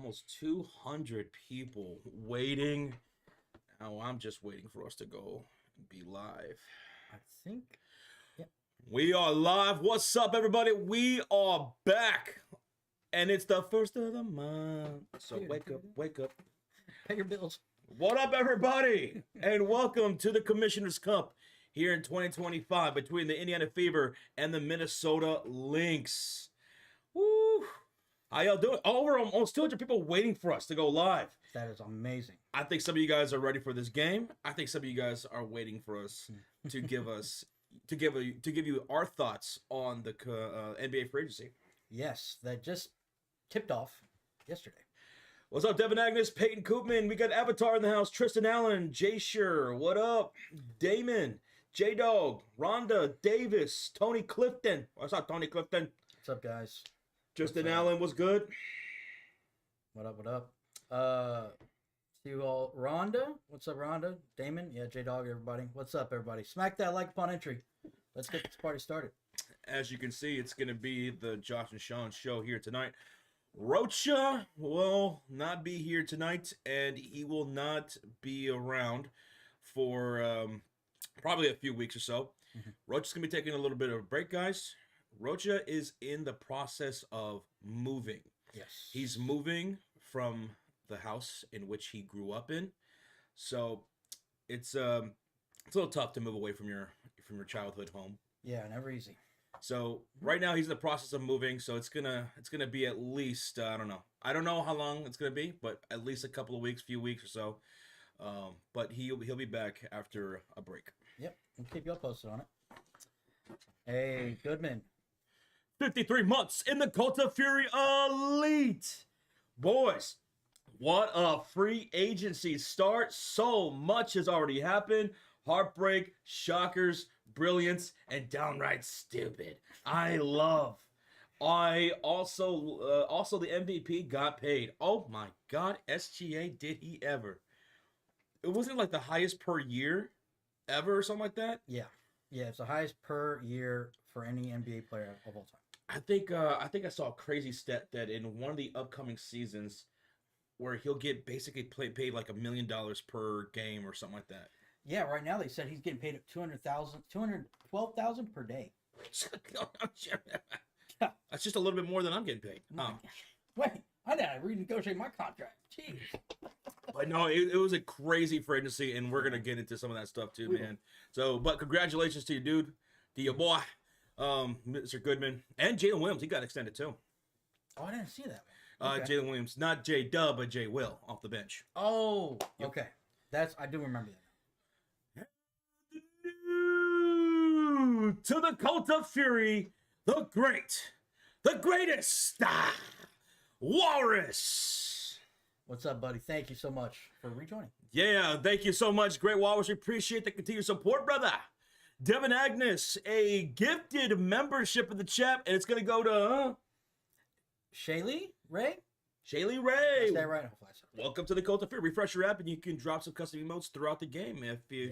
almost 200 people waiting. Now I'm just waiting for us to go and be live. I think. Yep. We are live. What's up, everybody? We are back. And it's the first of the month. So wake up, wake up. Pay your bills. What up, everybody? And welcome to the Commissioner's Cup here in 2025 between the Indiana Fever and the Minnesota Lynx. Woo! How y'all doing? Over almost 200 people waiting for us to go live. That is amazing. I think some of you guys are ready for this game. I think some of you guys are waiting for us to give us to give you our thoughts on the NBA free agency. Yes, that just tipped off yesterday. What's up, Devin Agnes, Peyton Koopman? We got Avatar in the house. Tristan Allen, Jay Sure. What up, Damon, J Dog, Rhonda Davis, Tony Clifton. What's up, Tony Clifton? What's up, guys? Tristan Allen was good. What up? What up? See you all. Rhonda, what's up, Rhonda? Damon, yeah, J Dog, everybody. What's up, everybody? Smack that like upon entry. Let's get this party started. As you can see, it's going to be the Josh and Sean show here tonight. Rocha will not be here tonight, and he will not be around for probably a few weeks or so. Rocha's going to be taking a little bit of a break, guys. Rocha is in the process of moving. Yes. He's moving from the house in which he grew up in. So it's a little tough to move away from your childhood home. Yeah, never easy. So right now he's in the process of moving, so it's gonna be at least I don't know how long it's gonna be, but at least a couple of weeks, few weeks or so. But he'll be back after a break. Yep, we'll keep you all posted on it. Hey, Goodman. 53 months in the Cult of Fury Elite. Boys, what a free agency start. So much has already happened. Heartbreak, shockers, brilliance, and downright stupid. I love. I also the MVP got paid. Oh my God, SGA, did he ever? It wasn't like the highest per year ever or something like that. Yeah, it's the highest per year for any NBA player of all time. I think I saw a crazy stat that in one of the upcoming seasons where he'll get basically paid like $1 million per game or something like that. Yeah, right now they said he's getting paid at $212,000 per day. That's just a little bit more than I'm getting paid. Wait, I gotta renegotiate my contract. Jeez. But no, it was a crazy free agency, and we're gonna get into some of that stuff too, man. So, but congratulations to you, dude, to your boy, Mr. Goodman, and Jalen Williams. He got extended too. Oh, I didn't see that one. Okay. Jalen Williams, not J Dub, but J Will off the bench. Oh, okay. I do remember that. To the Cult of Fury, the greatest, Walrus. What's up, buddy? Thank you so much for rejoining. Yeah, thank you so much, Great Walrus. We appreciate the continued support, brother. Devin Agnes, a gifted membership in the chat, and it's going to go to Shaylee Ray. Shaylee Ray. Is that right? Welcome to the Cult of Fear. Refresh your app, and you can drop some custom emotes throughout the game if you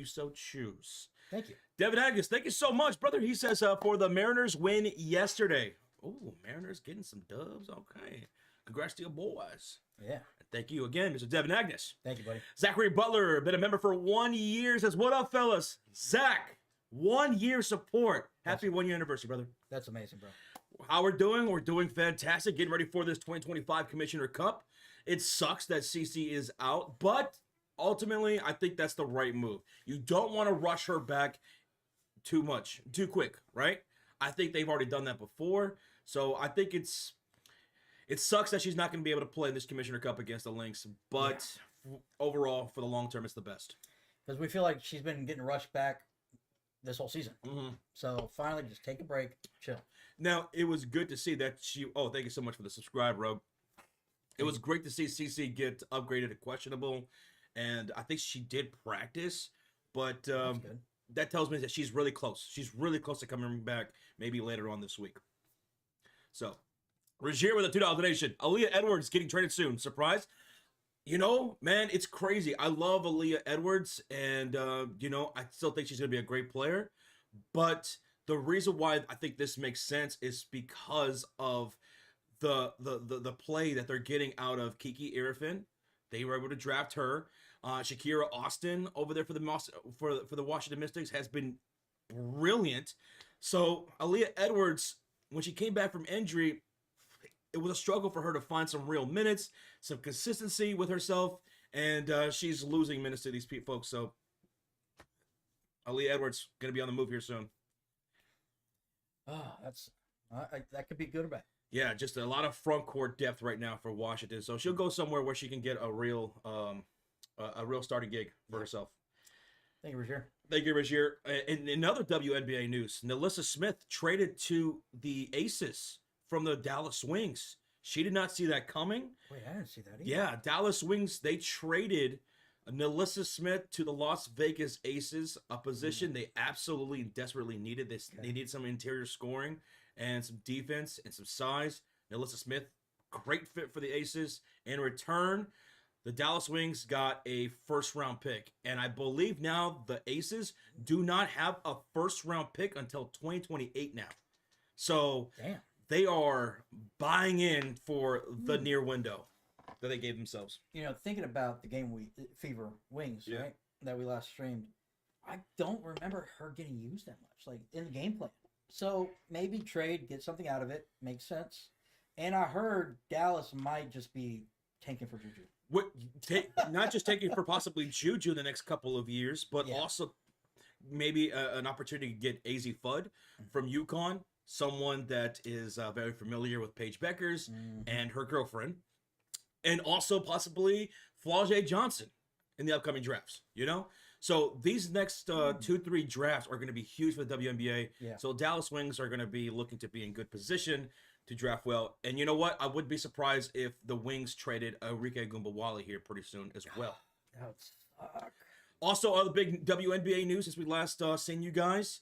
so choose. Thank you. Devin Agnes, thank you so much, brother. He says for the Mariners win yesterday. Oh, Mariners getting some dubs. Okay. Congrats to your boys. Yeah. Thank you again, Mr. Devin Agnes. Thank you, buddy. Zachary Butler, been a member for 1 year, says, what up, fellas? Zach, 1 year support. Happy 1 year anniversary, brother. That's amazing, bro. How we're doing? We're doing fantastic. Getting ready for this 2025 Commissioner Cup. It sucks that CC is out, but ultimately, I think that's the right move. You don't want to rush her back too quick, right? I think they've already done that before, so I think it sucks that she's not going to be able to play this Commissioner Cup against the Lynx, but overall, for the long term, it's the best. Because we feel like she's been getting rushed back this whole season. So finally, just take a break, chill. Now, it was good to see that she... Oh, thank you so much for the subscribe, Rogue. It was great to see CC get upgraded to questionable, and I think she did practice, but that tells me that she's really close. She's really close to coming back maybe later on this week. So, Rogier with a $2 donation. Aaliyah Edwards getting traded soon. Surprise? You know, man, it's crazy. I love Aaliyah Edwards, and, I still think she's going to be a great player, but the reason why I think this makes sense is because of the play that they're getting out of Kiki Irfin. They were able to draft her. Shakira Austin over there for the Washington Mystics has been brilliant. So Aaliyah Edwards, when she came back from injury, it was a struggle for her to find some real minutes, some consistency with herself, and she's losing minutes to these folks. So Aaliyah Edwards going to be on the move here soon. Oh, that could be good or bad. Yeah, just a lot of front court depth right now for Washington. So she'll go somewhere where she can get a real starting gig for herself. Thank you, Rozier. Thank you, Rozier. In other WNBA news, Nalissa Smith traded to the Aces from the Dallas Wings. She did not see that coming. Wait, I didn't see that either. Yeah, Dallas Wings, they traded Nalissa Smith to the Las Vegas Aces, a position they absolutely desperately needed. They needed some interior scoring and some defense and some size. Nalissa Smith, great fit for the Aces. In return, the Dallas Wings got a first-round pick. And I believe now the Aces do not have a first-round pick until 2028 now. So they are buying in for the near window that they gave themselves. You know, thinking about the game Fever Wings, right, that we last streamed, I don't remember her getting used that much, like in the game plan. So maybe trade, get something out of it, makes sense. And I heard Dallas might just be tanking for Juju. Not just taking for possibly Juju the next couple of years, but also maybe an opportunity to get AZ Fudd from UConn, someone that is very familiar with Paige Beckers and her girlfriend, and also possibly Flau'jae Johnson in the upcoming drafts, you know? So these next 2-3 drafts are going to be huge for the WNBA. Yeah. So Dallas Wings are going to be looking to be in good position to draft well. And you know what? I would be surprised if the Wings traded Arike Gumbawale here pretty soon as well. That would suck. Also, other big WNBA news since we last seen you guys.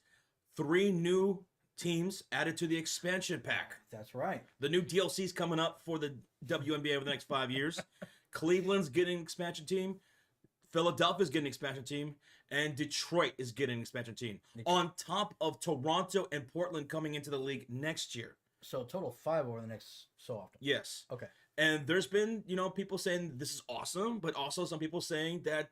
3 new teams added to the expansion pack. That's right. The new DLC's coming up for the WNBA over the next 5 years. Cleveland's getting an expansion team. Philadelphia's getting an expansion team. And Detroit is getting an expansion team. On top of Toronto and Portland coming into the league next year. So a total of 5 over the next so often. Yes. Okay. And there's been, people saying this is awesome, but also some people saying that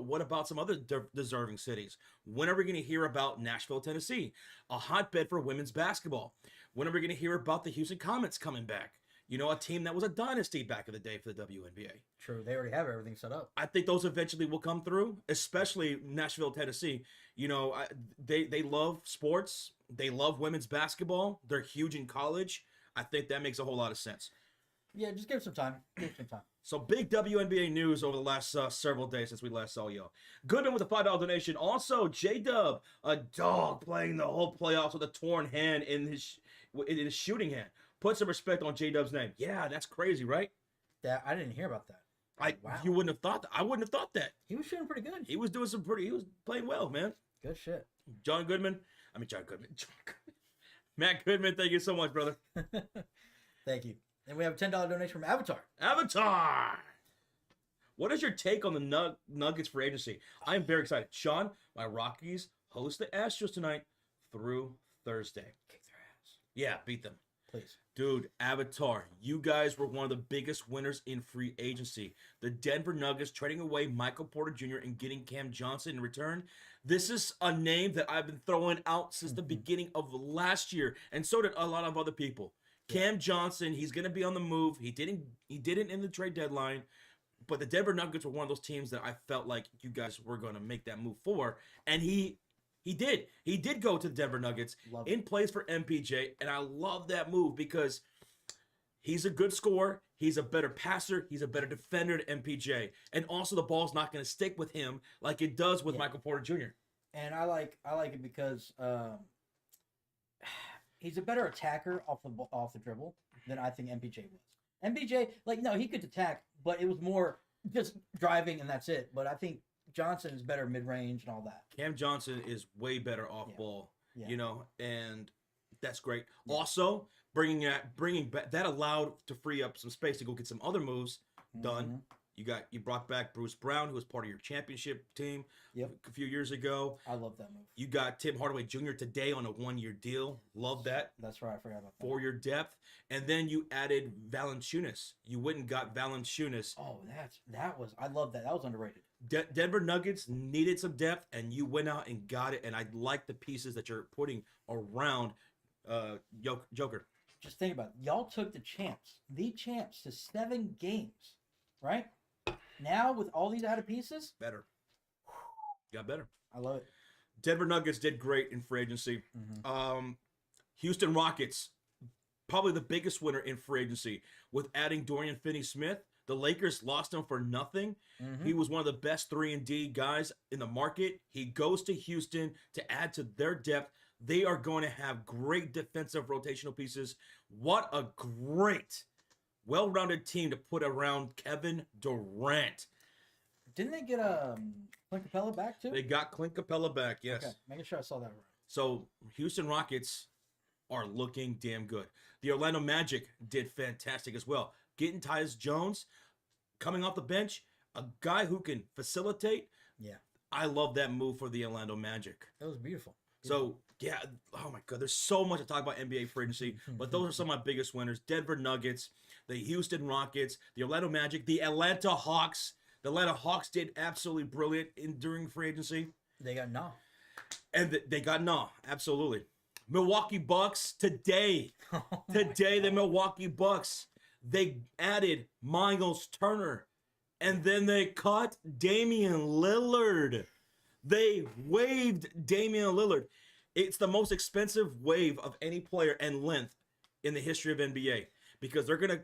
what about some other deserving cities? When are we going to hear about Nashville, Tennessee? A hotbed for women's basketball. When are we going to hear about the Houston Comets coming back? A team that was a dynasty back in the day for the WNBA. True. They already have everything set up. I think those eventually will come through, especially Nashville, Tennessee. They love sports. They love women's basketball. They're huge in college. I think that makes a whole lot of sense. Yeah, just give some time. So big WNBA news over the last several days since we last saw y'all. Goodman with a $5 donation. Also, J-Dub, a dog playing the whole playoffs with a torn hand in his shooting hand. Put some respect on J-Dub's name. Yeah, that's crazy, right? Yeah, I didn't hear about that. Wow. You wouldn't have thought that. I wouldn't have thought that. He was shooting pretty good. He was playing well, man. Good shit. John Goodman. Matt Goodman, thank you so much, brother. Thank you. And we have a $10 donation from Avatar. Avatar! What is your take on the Nuggets free agency? I am very excited. Sean, my Rockies host the Astros tonight through Thursday. Kick their ass. Yeah, beat them. Please. Dude, Avatar, you guys were one of the biggest winners in free agency. The Denver Nuggets trading away Michael Porter Jr. and getting Cam Johnson in return. This is a name that I've been throwing out since the beginning of last year, and so did a lot of other people. Cam Johnson, he's going to be on the move. He didn't in the trade deadline, but the Denver Nuggets were one of those teams that I felt like you guys were going to make that move for, and he did. He did go to the Denver Nuggets in place for MPJ, and I love that move because he's a good scorer. He's a better passer. He's a better defender than MPJ, and also the ball's not going to stick with him like it does with Michael Porter Jr. And I like it because he's a better attacker off the dribble than I think MPJ was. MPJ, he could attack, but it was more just driving and that's it. But I think Johnson is better mid-range and all that. Cam Johnson is way better off ball, and that's great. Yeah. Also, bringing back that allowed to free up some space to go get some other moves done You brought back Bruce Brown, who was part of your championship team a few years ago. I love that move. You got Tim Hardaway Jr. today on a 1-year deal. Love that. That's right. I forgot about that. For your depth. And then you added Valanciunas. You went and got Valanciunas. Oh, I love that. That was underrated. Denver Nuggets needed some depth, and you went out and got it. And I like the pieces that you're putting around Joker. Just think about it. Y'all took the champs to 7 games, right? Now, with all these added pieces, better. Got better. I love it. Denver Nuggets did great in free agency. Mm-hmm. Houston Rockets, probably the biggest winner in free agency with adding Dorian Finney-Smith. The Lakers lost him for nothing. Mm-hmm. He was one of the best 3-and-D guys in the market. He goes to Houston to add to their depth. They are going to have great defensive rotational pieces. What a great, well-rounded team to put around Kevin Durant. Didn't they get Clint Capella back too? They got Clint Capella back, yes. Okay, making sure I saw that right. So Houston Rockets are looking damn good. The Orlando Magic did fantastic as well. Getting Tyus Jones coming off the bench, a guy who can facilitate. Yeah. I love that move for the Orlando Magic. That was beautiful. So, yeah, oh my God, there's so much to talk about NBA free agency, but those are some of my biggest winners. Denver Nuggets, the Houston Rockets, the Orlando Magic, the Atlanta Hawks. The Atlanta Hawks did absolutely brilliant during free agency. They got nah. And they got absolutely. Milwaukee Bucks today. The Milwaukee Bucks. They added Miles Turner. And then they cut Damian Lillard. They waived Damian Lillard. It's the most expensive waive of any player and length in the history of NBA. Because they're going to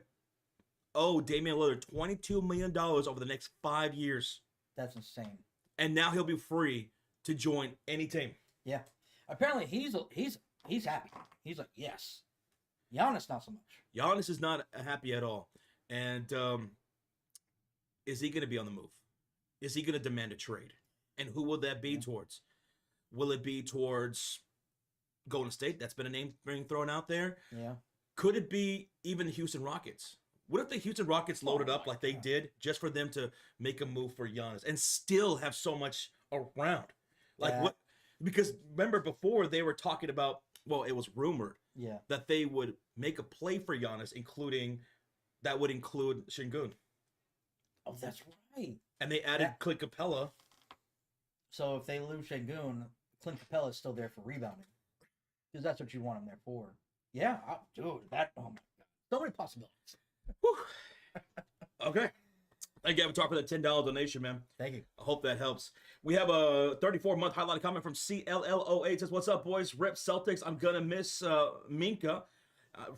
owe Damian Lillard $22 million over the next 5 years. That's insane. And now he'll be free to join any team. Yeah. Apparently he's happy. He's like, yes. Giannis not so much. Giannis is not happy at all. And is he going to be on the move? Is he going to demand a trade? And who will that be towards? Will it be towards Golden State? That's been a name being thrown out there. Yeah. Could it be even the Houston Rockets? What if the Houston Rockets loaded up like they did just for them to make a move for Giannis and still have so much around? Like what? Because remember before they were talking about, well, it was rumored that they would make a play for Giannis, that would include Şengün. Oh, that's right. And they added Clint Capella. So if they lose Şengün, Clint Capella is still there for rebounding. Because that's what you want him there for. Yeah, dude, oh my God. So many possibilities. Okay. Again, we talked for that $10 donation, man. Thank you. I hope that helps. We have a 34-month highlighted comment from CLLO8. Says, what's up, boys? Rep Celtics. I'm going to miss Minka.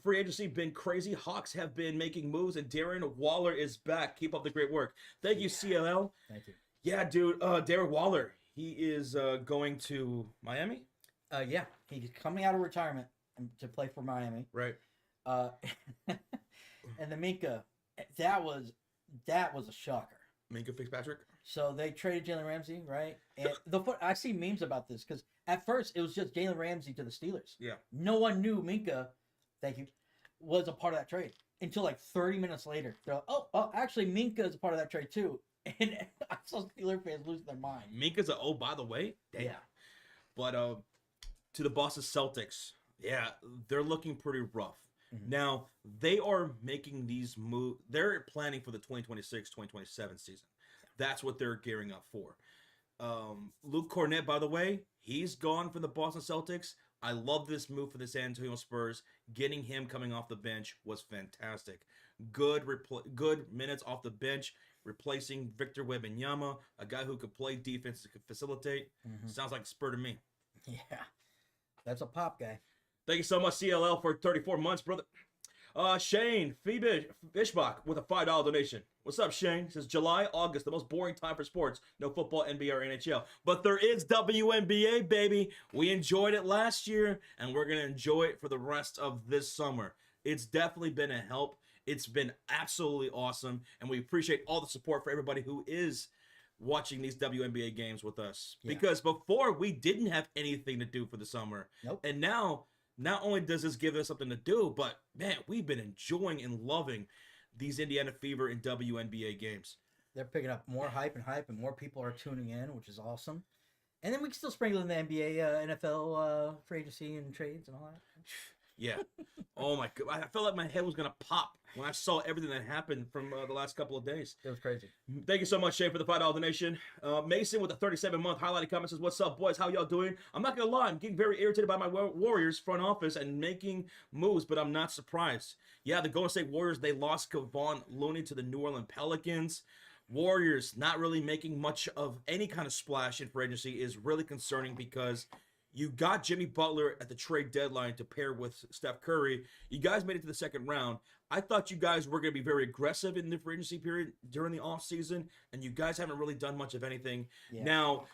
Free agency been crazy. Hawks have been making moves, and Darren Waller is back. Keep up the great work. Thank you, CLL. Thank you. Yeah, dude. Darren Waller, he is going to Miami? Yeah. He's coming out of retirement to play for Miami. Right. And the Minka, that was a shocker. Minka Fitzpatrick? So they traded Jalen Ramsey, right? And I see memes about this because at first it was just Jalen Ramsey to the Steelers. Yeah. No one knew Minka, thank you, was a part of that trade until like 30 minutes later. They're like, oh, actually Minka is a part of that trade too. And I saw Steelers fans losing their mind. Minka's by the way? Damn. Yeah. But to the Boston Celtics, yeah, they're looking pretty rough. Mm-hmm. Now, they are making these moves. They're planning for the 2026-2027 season. That's what they're gearing up for. Luke Cornett, by the way, he's gone from the Boston Celtics. I love this move for the San Antonio Spurs. Getting him coming off the bench was fantastic. Good minutes off the bench, replacing Victor Wembanyama, a guy who could play defense, could facilitate. Mm-hmm. Sounds like a Spur to me. Yeah, that's a pop guy. Thank you so much, CLL, for 34 months, brother. Shane Fishbach with a $5 donation. What's up, Shane? It says July, August, the most boring time for sports. No football, NBA, or NHL. But there is WNBA, baby. We enjoyed it last year, and we're going to enjoy it for the rest of this summer. It's definitely been a help. It's been absolutely awesome, and we appreciate all the support for everybody who is watching these WNBA games with us. Yeah. Because before, we didn't have anything to do for the summer. Nope. And now, not only does this give us something to do, but, man, we've been enjoying and loving these Indiana Fever and WNBA games. They're picking up more hype, and more people are tuning in, which is awesome. And then we can still sprinkle in the NBA, NFL free agency and trades and all that. Yeah. Oh my god! I felt like my head was gonna pop when I saw everything that happened from the last couple of days. It was crazy. Thank you so much, Shay, for the $5 donation. Mason with the 37-month highlighted comment says, "What's up, boys? How y'all doing?" I'm not gonna lie, I'm getting very irritated by my Warriors front office and making moves, but I'm not surprised. Yeah, the Golden State Warriors, they lost Kevon Looney to the New Orleans Pelicans. Warriors not really making much of any kind of splash in free agency is really concerning because you got Jimmy Butler at the trade deadline to pair with Steph Curry. You guys made it to the second round. I thought you guys were going to be very aggressive in the free agency period during the offseason, and you guys haven't really done much of anything. Yeah. Now,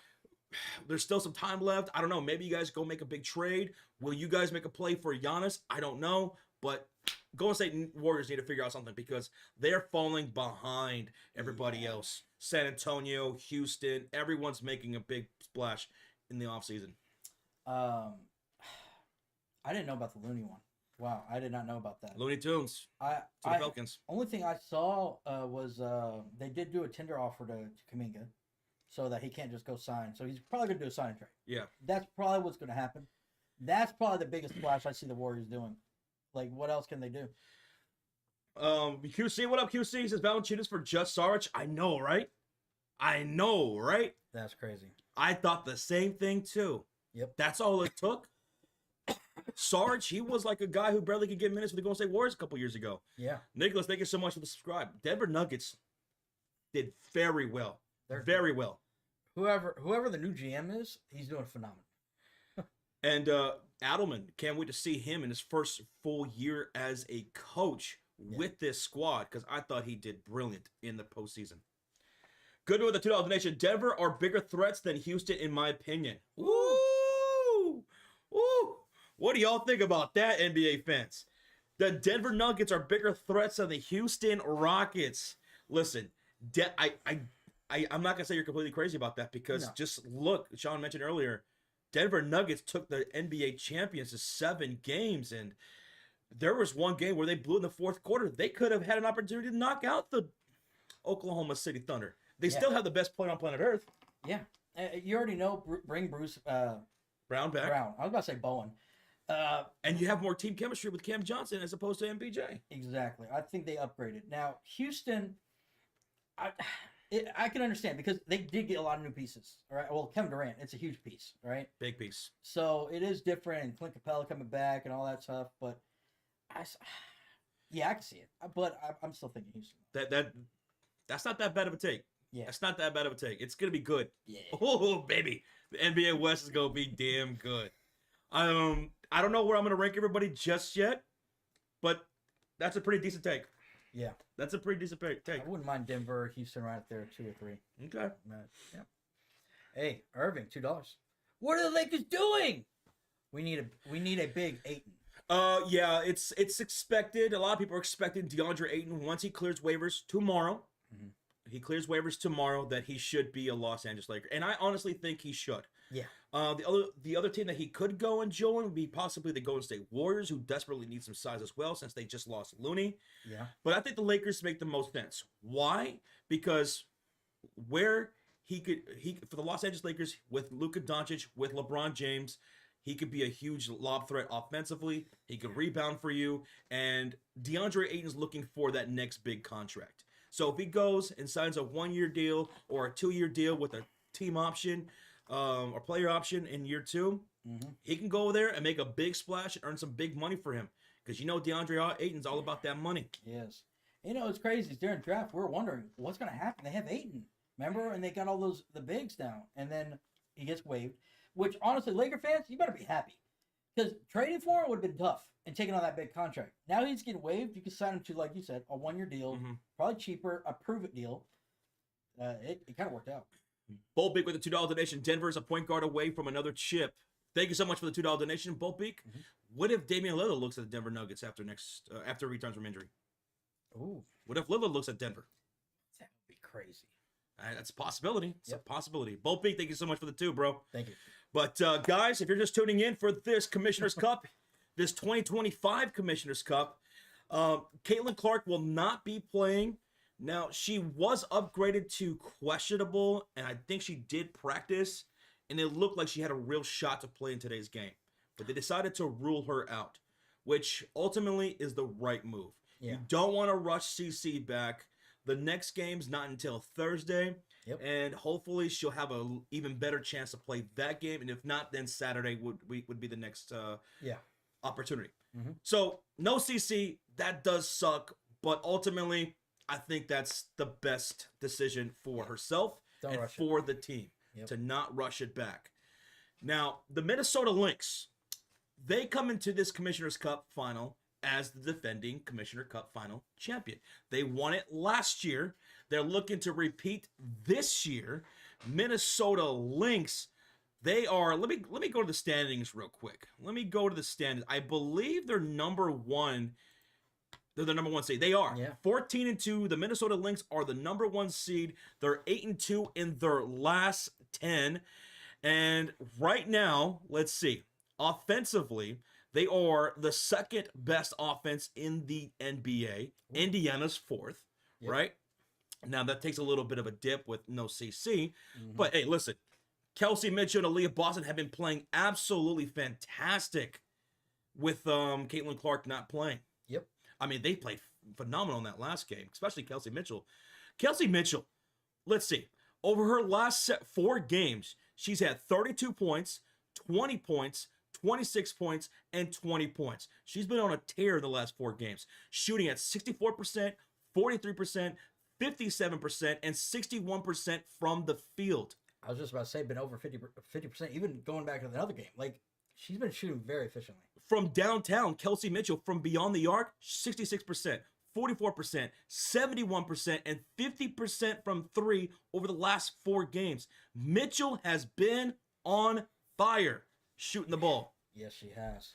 there's still some time left. I don't know. Maybe you guys go make a big trade. Will you guys make a play for Giannis? I don't know. But Golden State Warriors need to figure out something because they're falling behind everybody else. San Antonio, Houston, everyone's making a big splash in the offseason. I didn't know about the Looney one. Wow, I did not know about that. Looney Tunes to the Falcons. Only thing I saw was they did do a tender offer to Kuminga so that he can't just go sign. So he's probably going to do a sign and trade. Yeah. That's probably what's going to happen. That's probably the biggest splash I see the Warriors doing. Like, what else can they do? QC, what up, QC? He says Valanciunas for just Sarge. I know, right? That's crazy. I thought the same thing, too. Yep. That's all it took. Sarge, he was like a guy who barely could get minutes for the Golden State Warriors a couple years ago. Yeah. Nicholas, thank you so much for the subscribe. Denver Nuggets did very well. Very well. Whoever the new GM is, he's doing phenomenal. And Adelman, can't wait to see him in his first full year as a coach with this squad because I thought he did brilliant in the postseason. Good with the $2 donation. Denver are bigger threats than Houston, in my opinion. Woo! Woo! What do y'all think about that, NBA fans? The Denver Nuggets are bigger threats than the Houston Rockets. Listen, I'm not gonna say you're completely crazy about that because just look. Sean mentioned earlier, Denver Nuggets took the NBA champions to 7 games, and there was one game where they blew in the fourth quarter. They could have had an opportunity to knock out the Oklahoma City Thunder. They still have the best player on planet Earth. Yeah. You already know, bring Bruce Brown back. I was about to say Bowen. And you have more team chemistry with Cam Johnson as opposed to MPJ. Exactly. I think they upgraded. Now, Houston, I can understand because they did get a lot of new pieces. All right. Well, Kevin Durant, it's a huge piece, right? Big piece. So it is different, and Clint Capella coming back and all that stuff. But I can see it. But I'm still thinking Houston. That's not that bad of a take. Yeah. That's not that bad of a take. It's gonna be good. Yeah. Oh baby, the NBA West is gonna be damn good. I don't know where I'm gonna rank everybody just yet, but that's a pretty decent take. Yeah. That's a pretty decent take. I wouldn't mind Denver or Houston right up there, 2 or 3. Okay. Yeah. Hey, Irving, $2. What are the Lakers doing? We need a big Ayton. Yeah, it's expected. A lot of people are expecting DeAndre Ayton once he clears waivers tomorrow. Mm-hmm. He clears waivers tomorrow that he should be a Los Angeles Laker, and I honestly think he should. Yeah. The other team that he could go and join would be possibly the Golden State Warriors, who desperately need some size as well since they just lost Looney. Yeah. But I think the Lakers make the most sense. Why? Because where he for the Los Angeles Lakers with Luka Doncic, with LeBron James, he could be a huge lob threat offensively. He could rebound for you, and DeAndre Ayton's looking for that next big contract. So if he goes and signs a 1-year deal or a 2-year deal with a team option or player option in year 2, he can go there and make a big splash and earn some big money for him. Because DeAndre Ayton's all about that money. Yes. It's crazy. During draft, we were wondering what's going to happen. They have Ayton, remember? And they got all the bigs now. And then he gets waived. Which, honestly, Laker fans, you better be happy. Because trading for him would have been tough and taking on that big contract. Now he's getting waived. You can sign him to, like you said, a 1-year deal. Probably cheaper, a prove-it deal. It kind of worked out. Bolt Beak with a $2 donation. Denver is a point guard away from another chip. Thank you so much for the $2 donation, Bolt Beak. What if Damian Lillard looks at the Denver Nuggets after he returns from injury? Ooh. What if Lillard looks at Denver? That would be crazy. That's a possibility. It's a possibility. Bolt Beak, thank you so much for the 2, bro. Thank you. But, guys, if you're just tuning in for this Commissioner's Cup, this 2025 Commissioner's Cup, Caitlin Clark will not be playing Now, she was upgraded to questionable, and I think she did practice, and it looked like she had a real shot to play in today's game. But they decided to rule her out, which ultimately is the right move. Yeah. You don't want to rush CC back. The next game's not until Thursday, and hopefully she'll have an even better chance to play that game, and if not, then Saturday would be the next opportunity. Mm-hmm. So, no CC, that does suck, but ultimately, I think that's the best decision for herself and for the team to not rush it back. Now, the Minnesota Lynx, they come into this Commissioner's Cup final as the defending Commissioner Cup final champion. They won it last year. They're looking to repeat this year. Minnesota Lynx, they are, let me go to the standings real quick. Let me go to the standings. I believe they're number one. They're the number one seed. They are 14-2. The Minnesota Lynx are the number one seed. They're 8-2 in their last 10. And right now, let's see. Offensively, they are the second best offense in the NBA. Indiana's fourth, right? Now that takes a little bit of a dip with no CC, but hey, listen, Kelsey Mitchell and Aaliyah Boston have been playing absolutely fantastic with Caitlin Clark not playing. I mean, they played phenomenal in that last game, especially Kelsey Mitchell. Kelsey Mitchell, let's see. Over her last 4 games, she's had 32 points, 20 points, 26 points, and 20 points. She's been on a tear in the last 4 games, shooting at 64%, 43%, 57%, and 61% from the field. I was just about to say, been over 50%, even going back to the other game. Like, she's been shooting very efficiently. From downtown, Kelsey Mitchell, from beyond the arc, 66%, 44%, 71%, and 50% from 3 over the last 4 games. Mitchell has been on fire shooting the ball. Yes, she has.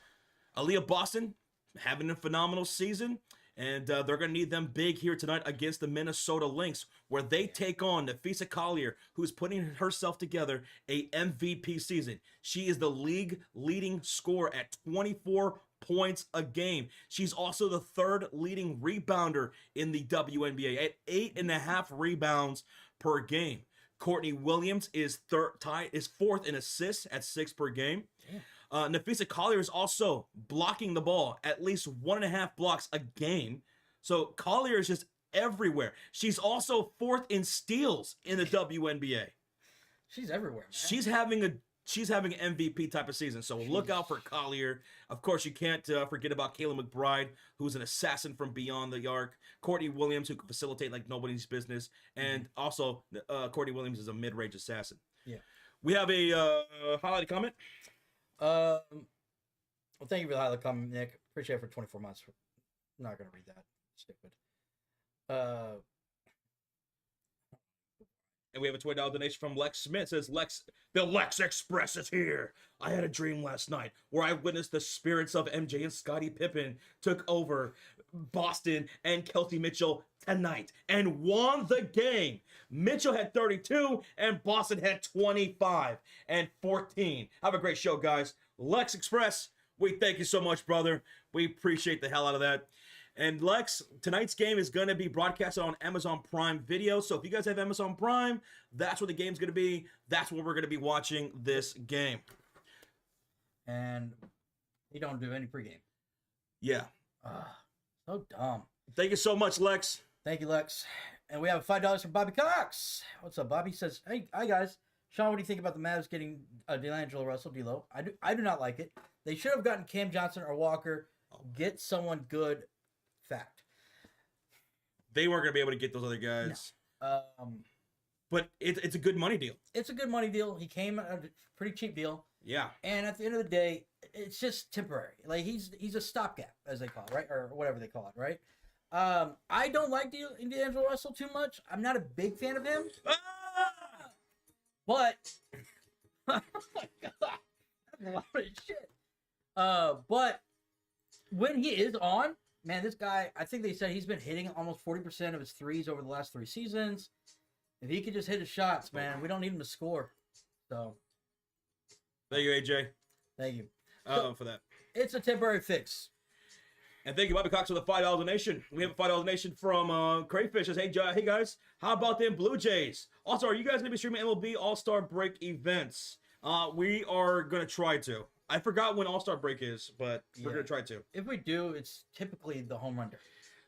Aaliyah Boston having a phenomenal season, and they're going to need them big here tonight against the Minnesota Lynx, where they take on Nafisa Collier, who's putting herself together a MVP season. She is the league leading scorer at 24 points a game. She's also the 3rd leading rebounder in the WNBA at 8.5 rebounds per game. Courtney Williams is 4th in assists at 6 per game. Nafisa Collier is also blocking the ball at least 1.5 blocks a game. So Collier is just everywhere. She's also 4th in steals in the WNBA. She's everywhere, man. She's having an MVP type of season. So look out for Collier. Of course, you can't forget about Kayla McBride, who's an assassin from beyond the arc. Courtney Williams, who can facilitate like nobody's business. And also, Courtney Williams is a mid-range assassin. Yeah. We have a highlighted comment. Well, thank you for the highlight comment, Nick. Appreciate it for 24 months. I'm not going to read that. Stupid. And we have a $20 donation from Lex Smith. It says, the Lex Express is here. I had a dream last night where I witnessed the spirits of MJ and Scottie Pippen took over Boston and Kelsey Mitchell tonight and won the game. Mitchell had 32 and Boston had 25 and 14. Have a great show, guys. Lex Express, we thank you so much, brother. We appreciate the hell out of that. And Lex, tonight's game is going to be broadcasted on Amazon Prime Video. So if you guys have Amazon Prime, that's where the game's going to be. That's where we're going to be watching this game. And you don't do any pregame. Yeah. So dumb. Thank you so much, Lex. Thank you, Lex. And we have $5 from Bobby Cox. What's up, Bobby? Says, hey, hi, guys. Sean, what do you think about the Mavs getting D'Angelo Russell, D'Lo? I do not like it. They should have gotten Cam Johnson or Walker. Get someone good. Fact. They weren't going to be able to get those other guys. No. But it's a good money deal. It's a good money deal. He came at a pretty cheap deal. Yeah. And at the end of the day, it's just temporary. Like, he's a stopgap, as they call it, right? Or whatever they call it, right? I don't like D'Angelo Russell too much. I'm not a big fan of him. But oh my God, that's a lot of shit. But when he is on, man, this guy, I think they said he's been hitting almost 40% of his threes over the last 3 seasons. If he could just hit his shots, man, we don't need him to score. So, thank you, AJ. Thank you. For that. It's a temporary fix. And thank you, Bobby Cox, for the $5 donation. We have a $5 donation from Crayfish. Says, hey guys, how about them Blue Jays? Also, are you guys going to be streaming MLB All-Star Break events? We are going to try to. I forgot when All-Star Break is, but we're going to try to. If we do, it's typically the home run derby.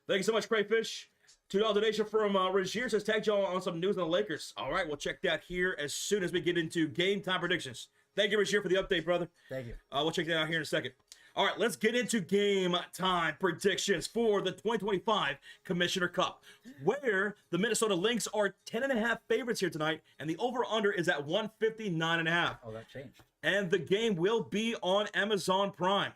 Thank you so much, Crayfish. $2 donation from Regier says, tag y'all on some news on the Lakers. All right, we'll check that here as soon as we get into game time predictions. Thank you, Regier, for the update, brother. Thank you. We'll check that out here in a second. All right, let's get into game time predictions for the 2025 Commissioner Cup, where the Minnesota Lynx are 10.5 favorites here tonight, and the over-under is at 159.5. Oh, that changed. And the game will be on Amazon Prime.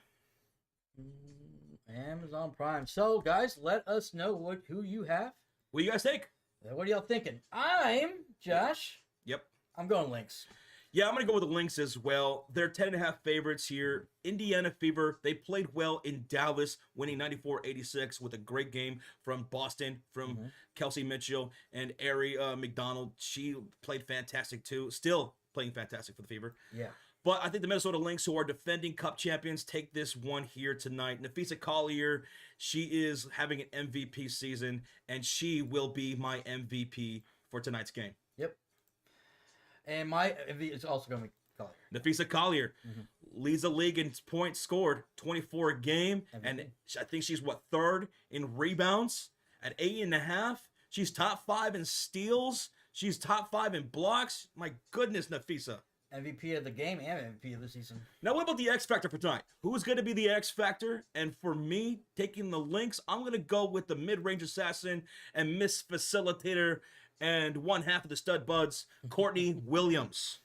Amazon Prime. So, guys, let us know who you have. What do you guys think? What are y'all thinking? I'm Josh. Yep. I'm going Lynx. Yeah, I'm going to go with the Lynx as well. They're 10.5 favorites here. Indiana Fever, they played well in Dallas, winning 94-86 with a great game from Boston, from Kelsey Mitchell and Ari McDonald. She played fantastic too. Still playing fantastic for the Fever. Yeah. But I think the Minnesota Lynx, who are defending Cup champions, take this one here tonight. Nafisa Collier, she is having an MVP season, and she will be my MVP for tonight's game. Yep. And my MVP is also going to be Collier. Nafisa Collier leads the league in points scored, 24 a game, and I think she's, third in rebounds at 8.5. She's top 5 in steals. She's top 5 in blocks. My goodness, Nafisa. MVP of the game and MVP of the season. Now, what about the X Factor for tonight? Who's going to be the X Factor? And for me, taking the Lynx, I'm going to go with the mid-range assassin and Miss Facilitator and one half of the stud buds, Courtney Williams.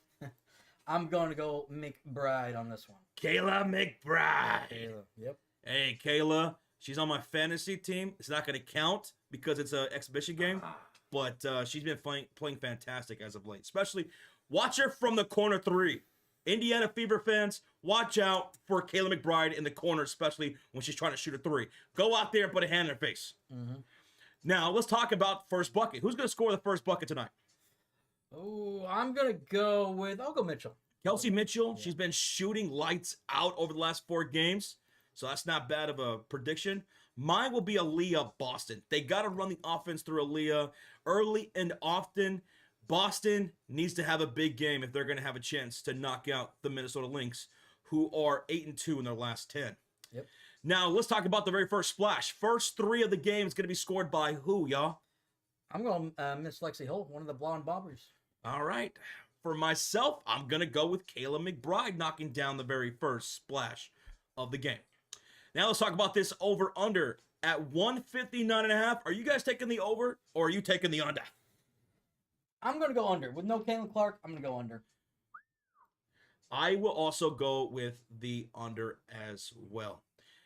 I'm going to go McBride on this one. Kayla McBride. Kayla, yep. Hey, Kayla, she's on my fantasy team. It's not going to count because it's an exhibition game, but she's been playing fantastic as of late. Especially, watch her from the corner 3. Indiana Fever fans, watch out for Kayla McBride in the corner, especially when she's trying to shoot a 3. Go out there and put a hand in her face. Now, let's talk about first bucket. Who's going to score the first bucket tonight? Oh, I'm going to go with, I'll go Mitchell. Kelsey Mitchell. Yeah. She's been shooting lights out over the last 4 games, so that's not bad of a prediction. Mine will be Aaliyah Boston. They got to run the offense through Aaliyah early and often. Boston needs to have a big game if they're going to have a chance to knock out the Minnesota Lynx, who are 8-2 in their last 10. Yep. Now, let's talk about the very first splash. First 3 of the games going to be scored by who, y'all? I'm going Miss Lexi Holt, one of the blonde bobbers. All right. For myself, I'm going to go with Kayla McBride knocking down the very first splash of the game. Now, let's talk about this over-under at 159.5. Are you guys taking the over, or are you taking the under? I'm going to go under. With no Caitlin Clark, I'm going to go under. I will also go with the under as well.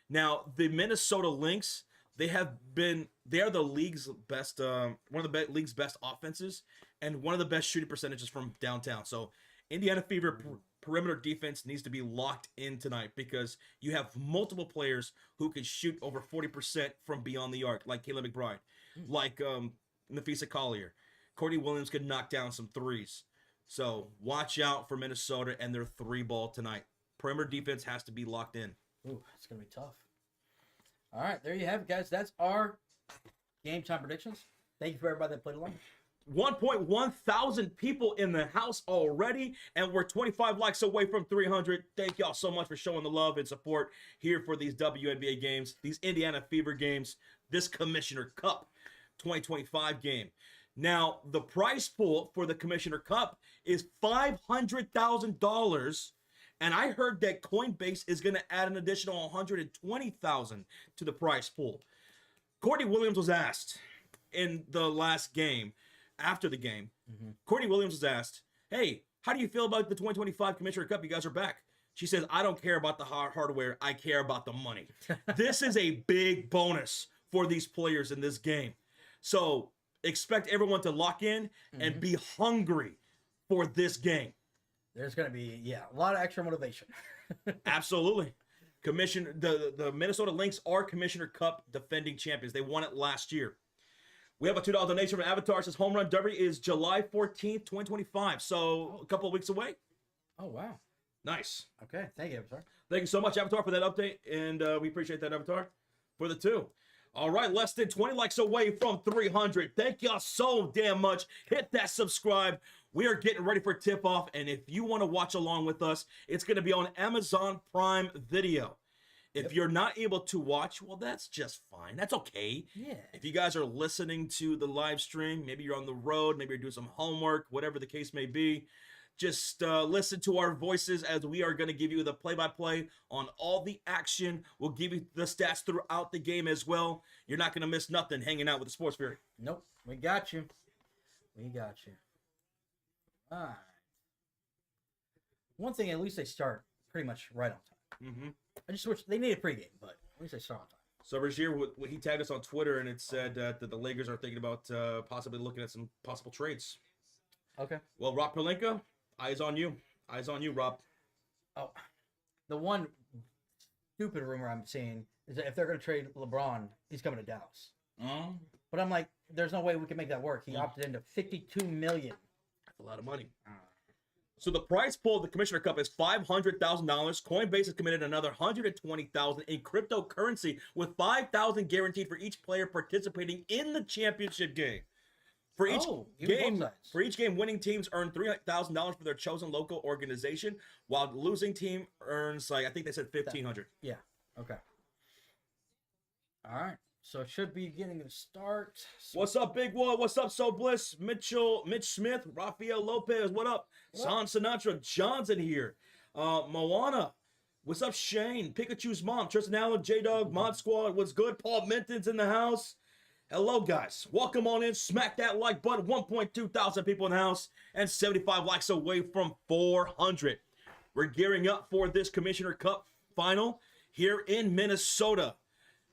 Now, the Minnesota Lynx, they are the league's best, one of the league's best offenses and one of the best shooting percentages from downtown. So Indiana Fever perimeter defense needs to be locked in tonight because you have multiple players who can shoot over 40% from beyond the arc, like Kayla McBride, like Nafisa Collier. Courtney Williams could knock down some threes. So watch out for Minnesota and their 3-ball tonight. Perimeter defense has to be locked in. Ooh, it's going to be tough. All right, there you have it, guys. That's our game time predictions. Thank you for everybody that played along. 1.1 thousand people in the house already, and we're 25 likes away from 300. Thank y'all so much for showing the love and support here for these WNBA games, these Indiana Fever games, this Commissioner Cup 2025 game. Now, the prize pool for the Commissioner Cup is $500,000, and I heard that Coinbase is going to add an additional $120,000 to the prize pool. Courtney Williams was asked in the last game, after the game, Courtney Williams was asked, hey, how do you feel about the 2025 Commissioner Cup? You guys are back. She says, I don't care about the hardware. I care about the money. This is a big bonus for these players in this game. So expect everyone to lock in and be hungry for this game. There's going to be, a lot of extra motivation. Absolutely. The Minnesota Lynx are Commissioner Cup defending champions. They won it last year. We have a $2 donation from Avatar. It says Home Run Derby is July 14th, 2025. So a couple of weeks away. Oh, wow. Nice. Okay. Thank you, Avatar. Thank you so much, Avatar, for that update. And we appreciate that, Avatar. for the 2. All right, less than 20 likes away from 300. Thank y'all so damn much. Hit that subscribe. We are getting ready for tip-off, and if you want to watch along with us, it's going to be on Amazon Prime Video. If you're not able to watch, well, that's just fine. That's okay. Yeah. If you guys are listening to the live stream, maybe you're on the road, maybe you're doing some homework, whatever the case may be, just listen to our voices as we are going to give you the play-by-play on all the action. We'll give you the stats throughout the game as well. You're not going to miss nothing hanging out with the Sports Fury. Nope. We got you. We got you. All right. One thing, at least they start pretty much right on time. Mm-hmm. I just wish they need a pregame, but at least they start on time. So Rozier, he tagged us on Twitter, and it said that the Lakers are thinking about possibly looking at some possible trades. Okay. Well, Rob Pelinka, eyes on you. Eyes on you, Rob. Oh, the one stupid rumor I'm seeing is that if they're going to trade LeBron, he's coming to Dallas. But I'm like, there's no way we can make that work. He opted into $52 million. That's a lot of money. So the prize pool of the Commissioner Cup is $500,000. Coinbase has committed another $120,000 in cryptocurrency, with $5,000 guaranteed for each player participating in the championship game. For each game, winning teams earn $300,000 for their chosen local organization, while the losing team earns, like, I think they said $1,500. Yeah. Okay. All right. So it should be getting a start. What's up, Big Wall? What's up, So Bliss? Mitch Smith, Rafael Lopez. What up? San Sinatra, Johnson here. Moana. What's up, Shane? Pikachu's mom. Tristan Allen, J-Dog, Mod Squad. What's good? Paul Minton's in the house. Hello, guys. Welcome on in. Smack that like button. 1.2 thousand people in the house and 75 likes away from 400. We're gearing up for this Commissioner Cup final here in Minnesota.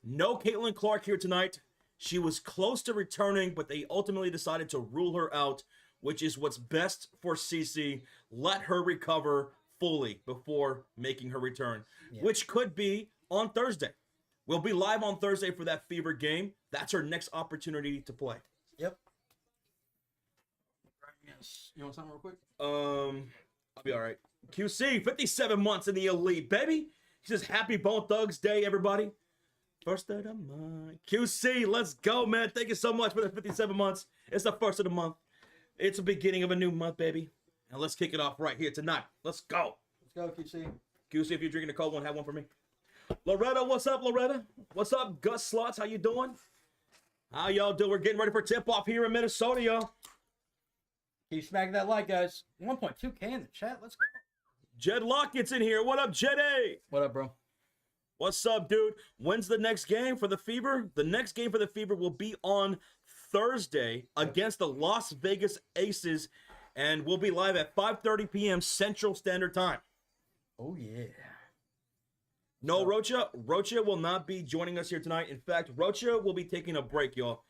No Caitlin Clark here tonight. She was close to returning, but they ultimately decided to rule her out, which is what's best for CC. Let her recover fully before making her return, which could be on Thursday. We'll be live on Thursday for that Fever game. That's her next opportunity to play. Yep. Yes. You want something real quick? I'll be all right. QC, 57 months in the elite, baby. He says, happy Bone Thugs Day, everybody. First of the month. QC, let's go, man. Thank you so much for the 57 months. It's the first of the month. It's the beginning of a new month, baby. And let's kick it off right here tonight. Let's go. Let's go, QC. QC, if you're drinking a cold one, have one for me. Loretta, what's up, Loretta? What's up, Gus Slots? How you doing? How y'all doing? We're getting ready for tip-off here in Minnesota, y'all. Keep smacking that like, guys. 1.2K in the chat. Let's go. Jed Lockett's in here. What up, Jed A? What up, bro? What's up, dude? When's the next game for the Fever? The next game for the Fever will be on Thursday against the Las Vegas Aces, and we'll be live at 5:30 p.m. Central Standard Time. Oh, yeah. No, Rocha. Rocha will not be joining us here tonight. In fact, Rocha will be taking a break, y'all.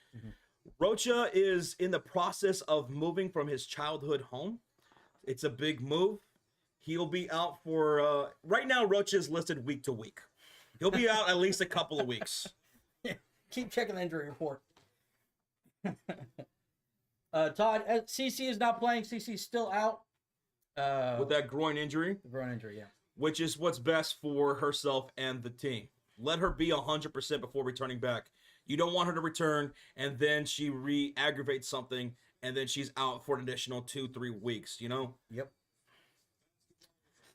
Rocha is in the process of moving from his childhood home. It's a big move. He'll be out for, right now, Rocha is listed week to week. He'll be out at least a couple of weeks. Keep checking the injury report. Todd, CC is not playing. CC is still out. With that groin injury. The groin injury, yeah. Which is what's best for herself and the team. Let her be 100% before returning back. You don't want her to return, and then she re-aggravates something, and then she's out for an additional 2-3 weeks, you know? Yep.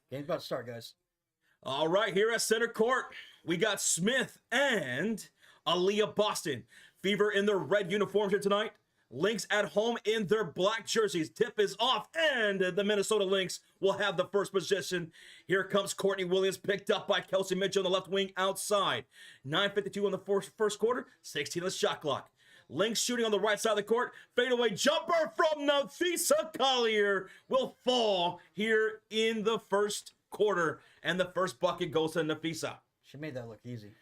Game's about to start, guys. All right, here at center court, we got Smith and Aaliyah Boston. Fever in their red uniforms here tonight. Lynx at home in their black jerseys. Tip is off, and the Minnesota Lynx will have the first possession. Here comes Courtney Williams, picked up by Kelsey Mitchell on the left wing outside. 9:52 on the first quarter, 16 on the shot clock. Lynx shooting on the right side of the court. Fadeaway jumper from Nafisa Collier will fall here in the first quarter, and the first bucket goes to Nafisa. She made that look easy.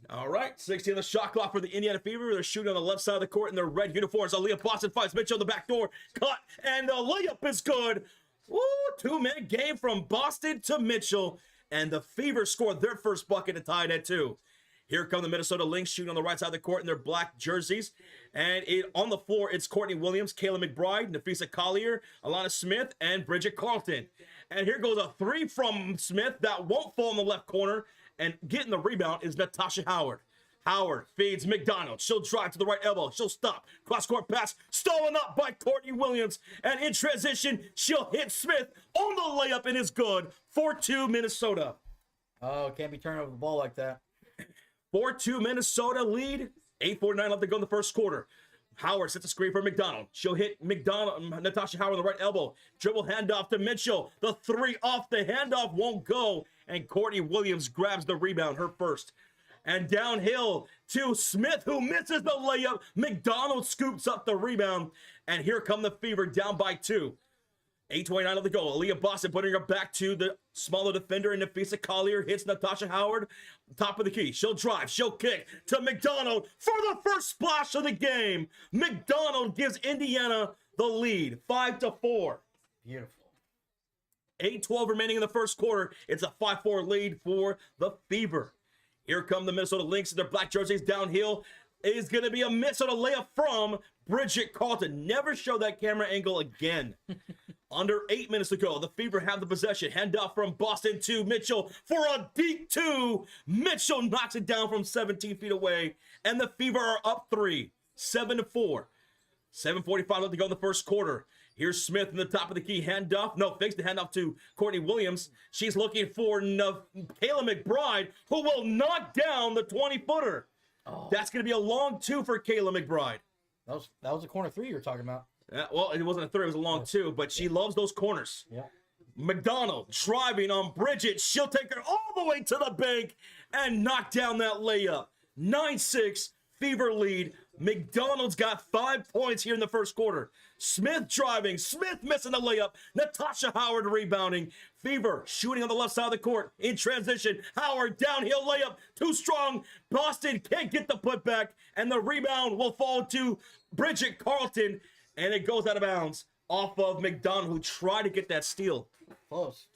All right, 16 on the shot clock for the Indiana Fever. They're shooting on the left side of the court in their red uniforms. Aaliyah Boston finds Mitchell on the back door. Cut, and the layup is good. Woo, 2-minute game from Boston to Mitchell, and the Fever scored their first bucket and tied at 2. Here come the Minnesota Lynx shooting on the right side of the court in their black jerseys. And on the floor, it's Courtney Williams, Kayla McBride, Nafisa Collier, Alana Smith, and Bridget Carlton. And here goes a 3 from Smith that won't fall in the left corner. And getting the rebound is Natasha Howard. Howard feeds McDonald. She'll drive to the right elbow. She'll stop. Cross-court pass. Stolen up by Courtney Williams. And in transition, she'll hit Smith on the layup and it's good. 4-2 Minnesota. Oh, can't be turning over the ball like that. 4-2 Minnesota lead. 8:49 left to go in the first quarter. Howard sets a screen for McDonald. She'll hit Natasha Howard on the right elbow. Dribble handoff to Mitchell. The three off the handoff won't go. And Courtney Williams grabs the rebound, her first. And downhill to Smith, who misses the layup. McDonald scoops up the rebound. And here come the Fever down by 2. 8:29 left to go. Aaliyah Boston putting her back to the smaller defender, and Nafisa Collier hits Natasha Howard. Top of the key. She'll drive. She'll kick to McDonald for the first splash of the game. McDonald gives Indiana the lead, 5-4. Beautiful. 8:12 remaining in the first quarter. It's a 5-4 lead for the Fever. Here come the Minnesota Lynx in their black jerseys downhill. It is going to be a Minnesota layup from Bridget Carlton. Never show that camera angle again. Under 8 minutes to go, the Fever have the possession. Handoff from Boston to Mitchell for a deep 2. Mitchell knocks it down from 17 feet away, and the Fever are up 3, 7-4. 7:45 left to go in the first quarter. Here's Smith in the top of the key. Handoff. No, fakes the handoff to Courtney Williams. She's looking for Kayla McBride, who will knock down the 20-footer. Oh. That's going to be a long 2 for Kayla McBride. That was a corner 3 you were talking about. Well, it wasn't a 3, it was a long 2, but she loves those corners. Yeah. McDonald driving on Bridget. She'll take her all the way to the bank and knock down that layup. 9-6, Fever lead. McDonald's got 5 points here in the first quarter. Smith driving. Smith missing the layup. Natasha Howard rebounding. Fever shooting on the left side of the court. In transition, Howard downhill layup. Too strong. Boston can't get the putback. And the rebound will fall to Bridget Carlton. And it goes out of bounds off of McDonald, who tried to get that steal. Close.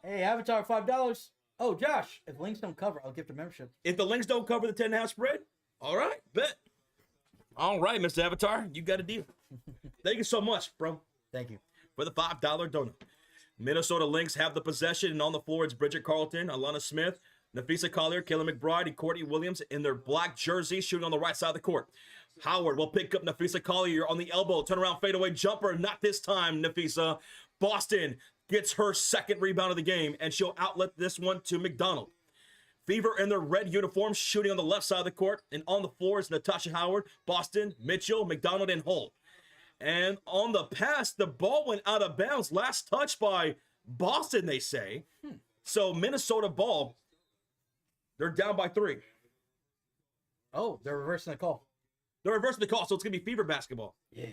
Hey, Avatar, $5. Oh, Josh, if Lynx don't cover, I'll gift a membership. If the Lynx don't cover the 10.5 spread, all right, bet. All right, Mr. Avatar, you got a deal. Thank you so much, bro. Thank you. For the $5 donut. Minnesota Lynx have the possession, and on the floor it's Bridget Carlton, Alana Smith, Nafisa Collier, Kayla McBride, and Courtney Williams in their black jerseys shooting on the right side of the court. Howard will pick up Nafisa Collier on the elbow, turn around, fadeaway jumper. Not this time, Nafisa. Boston gets her second rebound of the game, and she'll outlet this one to McDonald. Fever in their red uniforms shooting on the left side of the court, and on the floor is Natasha Howard, Boston, Mitchell, McDonald, and Holt. And on the pass, the ball went out of bounds. Last touch by Boston, they say. So Minnesota ball, they're down by 3. Oh, they're reversing the call. They're reversing the call, so it's going to be Fever basketball. Yeah.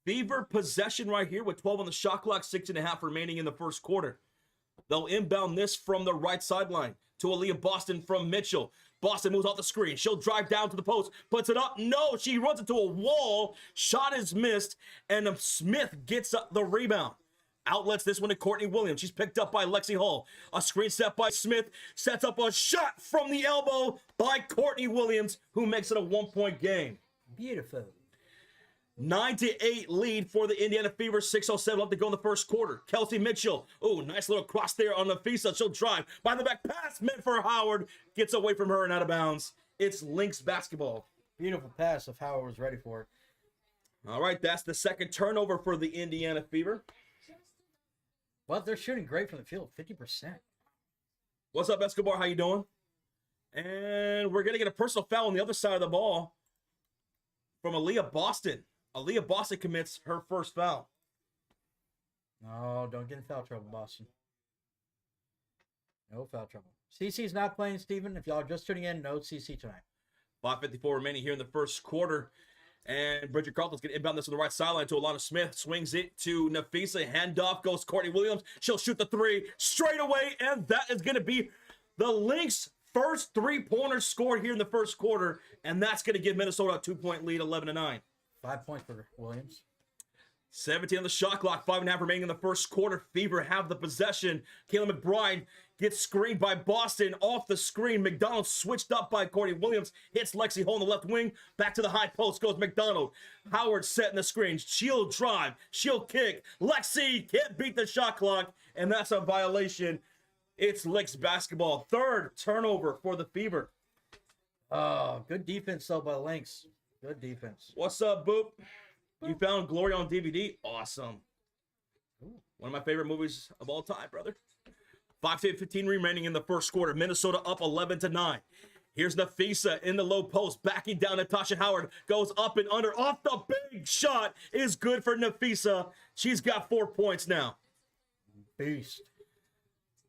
Fever possession right here with 12 on the shot clock, 6.5 remaining in the first quarter. They'll inbound this from the right sideline to Aaliyah Boston from Mitchell. Boston moves off the screen. She'll drive down to the post, puts it up. No, she runs into a wall. Shot is missed, and Smith gets the rebound. Outlets this one to Courtney Williams. She's picked up by Lexi Hall. A screen set by Smith. Sets up a shot from the elbow by Courtney Williams, who makes it a 1-point game. Beautiful. 9-8 lead for the Indiana Fever. 6:07 left to go in the first quarter. Kelsey Mitchell. Oh, nice little cross there on Nafisa. She'll drive. By the back pass meant for Howard. Gets away from her and out of bounds. It's Lynx basketball. Beautiful pass if Howard was ready for it. All right, that's the second turnover for the Indiana Fever. Well, they're shooting great from the field, 50%. What's up, Escobar? How you doing? And we're going to get a personal foul on the other side of the ball from Aaliyah Boston. Aaliyah Boston commits her first foul. No, don't get in foul trouble, Boston. No foul trouble. CC's not playing, Steven. If y'all are just tuning in, no CC tonight. 5:54 remaining here in the first quarter. And Bridget Carlton's going to inbound this to the right sideline to Alana Smith. Swings it to Nafisa. Handoff goes Courtney Williams. She'll shoot the 3 straight away. And that is going to be the Lynx first 3-pointer scored here in the first quarter. And that's going to give Minnesota a 2-point lead, 11-9. 5 points for Williams. 17 on the shot clock, 5.5 remaining in the first quarter. Fever have the possession. Kayla McBride gets screened by Boston off the screen. McDonald switched up by Courtney Williams. Hits Lexi Hole on the left wing. Back to the high post goes McDonald. Howard setting the screen. She'll drive. She'll kick. Lexi can't beat the shot clock. And that's a violation. It's Lynx basketball. Third turnover for the Fever. Oh, good defense though by Lynx. Good defense. What's up, Boop? You found Glory on DVD? Awesome. Ooh. One of my favorite movies of all time, brother. 5:15 remaining in the first quarter. Minnesota up 11-9. Here's Nafisa in the low post, backing down. Natasha Howard goes up and under. Off the big shot is good for Nafisa. She's got 4 points now. Beast.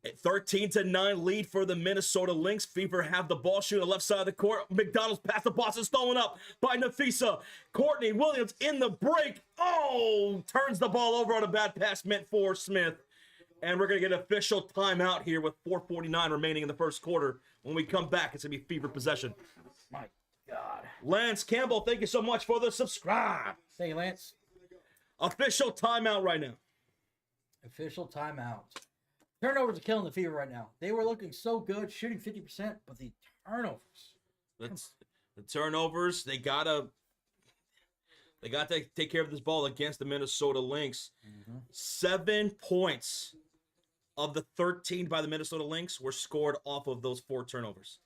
At 13-9 lead for the Minnesota Lynx. Fever have the ball shooting on the left side of the court. McDonald's pass the Boston stolen up by Nafisa. Courtney Williams in the break. Oh, turns the ball over on a bad pass meant for Smith. And we're going to get an official timeout here with 4:49 remaining in the first quarter. When we come back, it's going to be Fever possession. My God. Lance Campbell, thank you so much for the subscribe. Thank you, Lance. Official timeout right now. Official timeout. Turnovers are killing the Fever right now. They were looking so good, shooting 50%, but the turnovers. The turnovers, they gotta take care of this ball against the Minnesota Lynx. 7 points of the 13 by the Minnesota Lynx were scored off of those 4 turnovers.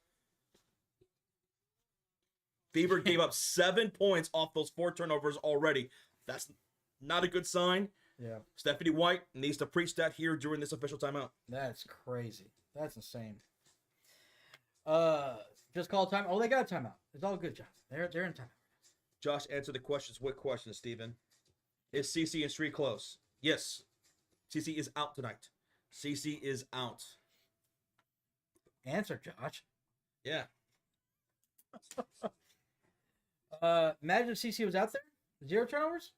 Fever gave up 7 points off those 4 turnovers already. That's not a good sign. Yeah. Stephanie White needs to preach that here during this official timeout. That's crazy. That's insane. Just call time. Oh, they got a timeout. It's all good, Josh. They're in timeout. Josh, answer the questions. What questions, Steven? Is CC and Street close? Yes. CC is out tonight. CC is out. Answer, Josh. Yeah. Imagine if CC was out there. 0 turnovers.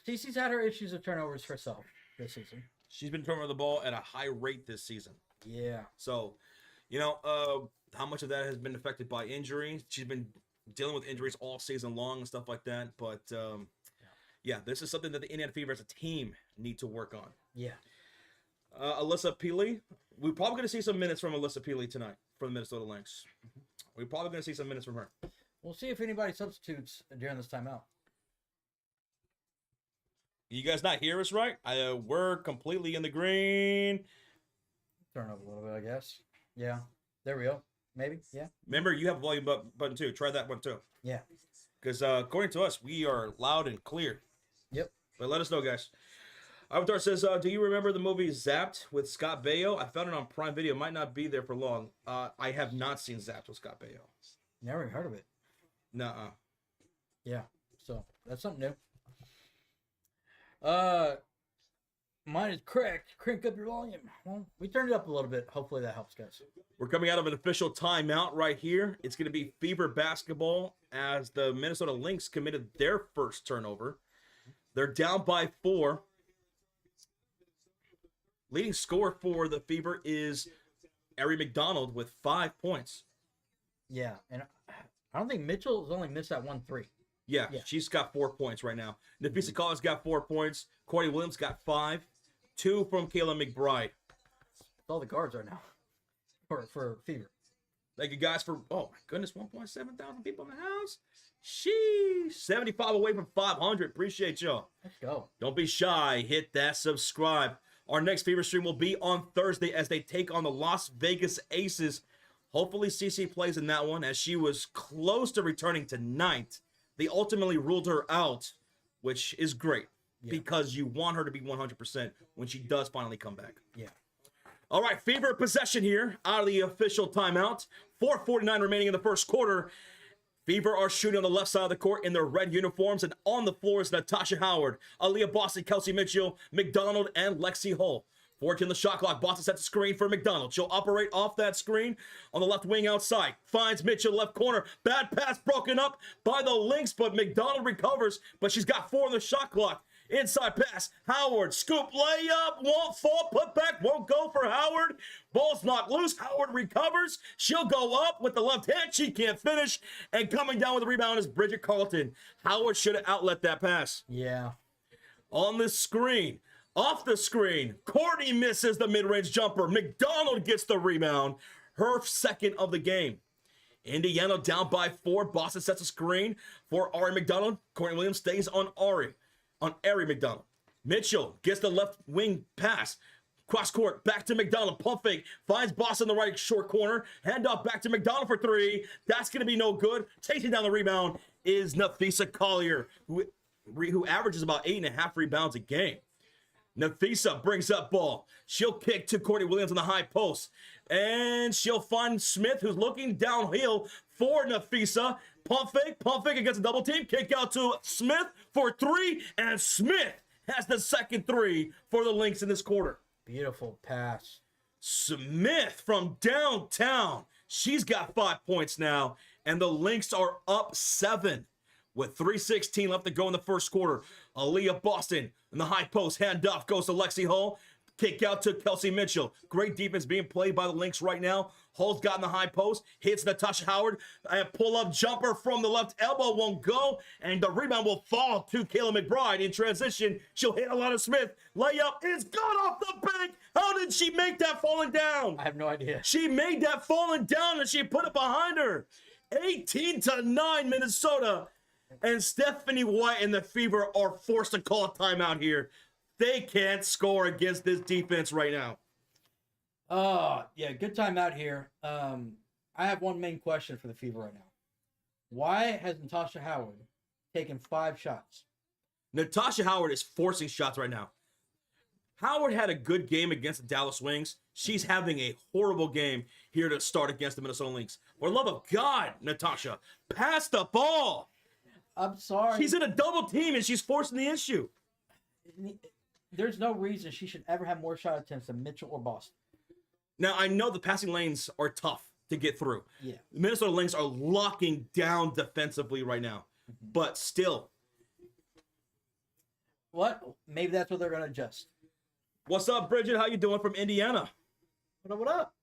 CC's had her issues of turnovers herself this season. She's been turning the ball at a high rate this season. Yeah. So, how much of that has been affected by injury? She's been dealing with injuries all season long and stuff like that. But, yeah, this is something that the Indiana Fever as a team need to work on. Yeah. Alyssa Peely. We're probably going to see some minutes from Alyssa Peely tonight for the Minnesota Lynx. We're probably going to see some minutes from her. We'll see if anybody substitutes during this timeout. You guys not hear us right? We're completely in the green. Turn up a little bit, I guess. Yeah. There we go. Maybe. Yeah. Remember, you have a volume button too. Try that one too. Yeah. Because according to us, we are loud and clear. Yep. But let us know, guys. Avatar says, do you remember the movie Zapped with Scott Baio? I found it on Prime Video. Might not be there for long. I have not seen Zapped with Scott Baio. Never even heard of it. Nuh-uh. Yeah. So, that's something new. Mine is correct. Crank up your volume. Well, we turned it up a little bit. Hopefully that helps, guys. We're coming out of an official timeout right here. It's going to be Fever basketball as the Minnesota Lynx committed their first turnover. They're down by 4. Leading scorer for the Fever is Ari McDonald with 5 points. Yeah, and I don't think Mitchell has only missed that 1 3. Yeah, she's got 4 points right now. Nafisa Collins got 4 points. Corey Williams got 5. 2 from Kayla McBride. That's all the guards are now for Fever. Thank you guys for, oh my goodness, 1.7 thousand people in the house. Sheesh. 75 away from 500. Appreciate y'all. Let's go. Don't be shy. Hit that subscribe. Our next Fever stream will be on Thursday as they take on the Las Vegas Aces. Hopefully CC plays in that one as she was close to returning tonight. They ultimately ruled her out, which is great because you want her to be 100% when she does finally come back. Yeah. All right, Fever possession here out of the official timeout. 4:49 remaining in the first quarter. Fever are shooting on the left side of the court in their red uniforms, and on the floor is Natasha Howard, Aaliyah Boston, Kelsey Mitchell, McDonald, and Lexi Hull. 14 the shot clock. Boston sets the screen for McDonald. She'll operate off that screen on the left wing outside. Finds Mitchell left corner. Bad pass broken up by the Lynx, but McDonald recovers, but she's got 4 on the shot clock. Inside pass. Howard. Scoop layup. Won't fall. Put back. Won't go for Howard. Ball's knocked loose. Howard recovers. She'll go up with the left hand. She can't finish. And coming down with the rebound is Bridget Carlton. Howard should have outlet that pass. Yeah. On the screen. Off the screen. Courtney misses the mid-range jumper. McDonald gets the rebound. Her second of the game. Indiana down by 4. Boston sets a screen for Ari McDonald. Courtney Williams stays on Ari McDonald. Mitchell gets the left wing pass. Cross court, back to McDonald. Pump fake, finds Boston in the right short corner. Hand off back to McDonald for 3. That's going to be no good. Chasing down the rebound is Nafisa Collier, who averages about 8.5 rebounds a game. Nafisa brings up ball. She'll kick to Courtney Williams on the high post. And she'll find Smith, who's looking downhill for Nafisa. Pump fake against a double team. Kick out to Smith for 3. And Smith has the second 3 for the Lynx in this quarter. Beautiful pass. Smith from downtown. She's got 5 points now. And the Lynx are up 7 with 3:16 left to go in the first quarter. Aaliyah Boston in the high post. Handoff goes to Lexi Hull. Kick out to Kelsey Mitchell. Great defense being played by the Lynx right now. Hull's got in the high post. Hits Natasha Howard. A pull-up jumper from the left elbow won't go. And the rebound will fall to Kayla McBride in transition. She'll hit Alana Smith. Layup is gone off the bank. How did she make that falling down? I have no idea. She made that falling down and she put it behind her. 18-9 Minnesota. And Stephanie White and the Fever are forced to call a timeout here. They can't score against this defense right now. Yeah, good timeout here. I have one main question for the Fever right now. Why has Natasha Howard taken 5 shots? Natasha Howard is forcing shots right now. Howard had a good game against the Dallas Wings. She's having a horrible game here to start against the Minnesota Lynx. For the love of God, Natasha, pass the ball. I'm sorry. She's in a double team and she's forcing the issue. There's no reason she should ever have more shot attempts than Mitchell or Boston. Now, I know the passing lanes are tough to get through. Yeah. The Minnesota Lynx are locking down defensively right now. But still. What? Maybe that's what they're going to adjust. What's up, Bridget? How you doing from Indiana? What up, what up?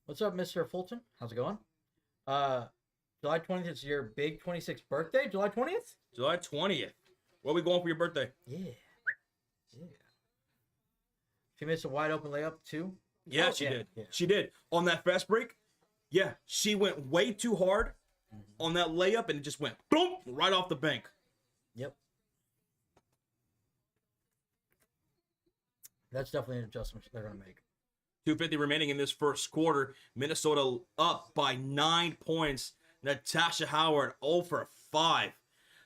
What's up, Mr. Fulton? How's it going? July 20th is your big 26th birthday? July 20th? July 20th. Where are we going for your birthday? Yeah. She missed a wide open layup, too? Yeah, she did. Yeah. She did. On that fast break, yeah, she went way too hard on that layup, and it just went boom, right off the bank. Yep. That's definitely an adjustment they're going to make. 2:50 remaining in this first quarter. Minnesota up by 9 points. Natasha Howard 0 for 5.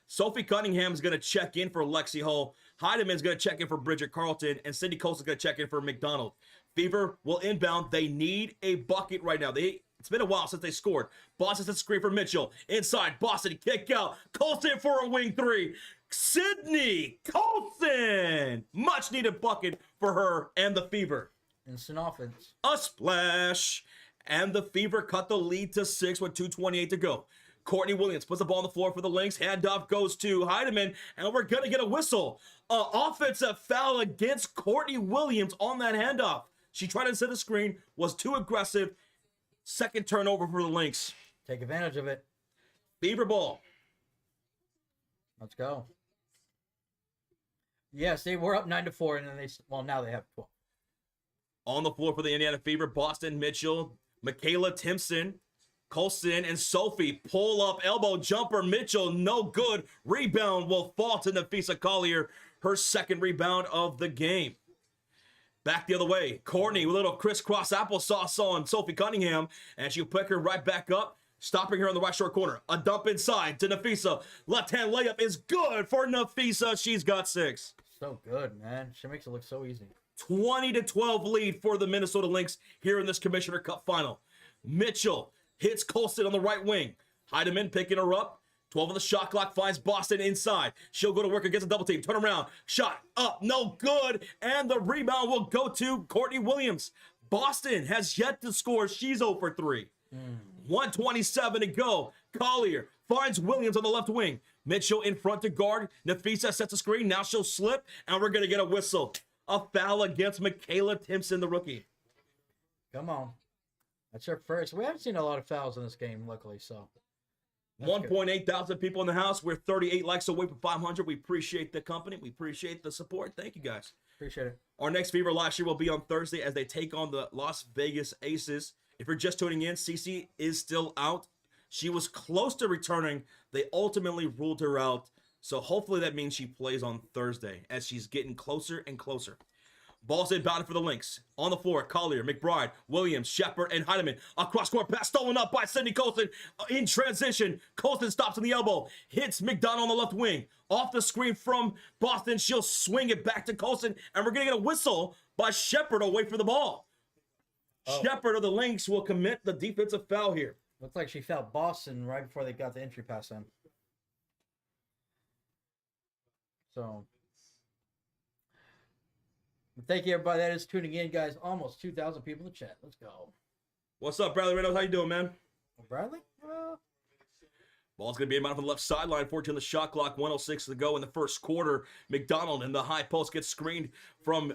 Sophie Cunningham is going to check in for Lexi Hull. Heideman's going to check in for Bridget Carlton. And Cindy Coles is going to check in for McDonald. Fever will inbound. They need a bucket right now. It's been a while since they scored. Boston sets a screen for Mitchell. Inside, Boston kick out. Colson for a wing 3. Sydney Colson. Much needed bucket for her and the Fever. Instant offense. A splash. And the Fever cut the lead to 6 with 2:28 to go. Courtney Williams puts the ball on the floor for the Lynx. Handoff goes to Heideman, and we're going to get a whistle. Offensive foul against Courtney Williams on that handoff. She tried to set a screen, was too aggressive. Second turnover for the Lynx. Take advantage of it. Fever ball. Let's go. Yes, they were up 9-4, and then now they have 12. On the floor for the Indiana Fever, Boston, Mitchell, Michaela Timpson, Colson, and Sophie. Pull up, elbow jumper, Mitchell, no good. Rebound will fall to Nafisa Collier, her second rebound of the game. Back the other way, Courtney with a little crisscross applesauce on Sophie Cunningham, and she'll pick her right back up, stopping her in the right short corner. A dump inside to Nafisa. Left-hand layup is good for Nafisa. She's got 6. So good, man. She makes it look so easy. 20-12 lead for the Minnesota Lynx here in this Commissioner Cup final. Mitchell hits Colson on the right wing. Heideman picking her up. 12 on the shot clock, finds Boston inside. She'll go to work against a double team. Turn around. Shot up. No good. And the rebound will go to Courtney Williams. Boston has yet to score. She's 0 for 3. 1:27 to go. Collier finds Williams on the left wing. Mitchell in front to guard. Nafisa sets a screen. Now she'll slip. And we're going to get a whistle. A foul against Michaela Timpson, the rookie. Come on. That's her first. We haven't seen a lot of fouls in this game, luckily, so. 1.8 thousand people in the house. We're 38 likes away from 500. We appreciate the company. We appreciate the support. Thank you, guys. Appreciate it. Our next Fever last year will be on Thursday as they take on the Las Vegas Aces. If you're just tuning in, Cece is still out. She was close to returning. They ultimately ruled her out. So hopefully that means she plays on Thursday as she's getting closer and closer. Ball's inbounded for the Lynx. On the floor, Collier, McBride, Williams, Shepard, and Heidemann. A cross-court pass stolen up by Sydney Colson. In transition, Colson stops on the elbow. Hits McDonald on the left wing. Off the screen from Boston. She'll swing it back to Colson. And we're going to get a whistle by Shepard away from the ball. Shepard of the Lynx will commit the defensive foul here. Looks like she fouled Boston right before they got the entry pass in. So... thank you, everybody that is tuning in, guys. Almost 2,000 people in the chat. Let's go. What's up, Bradley Reynolds? How you doing, man? Bradley? Ball's going to be inbound from the left sideline. 14 on the shot clock. 1:06 to go in the first quarter. McDonald in the high post gets screened from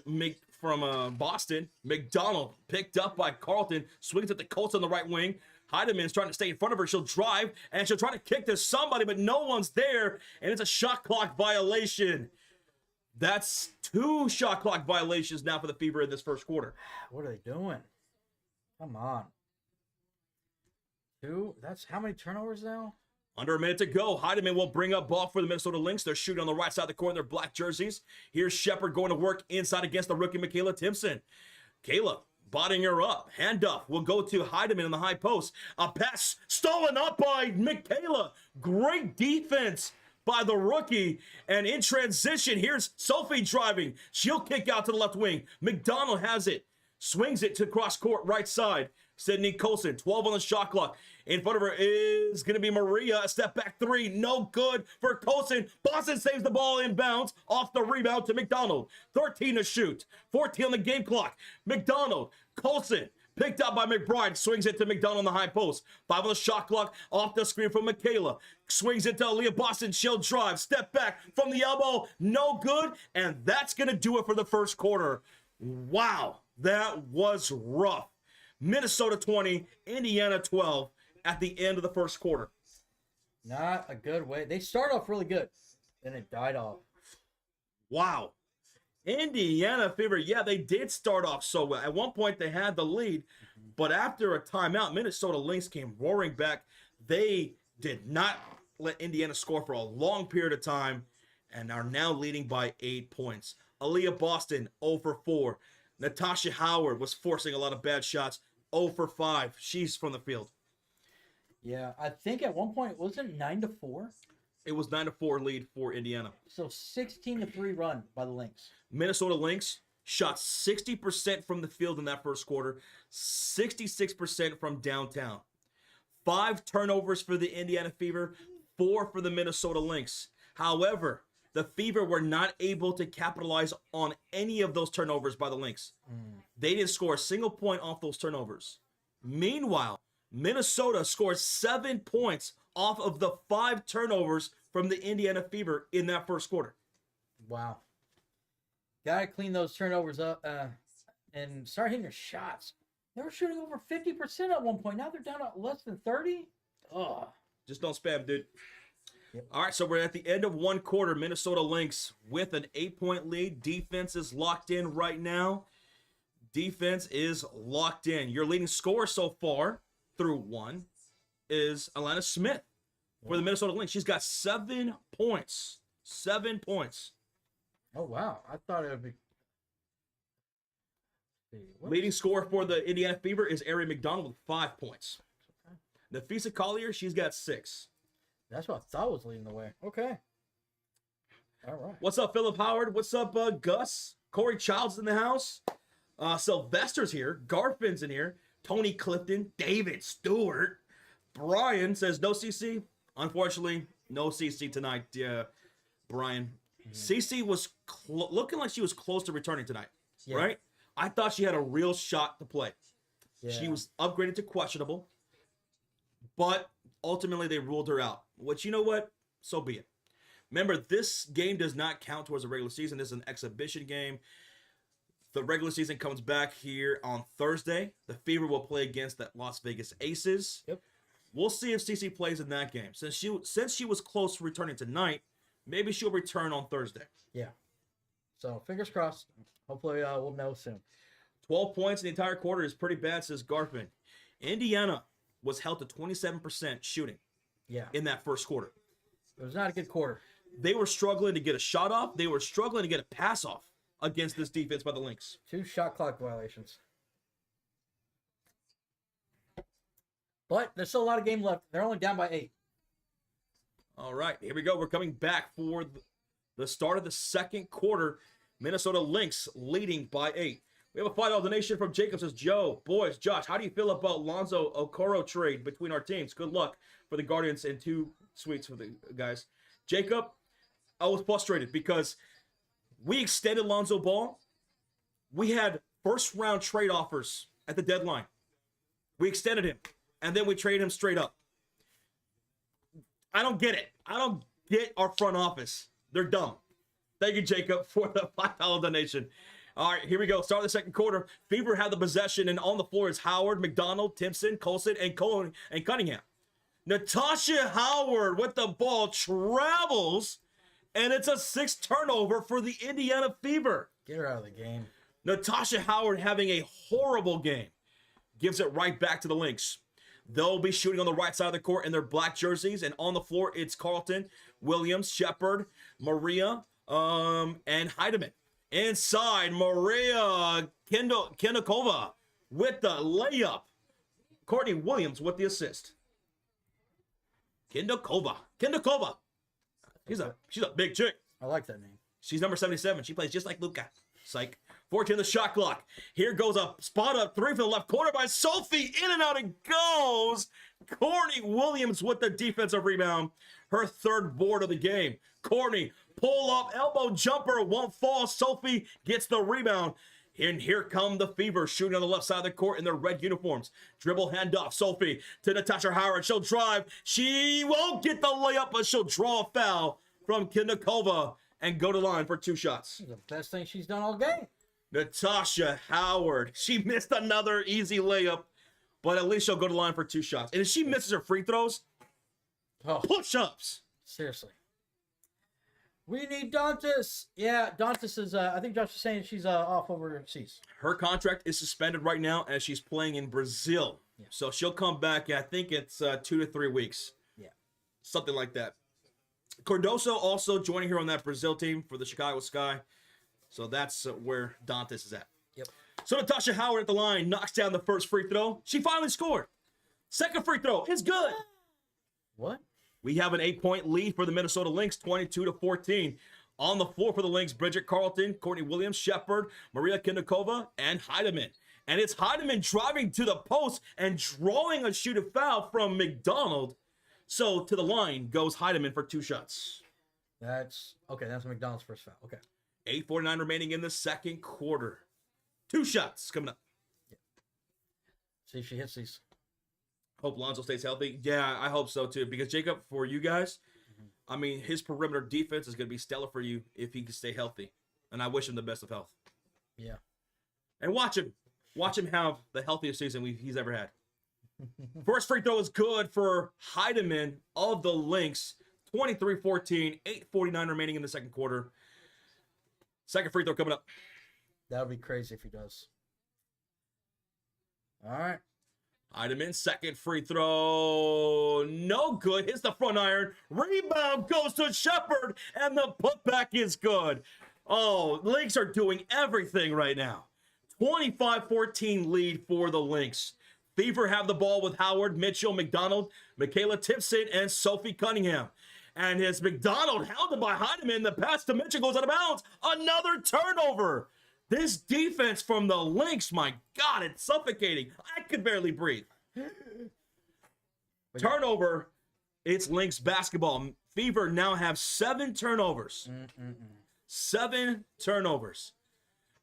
Boston. McDonald picked up by Carlton. Swings at the Colts on the right wing. Heidemann's trying to stay in front of her. She'll drive, and she'll try to kick to somebody, but no one's there, and it's a shot clock violation. That's 2 shot clock violations now for the Fever in this first quarter. What are they doing? Come on. 2? That's how many turnovers now? Under a minute to go. Heidemann will bring up ball for the Minnesota Lynx. They're shooting on the right side of the court in their black jerseys. Here's Shepard going to work inside against the rookie Michaela Timpson. Kayla botting her up. Handoff will go to Heidemann in the high post. A pass stolen up by Michaela. Great defense by the rookie. And in transition, here's Sophie driving. She'll kick out to the left wing. McDonald has it. Swings it to cross court right side. Sydney Colson, 12 on the shot clock. In front of her is going to be Maria. A step back 3. No good for Colson. Boston saves the ball inbounds. Off the rebound to McDonald. 13 to shoot. 14 on the game clock. McDonald, Colson, picked up by McBride. Swings it to McDonald on the high post. 5 on the shot clock. Off the screen from Michaela. Swings it to Aaliyah Boston. She'll drive. Step back from the elbow. No good. And that's going to do it for the first quarter. Wow. That was rough. Minnesota 20, Indiana 12 at the end of the first quarter. Not a good way. They start off really good. Then it died off. Wow. Indiana Fever, yeah, they did start off so well. At one point, they had the lead, but after a timeout, Minnesota Lynx came roaring back. They did not let Indiana score for a long period of time and are now leading by 8 points. Aaliyah Boston, 0 for 4. Natasha Howard was forcing a lot of bad shots, 0 for 5. She's from the field. Yeah, I think at one point, wasn't it 9-4? It was 9-4 lead for Indiana. So 16-3 run by the Lynx. Minnesota Lynx shot 60% from the field in that first quarter, 66% from downtown. 5 turnovers for the Indiana Fever, 4 for the Minnesota Lynx. However, the Fever were not able to capitalize on any of those turnovers by the Lynx. They didn't score a single point off those turnovers. Meanwhile, Minnesota scored 7 points off of the 5 turnovers from the Indiana Fever in that first quarter. Wow. Got to clean those turnovers up and start hitting your shots. They were shooting over 50% at one point. Now they're down to less than 30. Oh. Just don't spam, dude. Yep. All right, so we're at the end of one quarter. Minnesota Lynx with an 8-point lead. Defense is locked in right now. Defense is locked in. Your leading scorer so far through one is Alana Smith for the Minnesota Lynx. She's got 7 points. 7 points. Oh, wow. I thought it would be... Leading scorer for the Indiana Fever is Ari McDonald with 5 points. Okay. Nafisa Collier, she's got 6. That's what I thought was leading the way. Okay. All right. What's up, Philip Howard? What's up, Gus? Corey Childs in the house. Sylvester's here. Garfin's in here. Tony Clifton. David Stewart. Brian says no CC. Unfortunately, no CC tonight, Brian. CC was looking like she was close to returning tonight, right? I thought she had a real shot to play. Yeah. She was upgraded to questionable, but ultimately they ruled her out. Which, you know what? So be it. Remember, this game does not count towards the regular season. This is an exhibition game. The regular season comes back here on Thursday. The Fever will play against the Las Vegas Aces. Yep. We'll see if CC plays in that game. Since she was close to returning tonight, maybe she'll return on Thursday. Yeah. So, fingers crossed. Hopefully, we'll know soon. 12 points in the entire quarter is pretty bad, says Garfin. Indiana was held to 27% shooting in that first quarter. It was not a good quarter. They were struggling to get a shot off. They were struggling to get a pass off. against this defense by the Lynx. 2 shot clock violations. But there's still a lot of game left. They're only down by 8. All right, here we go. We're coming back for the start of the second quarter. Minnesota Lynx leading by 8. We have a $5 donation from Jacob. Says, Joe, boys, Josh, how do you feel about Lonzo Okoro trade between our teams? Good luck for the Guardians and 2 suites for the guys. Jacob, I was frustrated because we extended Lonzo Ball. We had first-round trade offers at the deadline. We extended him, and then we traded him straight up. I don't get it. I don't get our front office. They're dumb. Thank you, Jacob, for the $5 donation. All right, here we go. Start of the second quarter. Fever had the possession, and on the floor is Howard, McDonald, Timpson, Colson, and Cohen and Cunningham. Natasha Howard with the ball travels, and it's a 6th turnover for the Indiana Fever. Get her out of the game. Natasha Howard having a horrible game. Gives it right back to the Lynx. They'll be shooting on the right side of the court in their black jerseys, and on the floor it's Carlton, Williams, Shepard, Maria, and Heidemann. Inside, Maria Kendakova with the layup. Courtney Williams with the assist. Kendakova. She's a big chick. I like that name. She's number 77. She plays just like Luka. Psych. 14 the shot clock. Here goes a spot up 3 for the left corner by Sophie. In and out it goes. Courtney Williams with the defensive rebound. Her 3rd board of the game. Courtney, pull up, elbow jumper, won't fall. Sophie gets the rebound. And here come the Fever shooting on the left side of the court in their red uniforms. Dribble handoff. Sophie to Natasha Howard. She'll drive. She won't get the layup, but she'll draw a foul from Kendakova and go to line for 2 shots. The best thing she's done all game. Natasha Howard. She missed another easy layup, but at least she'll go to line for 2 shots. And if she misses her free throws, push-ups. Seriously. We need Dantas. Yeah, Dantas is, I think Josh is saying she's off overseas. Her contract is suspended right now as she's playing in Brazil. Yeah. So she'll come back, I think it's 2 to 3 weeks. Yeah. Something like that. Cardoso also joining her on that Brazil team for the Chicago Sky. So that's where Dantas is at. Yep. So Natasha Howard at the line knocks down the first free throw. She finally scored. Second free throw is good. What? We have an 8-point lead for the Minnesota Lynx, 22 to 14. On the floor for the Lynx, Bridget Carlton, Courtney Williams, Shepard, Maria Kendakova, and Heidemann. And it's Heidemann driving to the post and drawing a shoot of foul from McDonald. So to the line goes Heidemann for 2 shots. That's McDonald's first foul. Okay. 8:49 remaining in the second quarter. 2 shots coming up. Yeah. See if she hits these. Hope Lonzo stays healthy. Yeah, I hope so too. Because Jacob, for you guys, I mean, his perimeter defense is going to be stellar for you if he can stay healthy. And I wish him the best of health. Yeah. And watch him have the healthiest season he's ever had. First free throw is good for Heidemann of the Lynx. 23-14, 8:49 remaining in the second quarter. Second free throw coming up. That would be crazy if he does. All right. Heidemann, second free throw. No good. Hits the front iron. Rebound goes to Shepard, and the putback is good. Oh, Lynx are doing everything right now. 25-14 lead for the Lynx. Fever have the ball with Howard, Mitchell, McDonald, Michaela Timpson, and Sophie Cunningham. And as McDonald held it by Heidemann, the pass to Mitchell goes out of bounds. Another turnover. This defense from the Lynx, my God, it's suffocating. I could barely breathe. Turnover, it's Lynx basketball. Fever now have 7 turnovers. 7 turnovers.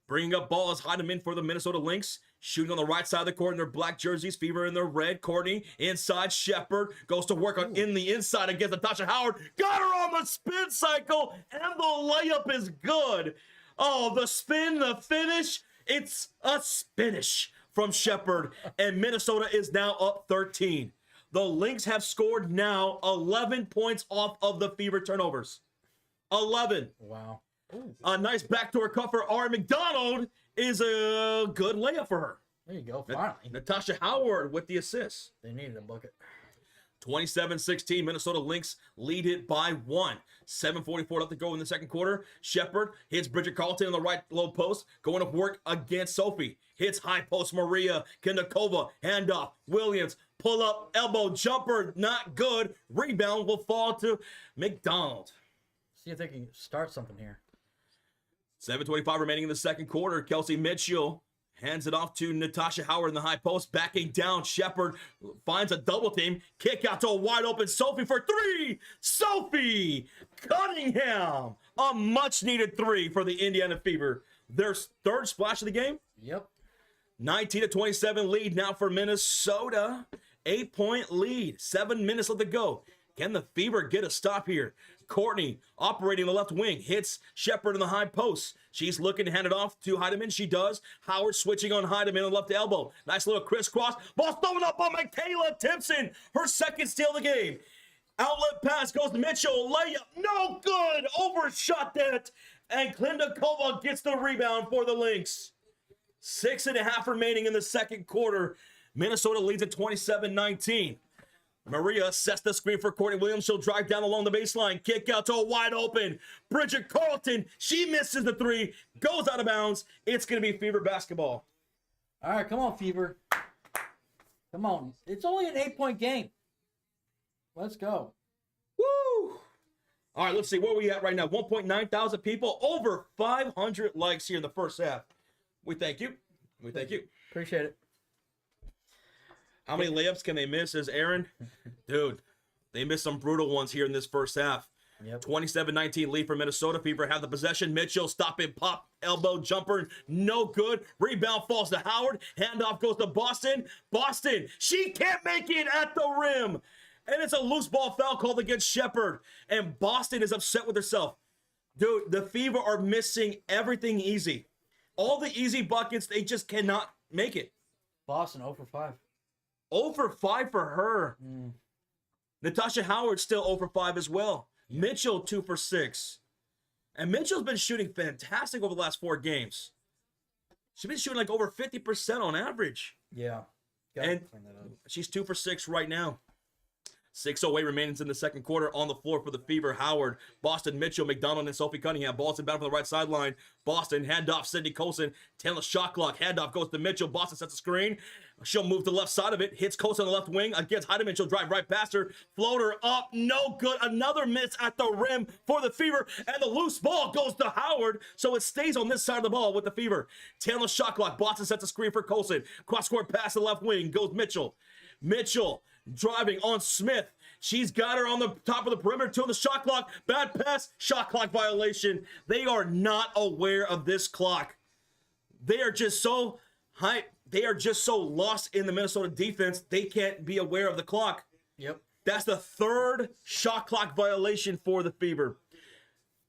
Bringing up ball is Heidemann for the Minnesota Lynx. Shooting on the right side of the court in their black jerseys. Fever in their red. Courtney inside. Shepard goes to work on in the inside against Natasha Howard. Got her on the spin cycle, and the layup is good. Oh, the spin, the finish. It's a spinish from Shepard, and Minnesota is now up 13. The Lynx have scored now 11 points off of the Fever turnovers. 11. Wow. Ooh. A nice backdoor cut for R. McDonald is a good layup for her. There you go, finally. Natasha Howard with the assist. They needed a bucket. 27-16, Minnesota Lynx lead it by 1. 7:44 left to go in the second quarter. Shepard hits Bridget Carlton on the right low post, going to work against Sophie. Hits high post Maria Kendakova, handoff, Williams, pull up, elbow, jumper, not good. Rebound will fall to McDonald. See if they can start something here. 7:25 remaining in the second quarter. Kelsey Mitchell hands it off to Natasha Howard in the high post. Backing down, Shepard finds a double team. Kick out to a wide open Sophie for 3. Sophie Cunningham. A much needed 3 for the Indiana Fever. Their third splash of the game. Yep. 19-27 lead now for Minnesota. 8-point lead. 7 minutes left to go. Can the Fever get a stop here? Courtney operating the left wing. Hits Shepard in the high post. She's looking to hand it off to Heidemann. She does. Howard switching on Heidemann on the left elbow. Nice little crisscross. Ball thrown up on Michaela Timpson. Her second steal of the game. Outlet pass goes to Mitchell. Layup. No good. Overshot that. And Klindakova gets the rebound for the Lynx. 6.5 remaining in the second quarter. Minnesota leads at 27-19. Maria sets the screen for Courtney Williams. She'll drive down along the baseline. Kick out to a wide open Bridget Carlton. She misses the 3. Goes out of bounds. It's going to be Fever basketball. All right, come on, Fever. Come on. It's only an 8-point game. Let's go. Woo! All right, let's see. Where are we at right now? 1.9 thousand people. Over 500 likes here in the first half. We thank you. We thank you. Appreciate it. How many layups can they miss, says Aaron? Dude, they missed some brutal ones here in this first half. Yep. 27-19 lead for Minnesota. Fever have the possession. Mitchell stop and pop. Elbow jumper. No good. Rebound falls to Howard. Handoff goes to Boston. Boston, she can't make it at the rim. And it's a loose ball foul called against Shepard. And Boston is upset with herself. Dude, the Fever are missing everything easy. All the easy buckets, they just cannot make it. Boston 0 for 5. 0 for 5 for her. Natasha Howard still 0 for 5 as well. Mitchell 2 for 6. And Mitchell's been shooting fantastic over the last 4 games. She's been shooting like over 50% on average. Yeah. And she's 2 for 6 right now. 6:08 remaining in the second quarter. On the floor for the Fever, Howard, Boston, Mitchell, McDonald, and Sophie Cunningham. Ball's inbound from the right sideline. Boston, handoff, Sydney Colson. 10 shot clock. Handoff goes to Mitchell. Boston sets a screen. She'll move to the left side of it. Hits Colson on the left wing against Heidemann. She'll drive right past her. Floater up. No good. Another miss at the rim for the Fever. And the loose ball goes to Howard. So it stays on this side of the ball with the Fever. 10 shot clock. Boston sets a screen for Colson. Cross-court pass to the left wing. Goes Mitchell. Mitchell driving on Smith. She's got her on the top of the perimeter to the shot clock. Bad pass, shot clock violation. They are not aware of this clock. They are just so hype. They are just so lost in the Minnesota defense. They can't be aware of the clock. Yep. That's the 3rd shot clock violation for the Fever.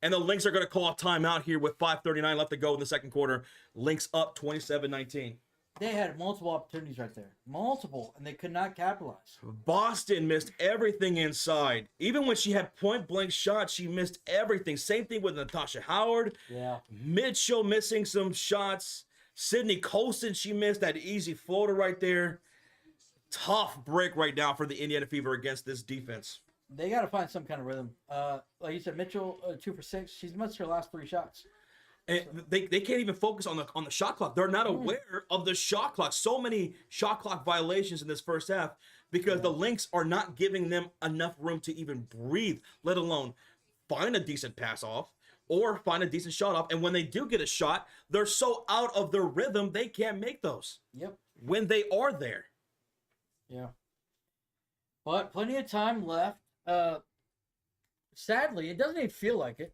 And the Lynx are going to call a timeout here with 5:39 left to go in the second quarter. Lynx up 27-19. They had multiple opportunities right there. Multiple, and they could not capitalize. Boston missed everything inside. Even when she had point-blank shots, she missed everything. Same thing with Natasha Howard. Yeah. Mitchell missing some shots. Sydney Colson, she missed that easy floater right there. Tough break right now for the Indiana Fever against this defense. They got to find some kind of rhythm. Like you said, Mitchell, 2 for 6. She's missed her last 3 shots. And they can't even focus on the shot clock. They're not aware of the shot clock. So many shot clock violations in this first half because the Lynx are not giving them enough room to even breathe, let alone find a decent pass off or find a decent shot off. And when they do get a shot, they're so out of their rhythm, they can't make those. Yep. When they are there. Yeah. But plenty of time left. Sadly, it doesn't even feel like it.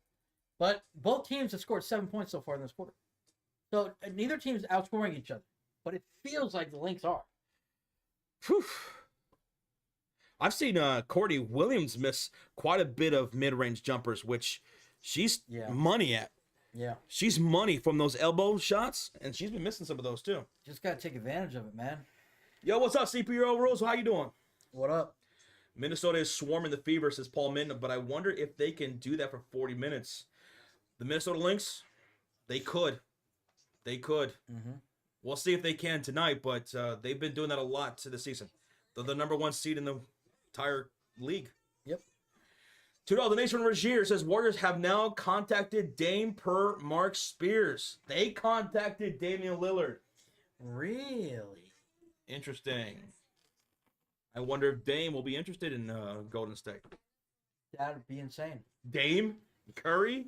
But both teams have scored 7 points so far in this quarter. So neither team is outscoring each other. But it feels like the Lynx are. Whew. I've seen Courtney Williams miss quite a bit of mid-range jumpers, which she's money at. Yeah. She's money from those elbow shots, and she's been missing some of those too. Just got to take advantage of it, man. Yo, what's up, CPO Rose? How you doing? What up? Minnesota is swarming the Fever, says Paul Minton, but I wonder if they can do that for 40 minutes. The Minnesota Lynx, they could. They could. Mm-hmm. We'll see if they can tonight, but they've been doing that a lot to the season. They're the number 1 seed in the entire league. Yep. $2 donation from Regier says Warriors have now contacted Dame per Mark Spears. They contacted Damian Lillard. Really? Interesting. I wonder if Dame will be interested in Golden State. That'd be insane. Dame, Curry,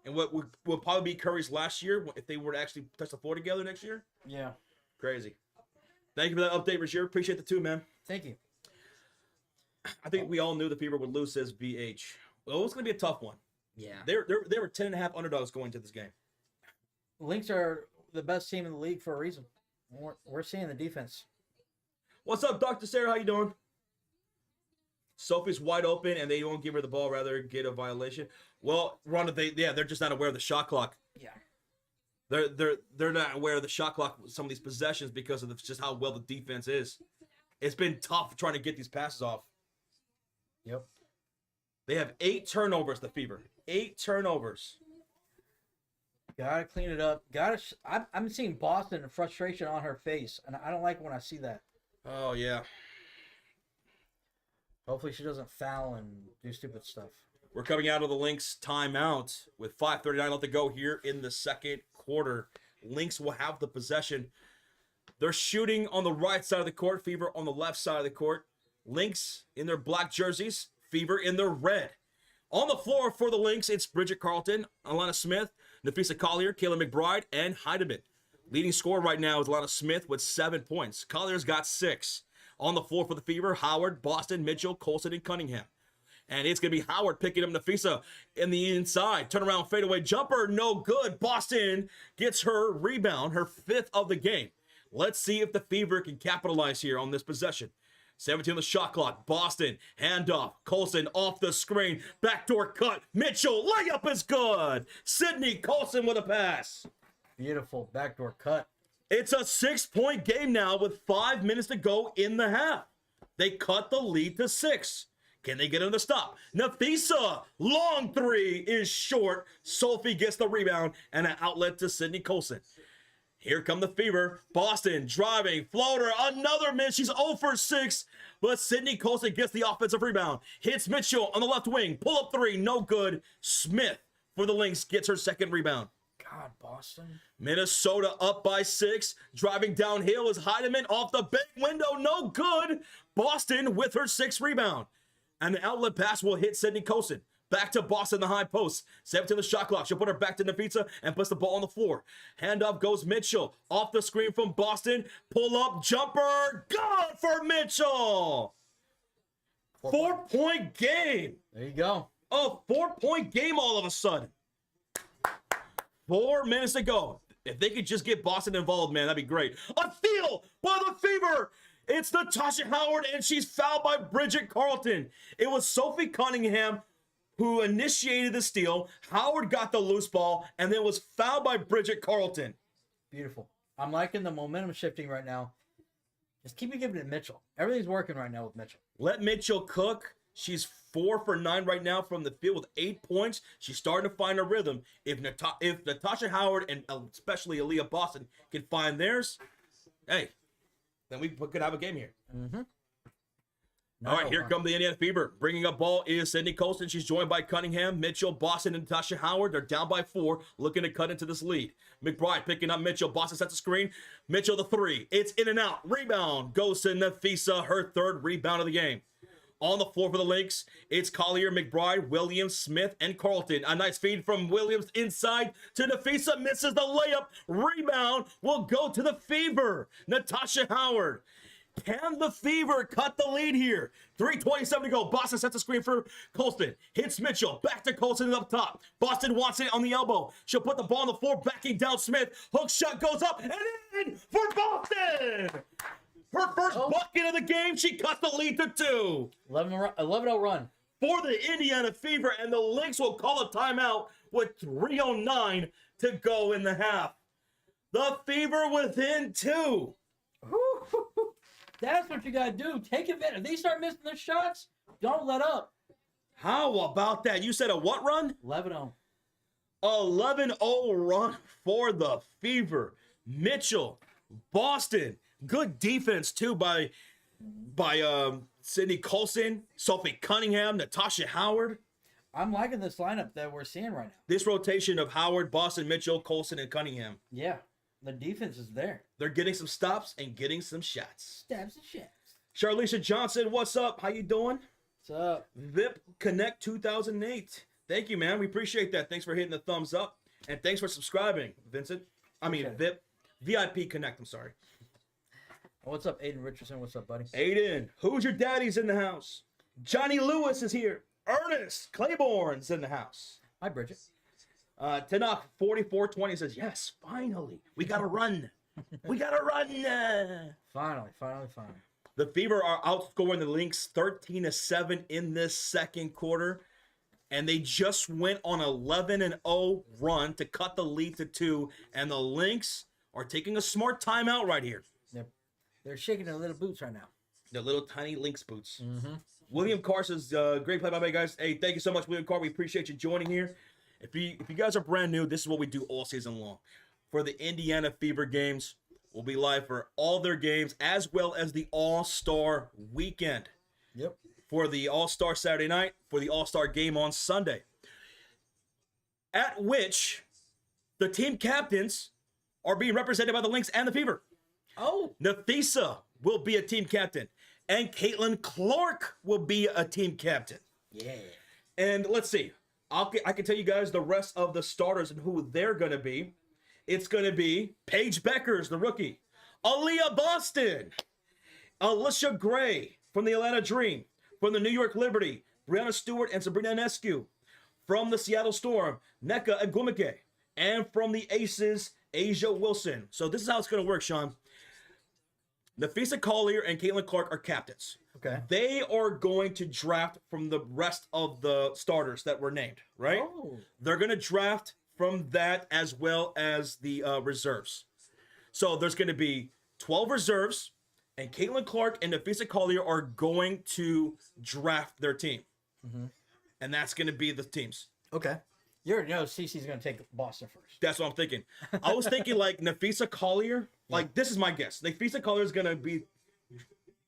and what would probably be Curry's last year if they were to actually touch the floor together next year. Yeah. Crazy. Thank you for that update, Regier. Appreciate the 2, man. Thank you. I think we all knew the Fever would lose this BH. Well, it's going to be a tough one. Yeah. They were 10.5 underdogs going into this game. Lynx are the best team in the league for a reason. We're seeing the defense. What's up, Dr. Sarah? How you doing? Sophie's wide open, and they won't give her the ball, rather get a violation. Well, Rhonda, they're just not aware of the shot clock. Yeah. They're not aware of the shot clock with some of these possessions because of just how well the defense is. It's been tough trying to get these passes off. Yep. They have 8 turnovers, the Fever. 8 turnovers. Gotta clean it up. I'm seeing Boston and frustration on her face, and I don't like when I see that. Oh, yeah. Hopefully she doesn't foul and do stupid stuff. We're coming out of the Lynx timeout with 5:39 left to go here in the second quarter. Lynx will have the possession. They're shooting on the right side of the court, Fever on the left side of the court. Lynx in their black jerseys, Fever in their red. On the floor for the Lynx, it's Bridget Carlton, Alana Smith, Nafisa Collier, Kayla McBride, and Heidemann. Leading scorer right now is Alana Smith with 7 points. Collier's got 6. On the floor for the Fever, Howard, Boston, Mitchell, Colson, and Cunningham. And it's going to be Howard picking up Nafisa in the inside. Turnaround fadeaway jumper, no good. Boston gets her rebound, her 5th of the game. Let's see if the Fever can capitalize here on this possession. 17 on the shot clock. Boston, handoff. Colson off the screen. Backdoor cut. Mitchell, layup is good. Sydney Colson with a pass. Beautiful backdoor cut. It's a 6-point game now with 5 minutes to go in the half. They cut the lead to 6. Can they get another stop? Nafisa, long 3 is short. Sophie gets the rebound and an outlet to Sydney Colson. Here come the Fever. Boston driving, floater, another miss. She's 0 for 6, but Sydney Colson gets the offensive rebound. Hits Mitchell on the left wing. Pull up 3, no good. Smith for the Lynx gets her 2nd rebound. God, Boston. Minnesota up by 6. Driving downhill is Heidemann off the big window. No good. Boston with her 6th rebound. And the outlet pass will hit Sydney Colson. Back to Boston, the high post. 17 the shot clock. She'll put her back to Nafisa and puts the ball on the floor. Handoff goes Mitchell. Off the screen from Boston. Pull up jumper. Good for Mitchell. 4-point game. There you go. A 4-point game all of a sudden. 4 minutes to go. If they could just get Boston involved, man, that'd be great. A steal by the Fever. It's Natasha Howard, and she's fouled by Bridget Carlton. It was Sophie Cunningham who initiated the steal. Howard got the loose ball, and then was fouled by Bridget Carlton. Beautiful. I'm liking the momentum shifting right now. Just keep giving it to Mitchell. Everything's working right now with Mitchell. Let Mitchell cook. She's 4 for 9 right now from the field with 8 points. She's starting to find a rhythm. If Natasha Howard and especially Aaliyah Boston can find theirs, hey, then we could have a game here. Mm-hmm. All right, here come the Indiana Fever. Bringing up ball is Sydney Colson. She's joined by Cunningham, Mitchell, Boston, and Natasha Howard. They're down by 4, looking to cut into this lead. McBride picking up Mitchell. Boston sets the screen. Mitchell the 3. It's in and out. Rebound goes to Nafisa, her 3rd rebound of the game. On the floor for the Lynx, it's Collier, McBride, Williams, Smith, and Carlton. A nice feed from Williams inside to Nafisa. Misses the layup. Rebound will go to the Fever. Natasha Howard. Can the Fever cut the lead here? 3:27 to go. Boston sets the screen for Colston. Hits Mitchell. Back to Colston up top. Boston wants it on the elbow. She'll put the ball on the floor, backing down Smith. Hook shot goes up and in for Boston. Her first bucket of the game. She cut the lead to 2. 11-0 run. For the Indiana Fever, and the Lynx will call a timeout with 3:09 to go in the half. The Fever within 2. That's what you got to do. Take advantage. If they start missing their shots, don't let up. How about that? You said a what run? 11-0. 11-0 run for the Fever. Mitchell, Boston. Good defense, too, by by Sydney Colson, Sophie Cunningham, Natasha Howard. I'm liking this lineup that we're seeing right now. This rotation of Howard, Boston, Mitchell, Colson, and Cunningham. Yeah, the defense is there. They're getting some stops and getting some shots. Stabs and shots. Charlicia Johnson, what's up? How you doing? What's up? VIP Connect 2008. Thank you, man. We appreciate that. Thanks for hitting the thumbs up. And thanks for subscribing, Vincent. I mean, VIP Connect, I'm sorry. What's up, Aiden Richardson? What's up, buddy? Aiden, who's your daddy's in the house? Johnny Lewis is here. Ernest Claiborne's in the house. Hi, Bridget. Tanakh 4420 says, yes, finally. We got to run. We got to run. Finally. The Fever are outscoring the Lynx 13-7 in this second quarter. And they just went on 11-0 run to cut the lead to 2. And the Lynx are taking a smart timeout right here. They're shaking their little boots right now. Their little tiny Lynx boots. Mm-hmm. William Carr says, great play-by-play, guys. Hey, thank you so much, William Carr. We appreciate you joining here. If you guys are brand new, this is what we do all season long. For the Indiana Fever games, we'll be live for all their games, as well as the All-Star weekend. Yep. For the All-Star Saturday night, for the All-Star game on Sunday. At which the team captains are being represented by the Lynx and the Fever. Oh. Nafisa will be a team captain. And Caitlin Clark will be a team captain. Yeah. And let's see. I can tell you guys the rest of the starters and who they're going to be. It's going to be Paige Beckers, the rookie. Aaliyah Boston. Alicia Gray from the Atlanta Dream. From the New York Liberty, Brianna Stewart and Sabrina Enescu. From the Seattle Storm, Nneka Agumike. And from the Aces, Asia Wilson. So this is how it's going to work, Sean. Nafisa Collier and Caitlin Clark are captains. Okay. They are going to draft from the rest of the starters that were named, right? Oh. They're going to draft from that as well as the reserves. So there's going to be 12 reserves, and Caitlin Clark and Nafisa Collier are going to draft their team. Mm-hmm. And that's going to be the teams. Okay. You already know Cece's going to take Boston first. That's what I'm thinking. I was thinking like Nafisa Collier. Like, this is my guess. Nafisa Collier is going to be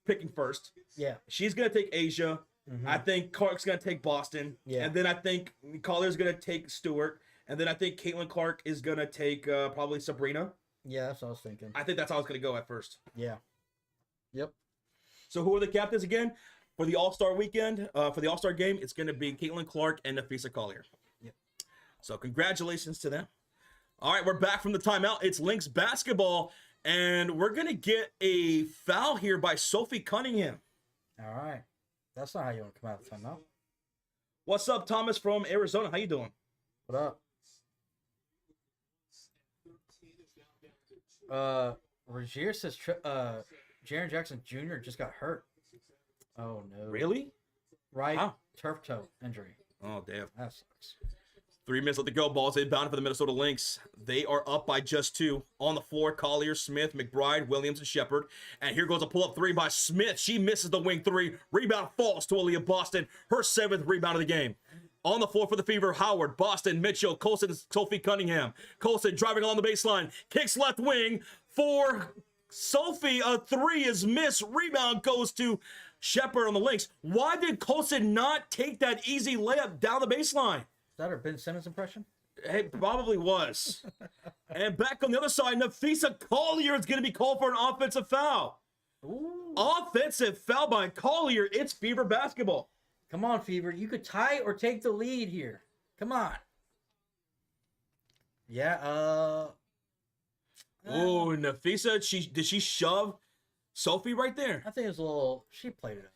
picking first. Yeah. She's going to take Asia. Mm-hmm. I think Clark's going to take Boston. Yeah. And then I think Collier's going to take Stewart. And then I think Caitlin Clark is going to take probably Sabrina. Yeah, that's what I was thinking. I think that's how it's going to go at first. Yeah. Yep. So who are the captains again? For the All-Star weekend, for the All-Star game, it's going to be Caitlin Clark and Nafisa Collier. Yep. So congratulations to them. All right, we're back from the timeout. It's Lynx basketball, and we're going to get a foul here by Sophie Cunningham. All right. That's not how you want to come out of the timeout. What's up, Thomas from Arizona? How you doing? What up? Rogier says Jaren Jackson Jr. just got hurt. Oh, no. Really? Right. Wow. Turf toe injury. Oh, damn. That sucks. 3 minutes left to go. Ball's inbound for the Minnesota Lynx. They are up by just 2. On the floor, Collier, Smith, McBride, Williams, and Shepard. And here goes a pull-up 3 by Smith. She misses the wing 3. Rebound falls to Aaliyah Boston. Her 7th rebound of the game. On the floor for the Fever, Howard, Boston, Mitchell, Colson, Sophie Cunningham. Colson driving along the baseline. Kicks left wing for Sophie. A 3 is missed. Rebound goes to Shepard on the Lynx. Why did Colson not take that easy layup down the baseline? Is that her Ben Simmons impression? It probably was. And back on the other side, Nafisa Collier is going to be called for an offensive foul. Ooh. Offensive foul by Collier. It's Fever basketball. Come on, Fever. You could tie or take the lead here. Come on. Yeah, Oh, Nafisa, did she shove Sophie right there? I think it was a little... She played it up.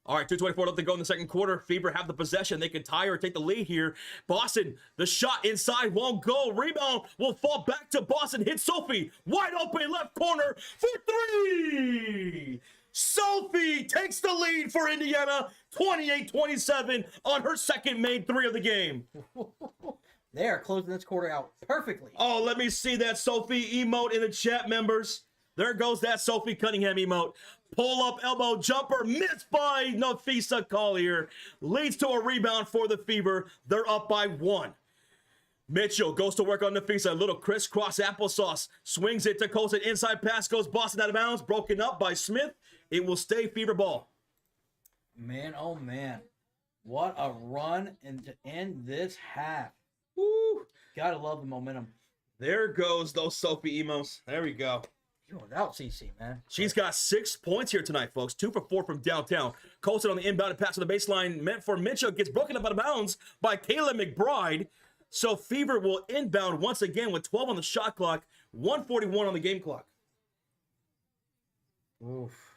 All right, 2:24 left to go in the second quarter. Fever have the possession. They can tie or take the lead here. Boston, the shot inside won't go. Rebound will fall back to Boston. Hit Sophie. Wide open left corner for 3. Sophie takes the lead for Indiana. 28-27 on her second made 3 of the game. They are closing this quarter out perfectly. Oh, let me see that Sophie emote in the chat, members. There goes that Sophie Cunningham emote. Pull-up elbow jumper missed by Nafisa Collier. Leads to a rebound for the Fever. They're up by 1. Mitchell goes to work on Nafisa. A little crisscross applesauce. Swings it to Colson. Inside pass goes Boston out of bounds. Broken up by Smith. It will stay Fever ball. Man, oh man. What a run and to end this half. Woo. Gotta love the momentum. There goes those Sophie emos. There we go. You're without CC, man. She's got 6 points here tonight, folks. 2 for 4 from downtown. Colson on the inbound pass to the baseline. Meant for Mitchell. Gets broken up out of bounds by Kayla McBride. So Fever will inbound once again with 12 on the shot clock. 1:41 on the game clock. Oof.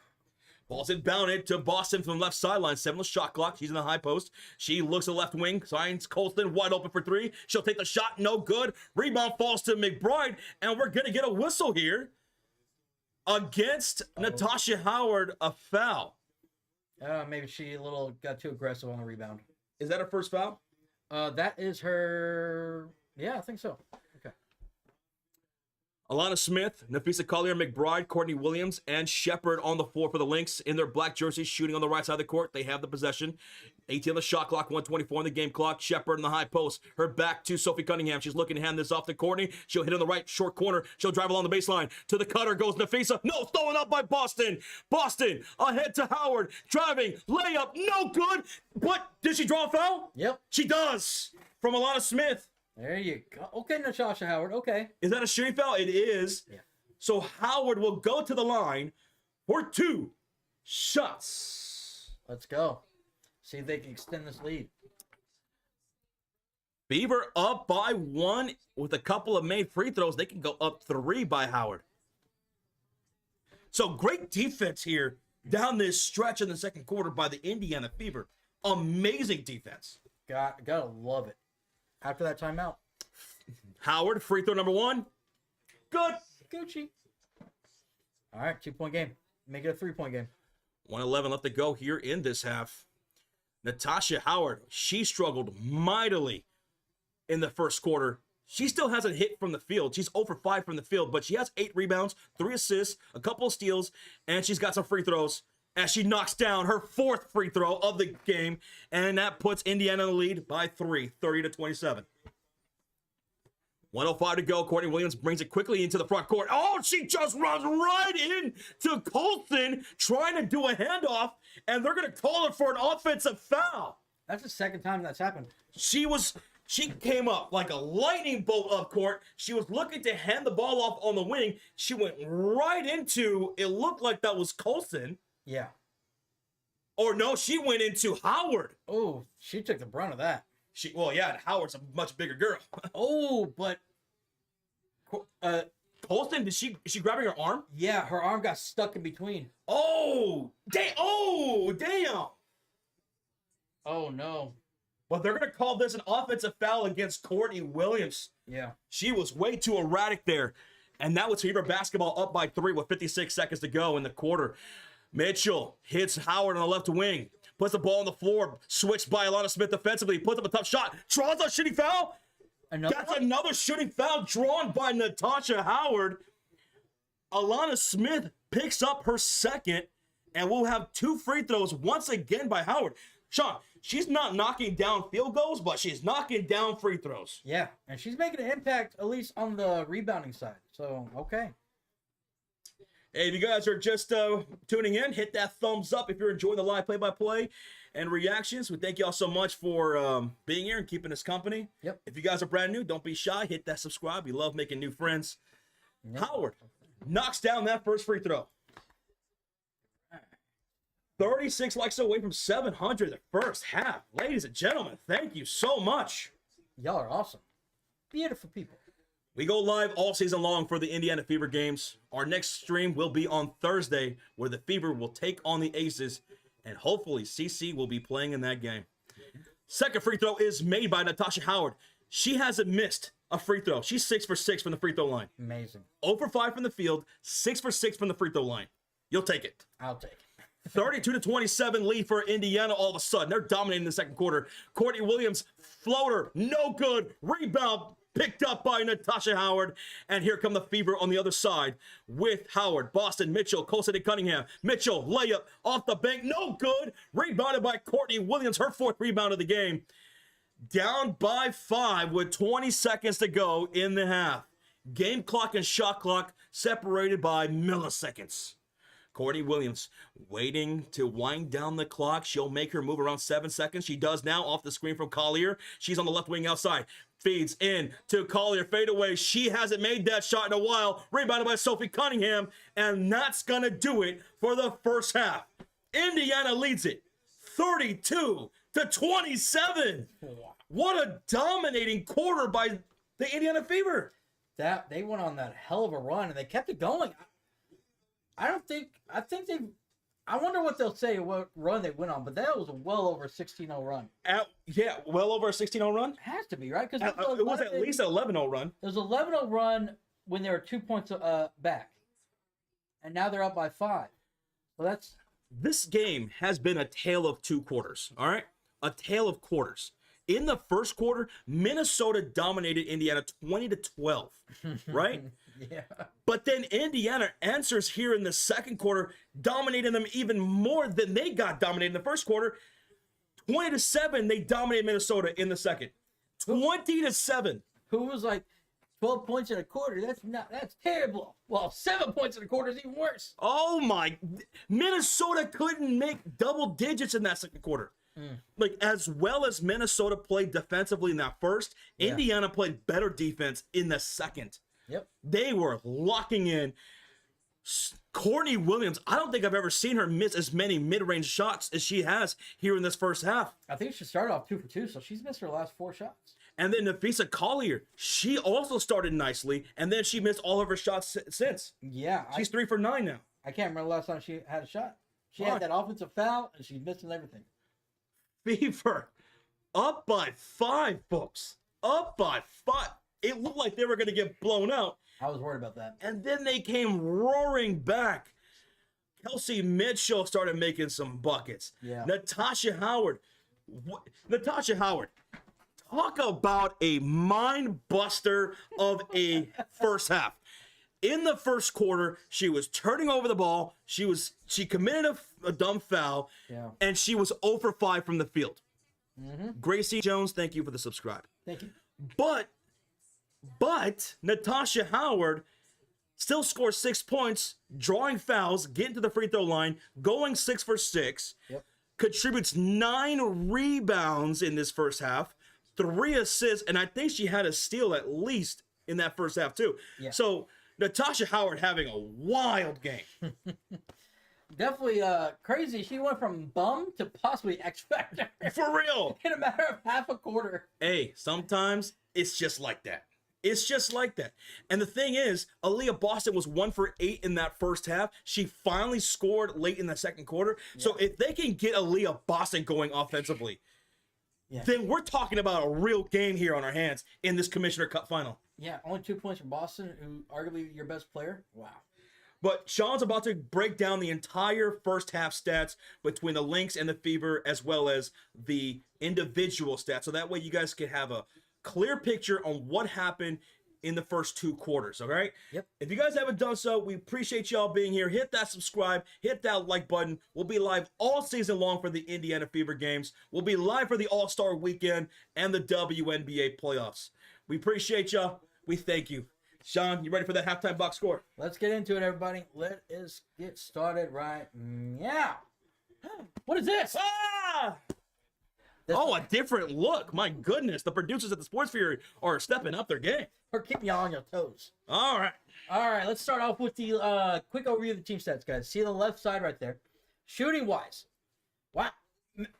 Ball's inbounded to Boston from the left sideline. 7 on the shot clock. She's in the high post. She looks to the left wing. Signs Colston wide open for 3. She'll take the shot. No good. Rebound falls to McBride. And we're going to get a whistle here against Natasha Howard. A foul. Maybe she got too aggressive on the rebound. Is that her first foul? That is her. Yeah, I think so. Okay. Alana Smith, Nafisa Collier, McBride, Courtney Williams, and Shepard on the floor for the Lynx in their black jerseys, shooting on the right side of the court. They have the possession. 18 on the shot clock, 1:24 on the game clock. Shepard in the high post. Her back to Sophie Cunningham. She's looking to hand this off to Courtney. She'll hit on the right short corner. She'll drive along the baseline. To the cutter goes Nafisa. No, stolen up by Boston. Boston ahead to Howard. Driving, layup, no good. But did she draw a foul? Yep. She does. From Alana Smith. There you go. Okay, Natasha Howard. Okay. Is that a shooting foul? It is. Yeah. So Howard will go to the line for 2 shots. Let's go. See if they can extend this lead. Beaver up by 1 with a couple of made free throws. They can go up 3 by Howard. So great defense here down this stretch in the second quarter by the Indiana Fever. Amazing defense. Gotta love it. After that timeout. Howard, free throw number 1. Good. Gucci. All right, 2-point game. Make it a 3-point game. 1:11 left to go here in this half. Natasha Howard, she struggled mightily in the first quarter. She still hasn't hit from the field. She's 0 for 5 from the field, but she has 8 rebounds, 3 assists, a couple of steals, and she's got some free throws as she knocks down her 4th free throw of the game, and that puts Indiana in the lead by 3, 30-27. 1:05 to go. Courtney Williams brings it quickly into the front court. Oh, she just runs right in to Colson trying to do a handoff, and they're going to call her for an offensive foul. That's the second time that's happened. She came up like a lightning bolt up court. She was looking to hand the ball off on the wing. She went right into, it looked like that was Colson. Yeah. Or no, she went into Howard. Oh, she took the brunt of that. Well, yeah, Howard's a much bigger girl. Oh, but Colson, is she grabbing her arm? yeah, her arm got stuck in between. Oh, damn. Oh, damn. Oh no. But they're going to call this an offensive foul against Courtney Williams. Yeah. She was way too erratic there. And that was Fever basketball up by 3 with 56 seconds to go in the quarter. Mitchell hits Howard on the left wing. Puts the ball on the floor. Switched by Alana Smith defensively. Puts up a tough shot. Draws a shooting foul. That's another shooting foul drawn by Natasha Howard. Alana Smith picks up her 2nd. And we'll have 2 free throws once again by Howard. Sean, she's not knocking down field goals, but she's knocking down free throws. Yeah, and she's making an impact, at least on the rebounding side. So, okay. Hey, if you guys are just tuning in, hit that thumbs up if you're enjoying the live play-by-play and reactions. We thank you all so much for being here and keeping us company. Yep. If you guys are brand new, don't be shy. Hit that subscribe. We love making new friends. Yep. Howard knocks down that first free throw. 36 likes away from 700 the first half. Ladies and gentlemen, thank you so much. Y'all are awesome. Beautiful people. We go live all season long for the Indiana Fever games. Our next stream will be on Thursday, where the Fever will take on the Aces, and hopefully CC will be playing in that game. Second free throw is made by Natasha Howard. She hasn't missed a free throw. She's 6 for 6 from the free throw line. Amazing. 0 for 5 from the field, 6 for 6 from the free throw line. You'll take it. I'll take it. 32-27 lead for Indiana all of a sudden. They're dominating the second quarter. Courtney Williams, floater, no good. Rebound picked up by Natasha Howard. And here come the Fever on the other side with Howard, Boston, Mitchell, Colson, and Cunningham. Mitchell, layup off the bank, no good. Rebounded by Courtney Williams, her 4th rebound of the game. Down by 5 with 20 seconds to go in the half. Game clock and shot clock separated by milliseconds. Courtney Williams waiting to wind down the clock. She'll make her move around 7 seconds. She does now off the screen from Collier. She's on the left wing outside. Feeds in to Collier. Fade away. She hasn't made that shot in a while. Rebounded by Sophie Cunningham. And that's going to do it for the first half. Indiana leads it 32-27. What a dominating quarter by the Indiana Fever. That they went on that hell of a run and they kept it going. I wonder what they'll say what run they went on, but that was a well over 16-0 run. Well over a 16-0 run? It has to be, right? Because it was at least an 11-0 run. It was an 11-0 run when they were 2 points back. And now they're up by 5. Well, this game has been a tale of 2 quarters, all right? A tale of quarters. In the first quarter, Minnesota dominated Indiana 20-12, right? Yeah. But then Indiana answers here in the second quarter, dominating them even more than they got dominated in the first quarter. 20-7, they dominated Minnesota in the second. 20-7. Who was like 12 points in a quarter? That's terrible. Well, 7 points in a quarter is even worse. Oh my! Minnesota couldn't make double digits in that second quarter. Like, as well as Minnesota played defensively in that first, Indiana played better defense in the second. Yep. They were locking in. Courtney Williams, I don't think I've ever seen her miss as many mid-range shots as she has here in this first half. I think she started off 2 for 2, so she's missed her last 4 shots. And then Nafisa Collier, she also started nicely, and then she missed all of her shots since. Yeah. She's 3 for 9 now. I can't remember the last time she had a shot. She had that offensive foul, and she's missing everything. Fever up by 5, folks. Up by 5. It looked like they were going to get blown out. I was worried about that. And then they came roaring back. Kelsey Mitchell started making some buckets. Yeah. Natasha Howard. Natasha Howard. Talk about a mind buster of a first half. In the first quarter, she was turning over the ball. She committed a dumb foul, and she was 0 for 5 from the field. Gracie Jones, thank you for the subscribe. Thank you. But Natasha Howard still scores 6 points, drawing fouls, getting to the free throw line, going 6 for 6. Yep. Contributes 9 rebounds in this first half, 3 assists, and I think she had a steal at least in that first half too. Yeah. So Natasha Howard having a wild game. Definitely crazy. She went from bum to possibly X Factor. For real. In a matter of half a quarter. Hey, sometimes it's just like that. It's just like that. And the thing is, Aaliyah Boston was 1 for 8 in that first half. She finally scored late in the second quarter. Yeah. So if they can get Aaliyah Boston going offensively, then we're talking about a real game here on our hands in this Commissioner Cup final. Yeah, only 2 points from Boston, who arguably your best player. Wow. But Sean's about to break down the entire first half stats between the Lynx and the Fever, as well as the individual stats. So that way you guys can have a clear picture on what happened in the first 2 quarters, all right? Yep. If you guys haven't done so, we appreciate y'all being here. Hit that subscribe, hit that like button. We'll be live all season long for the Indiana Fever games. We'll be live for the All-Star Weekend and the wnba playoffs. We appreciate y'all. We thank you. Sean, you ready for that halftime box score? Let's get into it, everybody. Let us get started right now. What is this? A different look. My goodness. The producers at the Sports Fury are stepping up their game. Or keeping you on your toes. All right. All right, let's start off with the quick overview of the team stats, guys. See the left side right there. Shooting-wise, wow.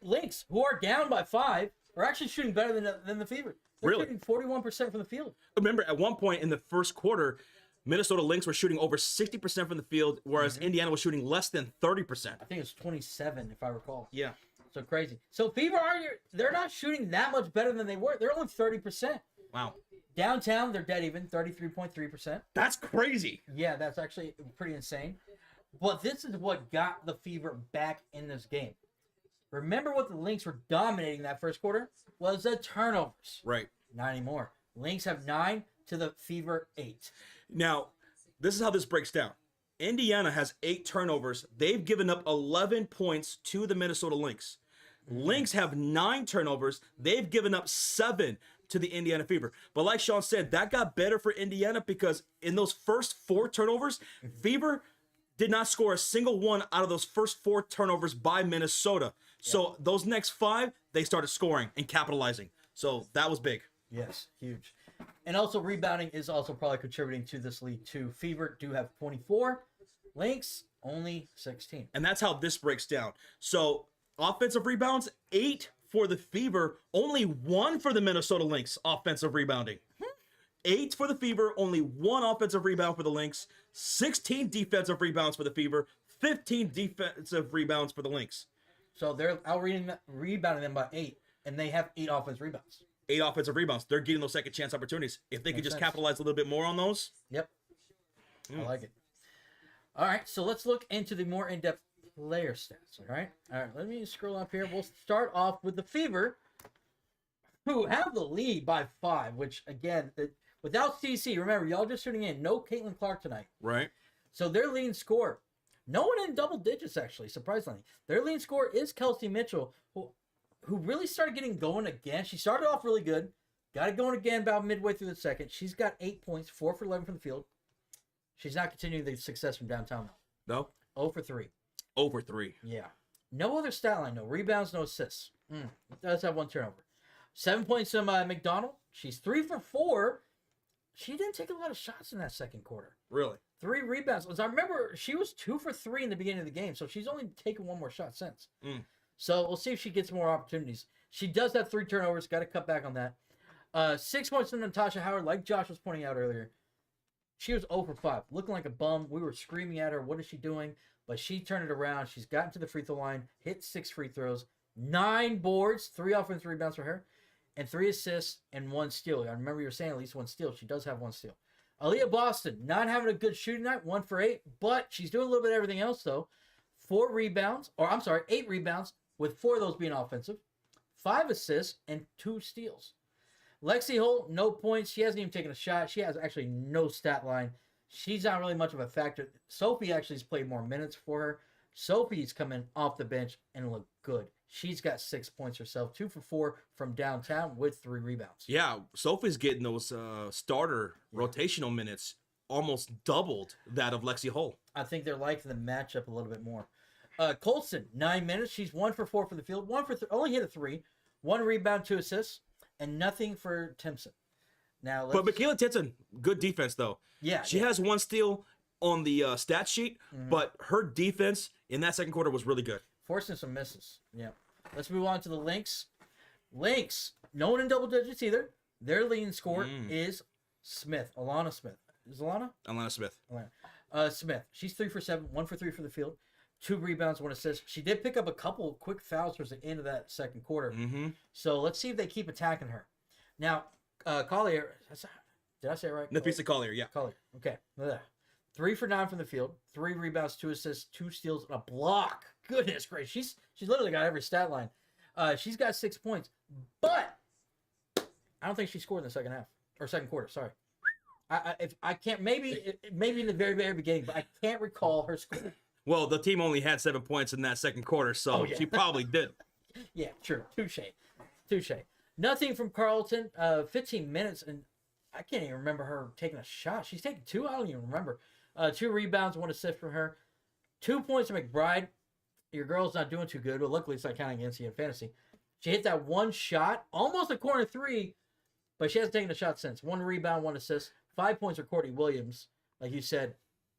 Lynx, who are down by 5, are actually shooting better than the Fever. They're shooting 41% from the field. Remember, at one point in the first quarter, Minnesota Lynx were shooting over 60% from the field, whereas Indiana was shooting less than 30%. I think it's 27, if I recall. Yeah. So crazy. So Fever, they're not shooting that much better than they were. They're only 30%. Wow. Downtown, they're dead even, 33.3%. That's crazy. Yeah, that's actually pretty insane. But this is what got the Fever back in this game. Remember what the Lynx were dominating that first quarter? Was the turnovers. Right. Not anymore. Lynx have 9 to the Fever 8. Now, this is how this breaks down. Indiana has 8 turnovers. They've given up 11 points to the Minnesota Lynx. Lynx have 9 turnovers. They've given up 7 to the Indiana Fever. But like Sean said, that got better for Indiana because in those first 4 turnovers, Fever did not score a single one out of those first 4 turnovers by Minnesota. So those next 5, they started scoring and capitalizing. So that was big. Yes, huge. And also rebounding is also probably contributing to this lead too. Fever do have 24. Lynx only 16. And that's how this breaks down. So offensive rebounds, 8 for the Fever, only 1 for the Minnesota Lynx offensive rebounding. 8 for the Fever, only 1 offensive rebound for the Lynx, 16 defensive rebounds for the Fever, 15 defensive rebounds for the Lynx. So they're rebounding them by 8, and they have 8 offensive rebounds. 8 offensive rebounds. They're getting those second chance opportunities. If they could just capitalize a little bit more on those. Yep. I like it. All right, so let's look into the more in-depth player stats. All right, let me scroll up here. We'll start off with the Fever, who have the lead by 5, which, again, without CC, remember, y'all just tuning in, no Caitlin Clark tonight. Right. So their leading scorer, no one in double digits, actually, surprisingly. Their leading scorer is Kelsey Mitchell, who really started getting going again. She started off really good, got it going again about midway through the second. She's got 8 points, 4 for 11 from the field. She's not continuing the success from downtown, though. No? 0 for 3. 0 for 3. Yeah. No other stat line, no rebounds, no assists. It does have 1 turnover. 7 points from McDonald. She's 3 for 4. She didn't take a lot of shots in that second quarter. Really? 3 rebounds. As I remember, she was 2 for 3 in the beginning of the game, so she's only taken 1 more shot since. So we'll see if she gets more opportunities. She does have 3 turnovers. Got to cut back on that. 6 points from Natasha Howard, like Josh was pointing out earlier. She was 0 for 5, looking like a bum. We were screaming at her, what is she doing? But she turned it around. She's gotten to the free throw line, hit 6 free throws, 9 boards, 3 offensive rebounds for her, and 3 assists and 1 steal. I remember you were saying at least 1 steal. She does have 1 steal. Aaliyah Boston, not having a good shooting night, 1 for 8, but she's doing a little bit of everything else, though. 8 rebounds, with 4 of those being offensive, 5 assists, and 2 steals. Lexi Holt, no points. She hasn't even taken a shot. She has actually no stat line. She's not really much of a factor. Sophie actually has played more minutes for her. Sophie's coming off the bench and looked good. She's got 6 points herself, 2 for 4 from downtown with 3 rebounds. Yeah, Sophie's getting those starter rotational minutes almost doubled that of Lexi Holt. I think they're liking the matchup a little bit more. Colson, 9 minutes. She's 1 for 4 for the field. Only hit a 3. 1 rebound, 2 assists. And nothing for Timpson. But Michaela Timpson, good defense though. Yeah, she has 1 steal on the stat sheet, but her defense in that second quarter was really good. Forcing some misses. Yeah. Let's move on to the Lynx. Lynx, no one in double digits either. Their leading scorer is Smith, Alana Smith. Is Alana? Alana Smith. Smith. She's 3 for 7, 1 for 3 for the field. 2 rebounds, 1 assist. She did pick up a couple of quick fouls towards the end of that second quarter. So let's see if they keep attacking her. Now, Collier, did I say it right? Nafisa Collier, yeah. Collier, okay. 3 for 9 from the field, 3 rebounds, 2 assists, 2 steals, and a block. Goodness gracious, she's literally got every stat line. She's got 6 points, but I don't think she scored in the second half or second quarter. Sorry, I can't. Maybe in the very beginning, but I can't recall her score. Well, the team only had 7 points in that second quarter, so she probably did. Yeah, true. Touche. Nothing from Carlton. 15 minutes, and I can't even remember her taking a shot. She's taken 2. I don't even remember. 2 rebounds, 1 assist from her. 2 points to McBride. Your girl's not doing too good, but luckily it's not counting against you in fantasy. She hit that 1 shot, almost a corner 3, but she hasn't taken a shot since. 1 rebound, 1 assist. 5 points for Courtney Williams. Like you said,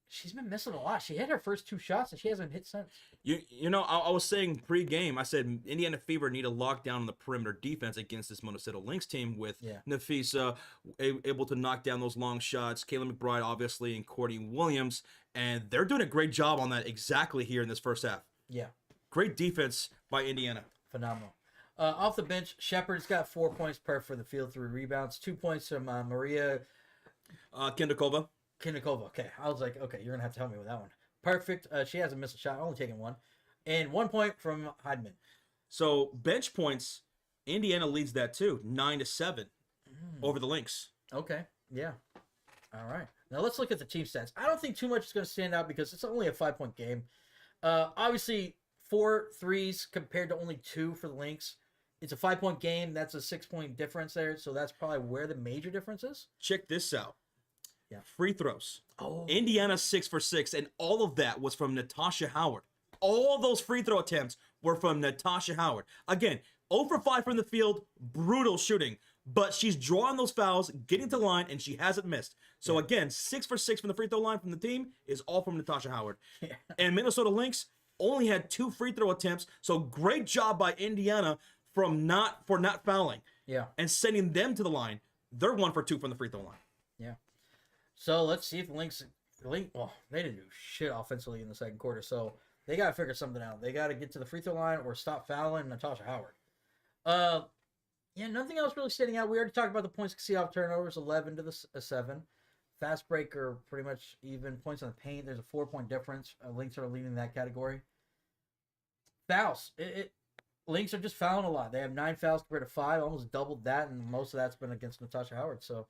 she's been missing a lot. She hit her first 2 shots, and she hasn't hit since. You know, I was saying pre-game, I said Indiana Fever need to lock down the perimeter defense against this Minnesota Lynx team with Nafisa able to knock down those long shots, Kayla McBride, obviously, and Courtney Williams. And they're doing a great job on that exactly here in this first half. Yeah. Great defense by Indiana. Phenomenal. Off the bench, Shepard's got 4 points per for the field, 3 rebounds, 2 points from Maria Kendakova. Okay. I was like, okay, you're going to have to help me with that one. Perfect. She hasn't missed a shot, only taken 1. And 1 point from Heidman. So, bench points, Indiana leads that too, 9-7 over the Lynx. Okay. Yeah. All right. Now, let's look at the team stats. I don't think too much is going to stand out because it's only a 5-point game. Obviously, 4 threes compared to only 2 for the Lynx. It's a 5-point game. That's a 6-point difference there. So that's probably where the major difference is. Check this out. Yeah. Free throws. Oh. Indiana 6 for 6, and all of that was from Natasha Howard. All those free throw attempts were from Natasha Howard. Again, 0 for 5 from the field, brutal shooting. But she's drawing those fouls, getting to the line, and she hasn't missed. So again, 6 for 6 from the free throw line from the team is all from Natasha Howard. Yeah. And Minnesota Lynx only had 2 free throw attempts. So great job by Indiana for not fouling. Yeah. And sending them to the line. They're 1 for 2 from the free throw line. Yeah. So let's see if the Lynx, well, they didn't do shit offensively in the second quarter. So they got to figure something out. They got to get to the free throw line or stop fouling Natasha Howard. Yeah, nothing else really standing out. We already talked about the points see off turnovers, 11 to the 7. Fast break are pretty much even. Points on the paint, there's a 4-point difference. Lynx are leading that category. Fouls. Lynx are just fouling a lot. They have 9 fouls compared to 5, almost doubled that, and most of that's been against Natasha Howard. So,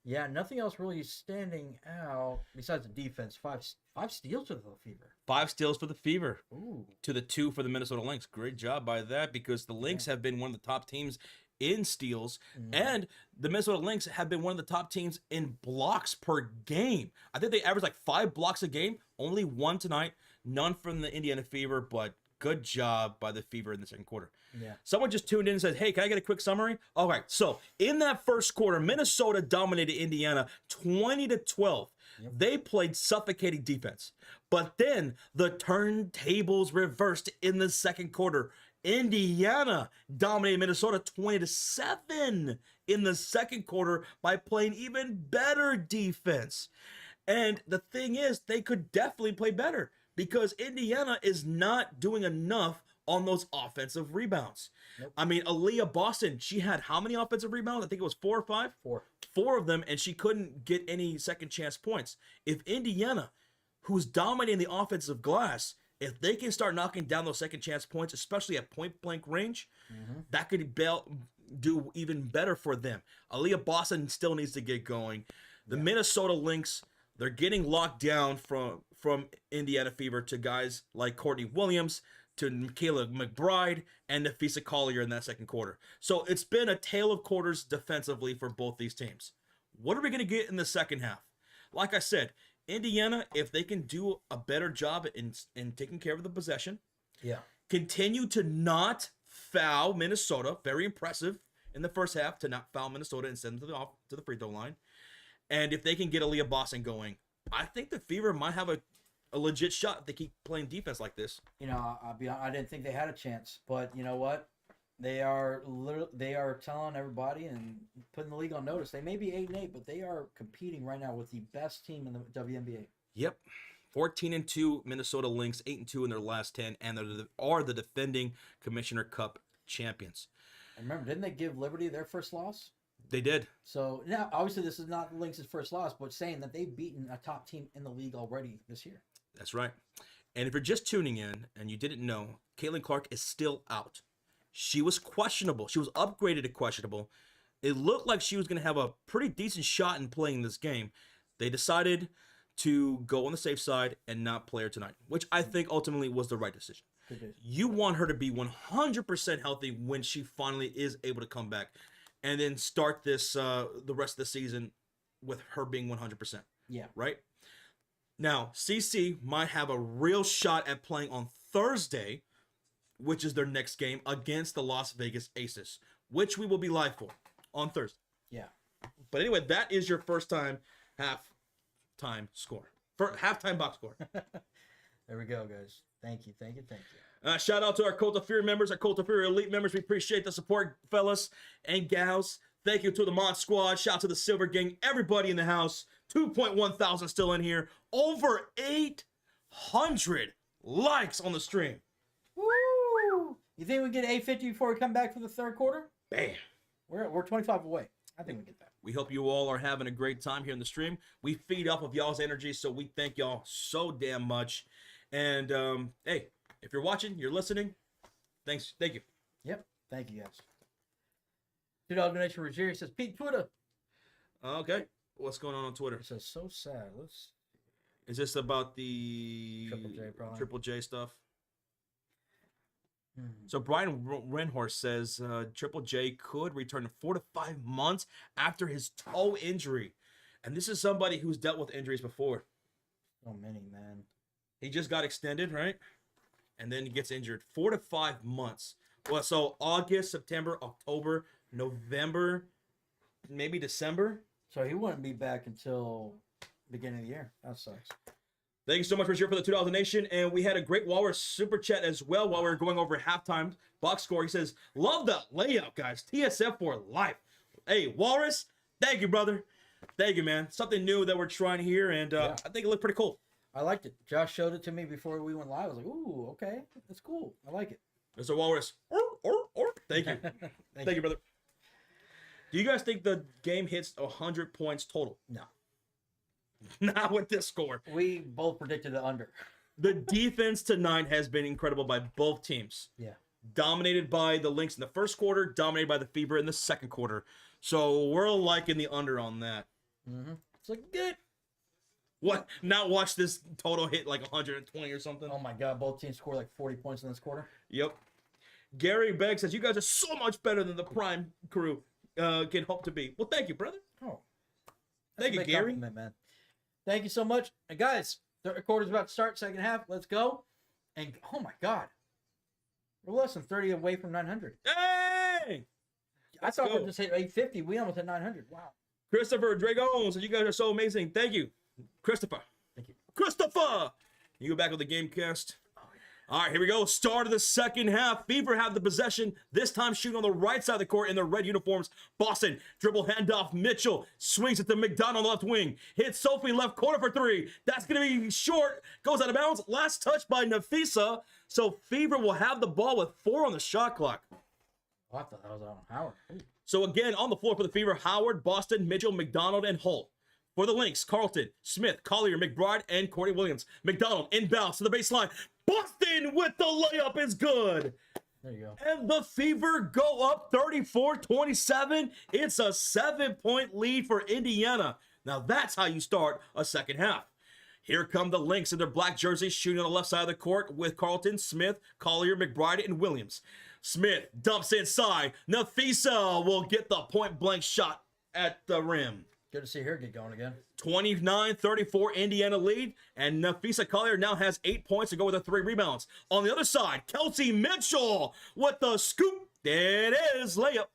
yeah, nothing else really standing out besides the defense. 5 steals for the Fever. 5 steals for the Fever. Ooh. To the 2 for the Minnesota Lynx. Great job by that, because the Lynx have been one of the top teams in steals, and the Minnesota Lynx have been one of the top teams in blocks per game. I think they average like 5 blocks a game. Only 1 tonight. None from the Indiana Fever, but good job by the Fever in the second quarter. Yeah. Someone just tuned in and said, hey, can I get a quick summary? All right. So in that first quarter, Minnesota dominated Indiana 20-12. Yep. They played suffocating defense. But then the turntables reversed in the second quarter. Indiana dominated Minnesota 20-7 in the second quarter by playing even better defense. And the thing is, they could definitely play better, because Indiana is not doing enough on those offensive rebounds. Nope. I mean, Aaliyah Boston, she had how many offensive rebounds? I think it was 4 or 5? 4. 4 of them, and she couldn't get any second chance points. If Indiana, who's dominating the offensive glass, if they can start knocking down those second chance points, especially at point blank range, that could do even better for them. Aaliyah Boston still needs to get going. The Minnesota Lynx, they're getting locked down from Indiana Fever to guys like Courtney Williams, to Michaela McBride, and Nafisa Collier in that second quarter. So it's been a tale of quarters defensively for both these teams. What are we going to get in the second half? Like I said, Indiana, if they can do a better job in taking care of the possession, continue to not foul Minnesota, very impressive in the first half to not foul Minnesota and send them to the free throw line. And if they can get Aaliyah Boston going, I think the Fever might have a legit shot if they keep playing defense like this. You know, I didn't think they had a chance, but you know what? They are telling everybody and putting the league on notice. They may be 8-8, but they are competing right now with the best team in the WNBA. Yep. 14-2 Minnesota Lynx, 8-2 in their last 10, and they are the defending Commissioner Cup champions. And remember, didn't they give Liberty their first loss? They did. So now, obviously, this is not the Lynx's first loss, but saying that they've beaten a top team in the league already this year. That's right. And if you're just tuning in and you didn't know, Caitlin Clark is still out. She was questionable. She was upgraded to questionable. It looked like she was going to have a pretty decent shot in playing this game. They decided to go on the safe side and not play her tonight, which I think ultimately was the right decision. You want her to be 100% healthy when she finally is able to come back, and then start this the rest of the season with her being 100%. Yeah. Right? Now, CC might have a real shot at playing on Thursday, which is their next game, against the Las Vegas Aces, which we will be live for on Thursday. Yeah. But anyway, that is your first time halftime score. Halftime box score. There we go, guys. Thank you. Shout out to our Cult of Fury members, our Cult of Fury Elite members. We appreciate the support, fellas and gals. Thank you to the Mod Squad. Shout out to the Silver Gang. Everybody in the house. 2.1 thousand still in here. Over 800 likes on the stream. Woo! You think we get 850 before we come back for the third quarter? Bam. We're 25 away. I think we get that. We hope you all are having a great time here in the stream. We feed off of y'all's energy, so we thank y'all so damn much. And hey, if you're watching, you're listening, thank you. Yep. Thank you, guys. $2 donation for Jerry says, Pete, Twitter. Okay. What's going on Twitter? It says, so sad. Is this about the Triple J, probably. Triple J stuff? So Brian Renhorst says Triple J could return in 4 to 5 months after his toe injury. And this is somebody who's dealt with injuries before. So many, man. He just got extended, right? And then he gets injured. 4 to 5 months. Well, so August, September, October, November, maybe December. So he wouldn't be back until beginning of the year. That sucks. Thank you so much for sharing for the $2 donation. And we had a great Walrus super chat as well while we were going over halftime box score. He says, love the layout, guys. TSF for life. Hey, Walrus, thank you, brother. Thank you, man. Something new that we're trying here, and I think it looked pretty cool. I liked it. Josh showed it to me before we went live. I was like, ooh, okay. That's cool. I like it. Mr. Walrus. Thank you. Thank you, brother. Do you guys think the game hits 100 points total? No. Not with this score. We both predicted the under. The defense tonight has been incredible by both teams. Yeah. Dominated by the Lynx in the first quarter, dominated by the Fever in the second quarter. So we're liking the under on that. Mm-hmm. It's looking good. What? Now watch this total hit like 120 or something. Oh my God! Both teams scored like 40 points in this quarter. Yep. Gary Begg says you guys are so much better than the Prime crew can hope to be. Well, thank you, brother. Oh, thank you, Gary. Man. Thank you so much. And guys, third quarter's about to start. Second half. Let's go. And oh my God, we're less than 30 away from 900. Hey! I thought we were just hit 850. We almost hit 900. Wow. Christopher Dragon says you guys are so amazing. Thank you. Christopher. Thank you. Christopher! You go back with the game cast. All right, here we go. Start of the second half. Fever have the possession. This time shooting on the right side of the court in their red uniforms. Boston dribble handoff. Mitchell swings it to McDonald left wing. Hits Sophie left corner for three. That's going to be short. Goes out of bounds. Last touch by Nafisa. So Fever will have the ball with 4 on the shot clock. Oh, I thought that was on Howard. Ooh. So again, on the floor for the Fever, Howard, Boston, Mitchell, McDonald, and Holt. For the Lynx, Carlton, Smith, Collier, McBride, and Courtney Williams. McDonald inbounds to the baseline. Boston with the layup is good. There you go. And the Fever go up 34-27. It's a 7-point lead for Indiana. Now that's how you start a second half. Here come the Lynx in their black jerseys shooting on the left side of the court with Carlton, Smith, Collier, McBride, and Williams. Smith dumps inside. Nafisa will get the point-blank shot at the rim. Good to see her get going again. 29-34 Indiana lead, and Nafisa Collier now has 8 points to go with the 3 rebounds. On the other side, Kelsey Mitchell with the scoop. There it is, layup.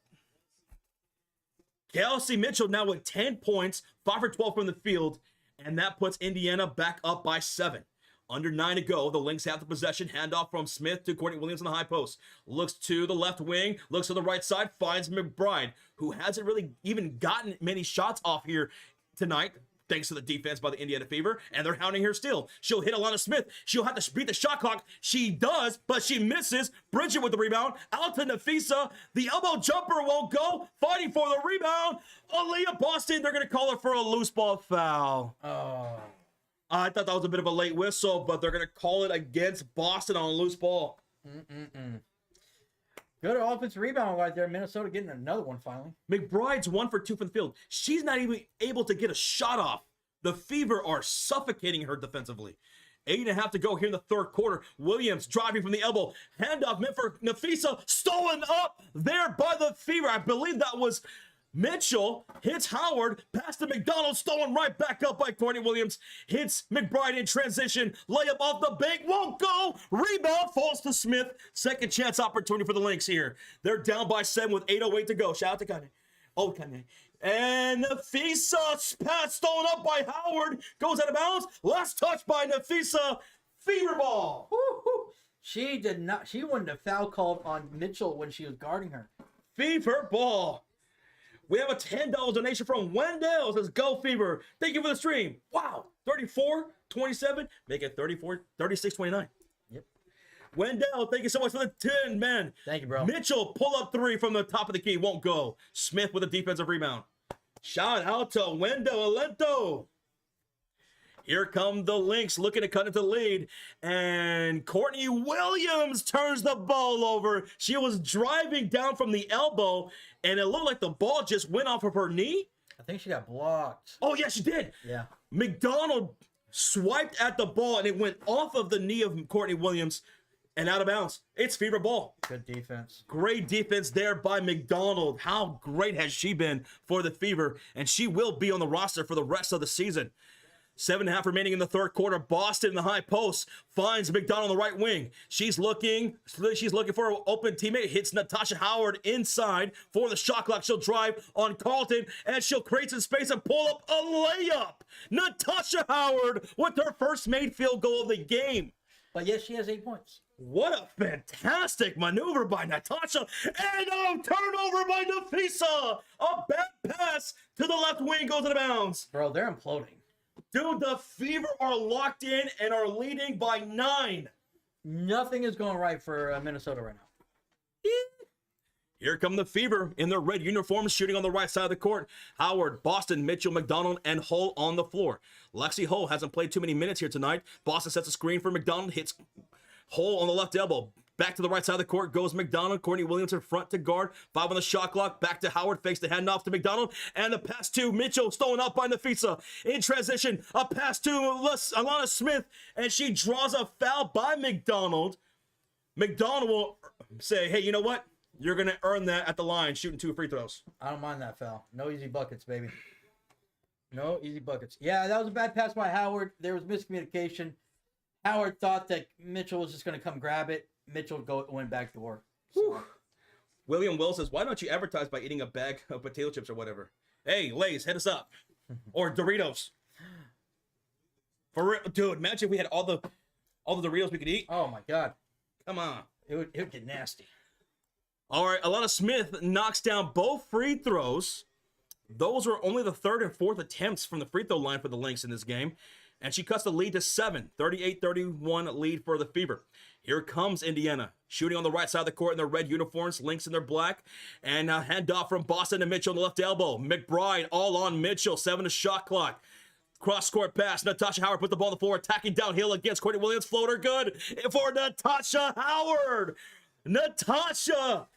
Kelsey Mitchell now with 10 points, 5 for 12 from the field, and that puts Indiana back up by 7. Under 9 to go, the Lynx have the possession. Handoff from Smith to Courtney Williams on the high post. Looks to the left wing, looks to the right side, finds McBride, who hasn't really even gotten many shots off here tonight, thanks to the defense by the Indiana Fever, and they're hounding her still. She'll hit Alana Smith. She'll have to beat the shot clock. She does, but she misses. Bridget with the rebound. Out to Nafisa. The elbow jumper won't go. Fighting for the rebound. Aaliyah Boston, they're going to call her for a loose ball foul. Oh. I thought that was a bit of a late whistle, but they're going to call it against Boston on a loose ball. Good offensive rebound right there. Minnesota getting another one finally. McBride's 1 for 2 from the field. She's not even able to get a shot off. The Fever are suffocating her defensively. 8.5 to go here in the third quarter. Williams driving from the elbow. Handoff meant for Nafisa. Stolen up there by the Fever. I believe that was Mitchell. Hits Howard. Pass to McDonald. Stolen right back up by Courtney Williams. Hits McBride in transition. Layup off the bank. Won't go. Rebound falls to Smith. Second chance opportunity for the Lynx here. They're down by 7 with 8:08 to go. Shout out to Kanye. Oh, Kanye. And Nafisa, pass stolen up by Howard. Goes out of bounds. Last touch by Nafisa. Fever ball. Woo-hoo. She did not. She wanted a foul called on Mitchell when she was guarding her. Fever ball. We have a $10 donation from Wendell. It says, go Fever. Thank you for the stream. Wow. 34-27. Make it 36-29. Yep. Wendell, thank you so much for the 10, man. Thank you, bro. Mitchell, pull up 3 from the top of the key. Won't go. Smith with a defensive rebound. Shout out to Wendell Alento. Here come the Lynx looking to cut into the lead. And Courtney Williams turns the ball over. She was driving down from the elbow, and it looked like the ball just went off of her knee. I think she got blocked. Oh, yeah, she did. Yeah. McDonald swiped at the ball, and it went off of the knee of Courtney Williams. and out of bounds. It's Fever ball. Good defense. Great defense there by McDonald. How great has she been for the Fever? And she will be on the roster for the rest of the season. 7.5 remaining in the third quarter. Boston in the high post finds McDonald on the right wing. She's looking for an open teammate. Hits Natasha Howard inside for the shot clock. She'll drive on Carlton, and she'll create some space and pull up a layup. Natasha Howard with her first made field goal of the game. But yes, she has 8 points. What a fantastic maneuver by Natasha. And a turnover by Nafisa. A bad pass to the left wing goes out of bounds. Bro, they're imploding. Dude, the Fever are locked in and are leading by 9. Nothing is going right for Minnesota right now. Here come the Fever in their red uniforms, shooting on the right side of the court. Howard, Boston, Mitchell, McDonald, and Hull on the floor. Lexi Hull hasn't played too many minutes here tonight. Boston sets a screen for McDonald, hits Hull on the left elbow. Back to the right side of the court goes McDonald. Courtney Williams in front to guard. 5 on the shot clock. Back to Howard. Fakes the handoff to McDonald. And the pass to Mitchell. Stolen up by Nafisa. In transition, a pass to Alana Smith. And she draws a foul by McDonald. McDonald will say, hey, you know what? You're going to earn that at the line, shooting 2 free throws. I don't mind that foul. No easy buckets, baby. No easy buckets. Yeah, that was a bad pass by Howard. There was miscommunication. Howard thought that Mitchell was just going to come grab it. Mitchell went back door. So. William Will says, why don't you advertise by eating a bag of potato chips or whatever? Hey, Lay's, hit us up. Or Doritos. For real, dude, imagine if we had all the Doritos we could eat. Oh, my God. Come on. It would get nasty. All right, Alana Smith knocks down both free throws. Those were only the third and fourth attempts from the free throw line for the Lynx in this game. And she cuts the lead to 7. 38-31 lead for the Fever. Here comes Indiana. Shooting on the right side of the court in their red uniforms. Lynx in their black. And a handoff from Boston to Mitchell on the left elbow. McBride all on Mitchell. 7 to shot clock. Cross-court pass. Natasha Howard put the ball on the floor. Attacking downhill against Courtney Williams. Floater good for Natasha Howard. Natasha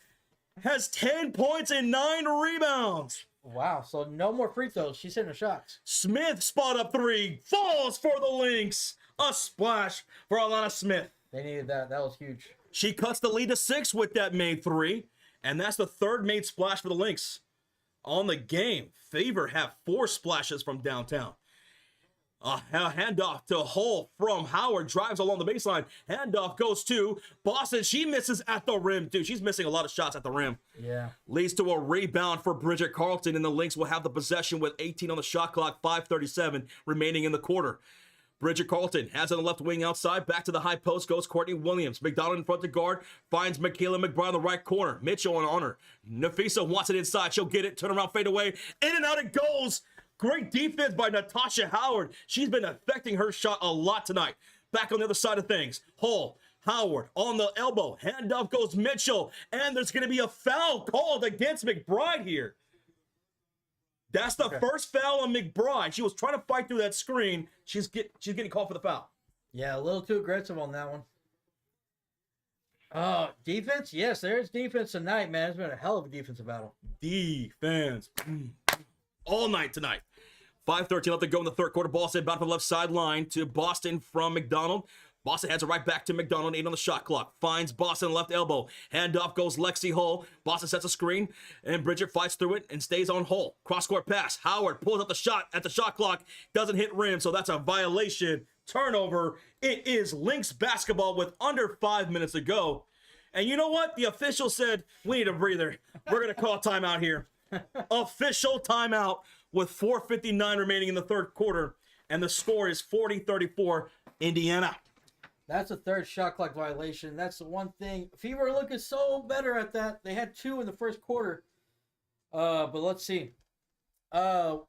has 10 points and 9 rebounds. Wow, so no more free throws. She's hitting her shots. Smith spot up 3. Falls for the Lynx. A splash for Alana Smith. They needed that. That was huge. She cuts the lead to 6 with that made 3. And that's the third made splash for the Lynx. On the game, Fever have 4 splashes from downtown. A handoff to Hull from Howard. Drives along the baseline. Handoff goes to Boston. She misses at the rim, dude. She's missing a lot of shots at the rim. Yeah. Leads to a rebound for Bridget Carlton, and the Lynx will have the possession with 18 on the shot clock, 5:37 remaining in the quarter. Bridget Carlton has on the left wing outside. Back to the high post goes Courtney Williams. McDonald in front to guard. Finds Michaela McBride in the right corner. Mitchell on her. Nafisa wants it inside. She'll get it. Turn around, fade away. In and out it goes. Great defense by Natasha Howard. She's been affecting her shot a lot tonight. Back on the other side of things. Hull, Howard on the elbow. Handoff goes Mitchell. And there's going to be a foul called against McBride here. That's the first foul on McBride. She was trying to fight through that screen. She's getting called for the foul. Yeah, a little too aggressive on that one. Oh, defense? Yes, there's defense tonight, man. It's been a hell of a defensive battle. Defense. All night tonight. 5:13 left to go in the third quarter. Ball sent back to the left sideline to Boston from McDonald. Boston hands it right back to McDonald. 8 on the shot clock. Finds Boston left elbow. Handoff goes Lexi Hull. Boston sets a screen, and Bridget fights through it and stays on Hull. Cross-court pass. Howard pulls up the shot at the shot clock. Doesn't hit rim, so that's a violation. Turnover. It is Lynx basketball with under 5 minutes to go. And you know what? The official said, we need a breather. We're going to call timeout here. Official timeout with 4:59 remaining in the third quarter. And the score is 40-34 Indiana. That's a third shot clock violation. That's the one thing. Fever are looking so better at that. They had 2 in the first quarter. But let's see. I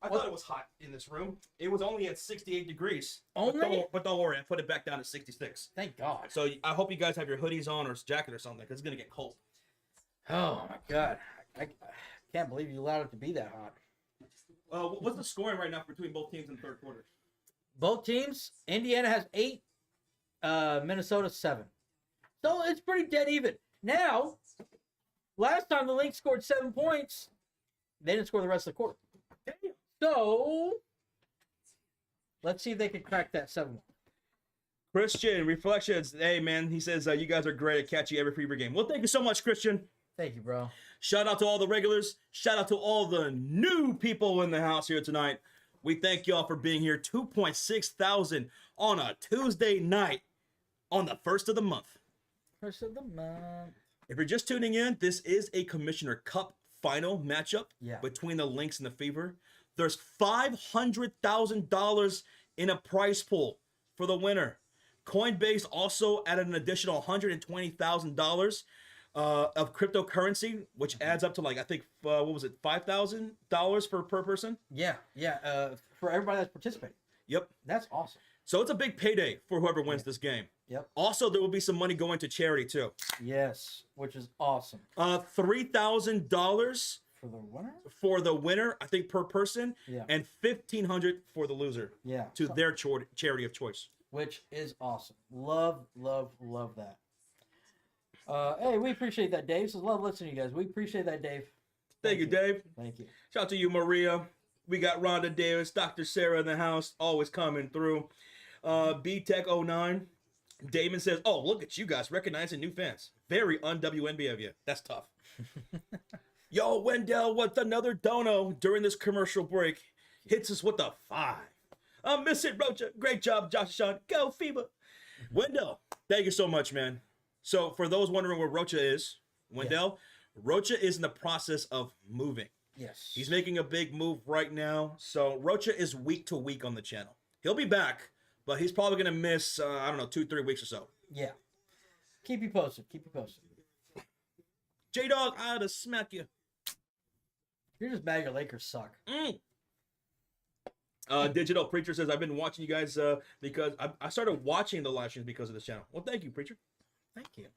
thought it was hot in this room. It was only at 68 degrees. Only? But don't worry, I put it back down to 66. Thank God. So I hope you guys have your hoodies on or jacket or something, because it's going to get cold. Oh, my God. I can't believe you allowed it to be that hot. What's the scoring right now between both teams in the third quarter? Both teams, Indiana has 8, Minnesota 7. So it's pretty dead even. Now, last time the Lynx scored 7 points, they didn't score the rest of the quarter. So, let's see if they can crack that 7. Christian Reflections. Hey, man, he says you guys are great at catching every Fever game. Well, thank you so much, Christian. Thank you, bro. Shout out to all the regulars. Shout out to all the new people in the house here tonight. We thank y'all for being here. 2.6 thousand on a Tuesday night on the 1st of the month. First of the month. If you're just tuning in, this is a Commissioner Cup final matchup Yeah. between the Lynx and the Fever. There's $500,000 in a prize pool for the winner. Coinbase also added an additional $120,000 of cryptocurrency, which adds up to like, I think, what was it, $5,000 per person? Yeah. For everybody that's participating. Yep. That's awesome. So it's a big payday for whoever wins this game. Yep. Also, there will be some money going to charity too. Yes, which is awesome. $3,000 For the winner? for the winner, I think, per person, Yeah. and $1,500 for the loser Yeah. to their charity of choice. Which is awesome. Love that. Hey, we appreciate that, Dave. So love listening to you guys. We appreciate that, Dave. Thank you, Dave. Thank you. Shout out to you, Maria. We got Rhonda Davis, Dr. Sarah in the house, always coming through. BTech09. Damon says, oh, look at you guys recognizing new fans. Very un-WNB of you. That's tough. Yo, Wendell with another dono during this commercial break. Hits us with a 5. Miss it, Rocha. Great job, Josh and Sean. Go, Fever. Wendell, thank you so much, man. So for those wondering where Rocha is, Wendell, Rocha is in the process of moving. Yes. He's making a big move right now. So Rocha is week to week on the channel. He'll be back, but he's probably going to miss, 2-3 weeks or so. Yeah. Keep you posted. J-Dog, I ought to smack you. You're just mad your Lakers suck. Digital Preacher says, I've been watching you guys because I started watching the live streams because of this channel. Well, thank you, Preacher. Thank you.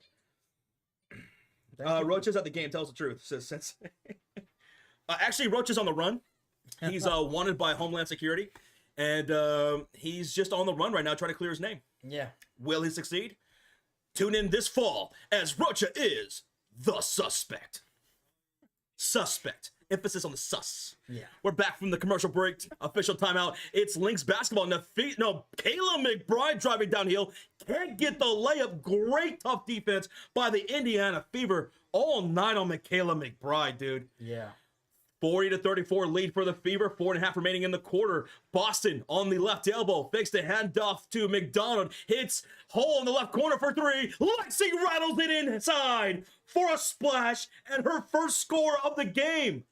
Rocha's at the game. Tells the truth. Says since. Actually, Rocha's on the run. He's wanted by Homeland Security, and he's just on the run right now, trying to clear his name. Yeah. Will he succeed? Tune in this fall as Rocha is the suspect. Suspect. Emphasis on the sus. Yeah. We're back from the commercial break. Official timeout. It's Lynx basketball. No, Kayla McBride driving downhill. Can't get the layup. Great tough defense by the Indiana Fever. All night on Kayla McBride, dude. Yeah. 40-34 lead for the Fever. 4.5 remaining in the quarter. Boston on the left elbow. Fakes the handoff to McDonald. Hits hole in the left corner for 3. Lexi rattles it inside for a splash and her first score of the game.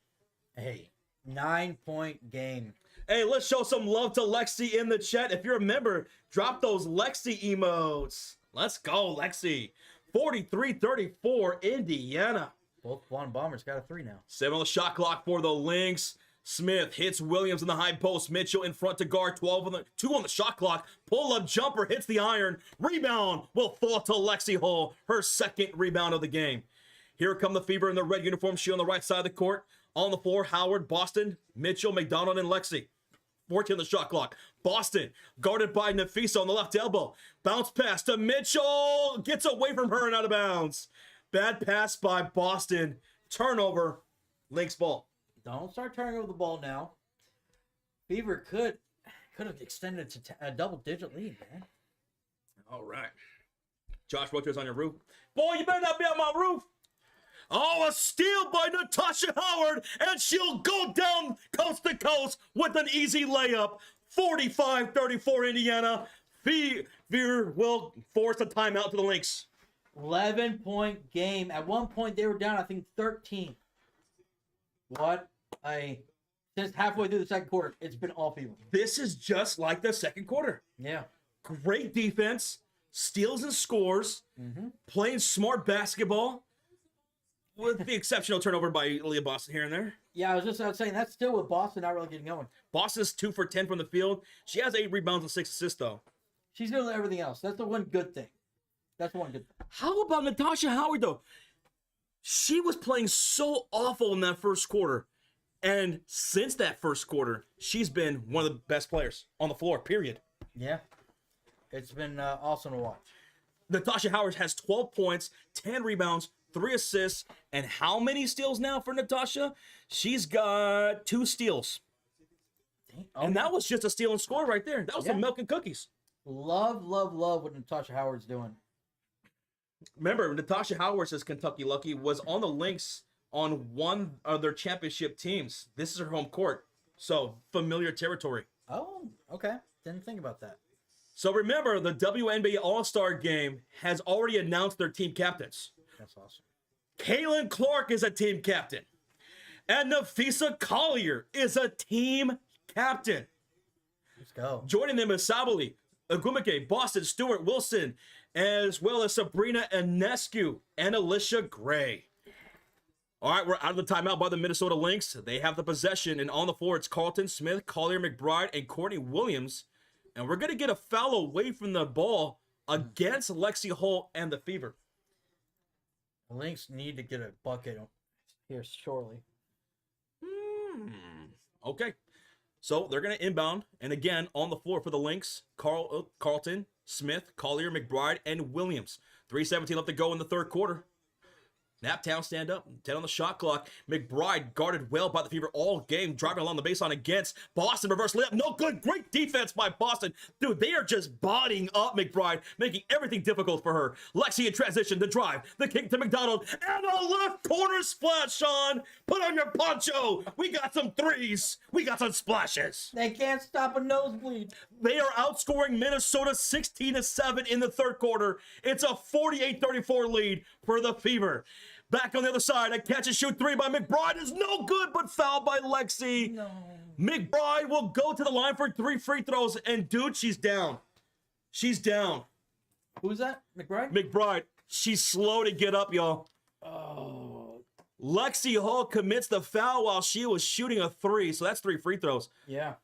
Hey, 9-point game. Hey, let's show some love to Lexi in the chat. If you're a member, drop those Lexi emotes. Let's go, Lexi. 43-34, Indiana. Both blonde Bombers got a 3 now. 7 on the shot clock for the Lynx. Smith hits Williams in the high post. Mitchell in front to guard. 2 on the shot clock. Pull-up jumper hits the iron. Rebound will fall to Lexi Hull. Her second rebound of the game. Here come the Fever in the red uniform. She on the right side of the court. On the floor, Howard, Boston, Mitchell, McDonald, and Lexi. 14 on the shot clock. Boston, guarded by Nafisa on the left elbow. Bounce pass to Mitchell. Gets away from her and out of bounds. Bad pass by Boston. Turnover. Lynx ball. Don't start turning over the ball now. Fever could have extended to a double-digit lead, man. All right. Josh Rocha's on your roof. Boy, you better not be on my roof. Oh, a steal by Natasha Howard, and she'll go down coast to coast with an easy layup. 45-34 Indiana. Fever will force a timeout to the Lynx. 11-point game. At one point, they were down, I think, 13. Since halfway through the second quarter, it's been all Fever. This is just like the second quarter. Yeah. Great defense, steals and scores, playing smart basketball, with the exceptional turnover by Leah Boston here and there. Yeah, I was saying that's still with Boston not really getting going. Boston's 2 for 10 from the field. She has 8 rebounds and 6 assists, though. She's doing everything else. That's the one good thing. How about Natasha Howard, though? She was playing so awful in that first quarter. And since that first quarter, she's been one of the best players on the floor, period. Yeah. It's been awesome to watch. Natasha Howard has 12 points, 10 rebounds, 3 assists, and how many steals now for Natasha? She's got 2 steals. Oh, And that was just a steal and score right there. That was some milk and cookies. Love what Natasha Howard's doing. Remember, Natasha Howard says Kentucky Lucky was on the Lynx on one of their championship teams. This is her home court, so familiar territory. Oh, okay. Didn't think about that. So remember, the WNBA All-Star Game has already announced their team captains. That's awesome. Caitlin Clark is a team captain. And Nafisa Collier is a team captain. Let's go. Joining them is Sabali, Agumike, Boston, Stewart, Wilson, as well as Sabrina Ionescu and Alicia Gray. All right, we're out of the timeout by the Minnesota Lynx. They have the possession, and on the floor, it's Carlton, Smith, Collier, McBride, and Courtney Williams. And we're going to get a foul away from the ball against Lexi Holt and the Fever. The Lynx need to get a bucket here shortly. Okay. So they're going to inbound. And again, on the floor for the Lynx, Carlton, Smith, Collier, McBride, and Williams. 3:17 left to go in the third quarter. Naptown stand up, 10 on the shot clock. McBride guarded well by the Fever all game, driving along the baseline against Boston. Reverse layup, no good. Great defense by Boston. Dude, they are just bodying up McBride, making everything difficult for her. Lexi in transition, the drive, the kick to McDonald, and a left corner splash, Sean. Put on your poncho. We got some threes. We got some splashes. They can't stop a nosebleed. They are outscoring Minnesota 16-7 in the third quarter. It's a 48-34 lead for the Fever. Back on the other side, a catch and shoot three by McBride is no good, but fouled by Lexi. No. McBride will go to the line for 3 free throws, and dude, she's down. She's down. Who's that? McBride? McBride, she's slow to get up, y'all. Oh. Lexi Hall commits the foul while she was shooting a 3, so that's 3 free throws. Yeah.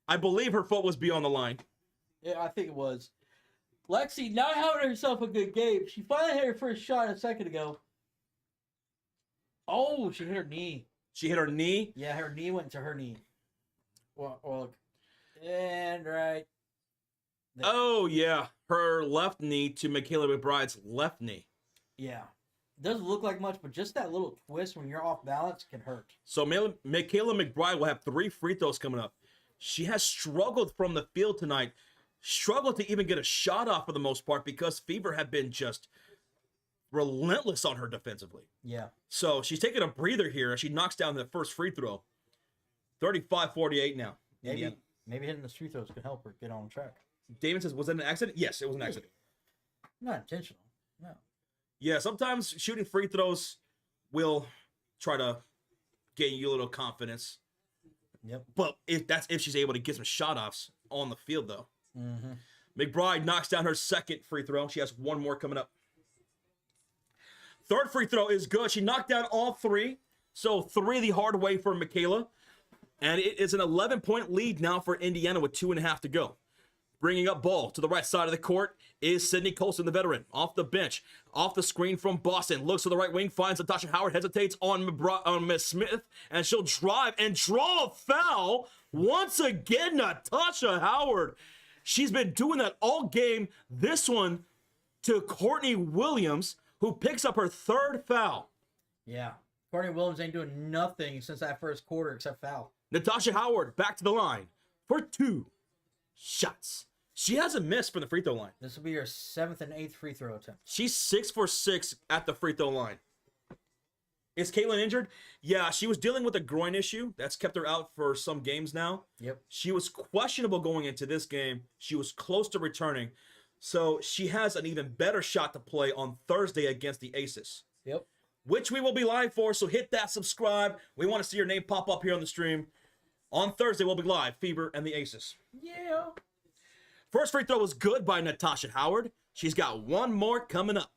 I believe her foot was beyond the line. Yeah, I think it was. Lexi not having herself a good game. She finally hit her first shot a second ago. Oh, she hit her knee. She hit her knee? Yeah, her knee went to her knee. Well, look. And right there. Oh, yeah. Her left knee to Michaela McBride's left knee. Yeah. Doesn't look like much, but just that little twist when you're off balance can hurt. So Michaela McBride will have 3 free throws coming up. She has struggled from the field tonight. Struggled to even get a shot off for the most part because Fever have been just relentless on her defensively. Yeah. So she's taking a breather here as she knocks down the first free throw. 35-48 now. Maybe hitting the free throws can help her get on track. Damon says, was that an accident? Yes, it was an accident. Not intentional. No. Yeah, sometimes shooting free throws will try to gain you a little confidence. Yep. But if she's able to get some shot offs on the field, though. Mm-hmm. McBride knocks down her second free throw. She has 1 more coming up. Third free throw is good. She knocked down all 3. So 3 the hard way for Michaela. And it is an 11-point lead now for Indiana with 2.5 to go. Bringing up ball to the right side of the court is Sydney Colson, the veteran. Off the bench, off the screen from Boston. Looks to the right wing, finds Natasha Howard, hesitates on Miss Smith, and she'll drive and draw a foul. Once again, Natasha Howard. She's been doing that all game. This one to Courtney Williams, who picks up her 3rd foul. Yeah. Courtney Williams ain't doing nothing since that first quarter except foul. Natasha Howard back to the line for 2 shots. She hasn't missed from the free throw line. This will be her 7th and 8th free throw attempt. She's 6 for 6 at the free throw line. Is Caitlin injured? Yeah, she was dealing with a groin issue. That's kept her out for some games now. Yep. She was questionable going into this game. She was close to returning. So she has an even better shot to play on Thursday against the Aces. Yep. Which we will be live for, so hit that subscribe. We want to see your name pop up here on the stream. On Thursday, we'll be live, Fever and the Aces. Yeah. First free throw was good by Natasha Howard. She's got 1 more coming up.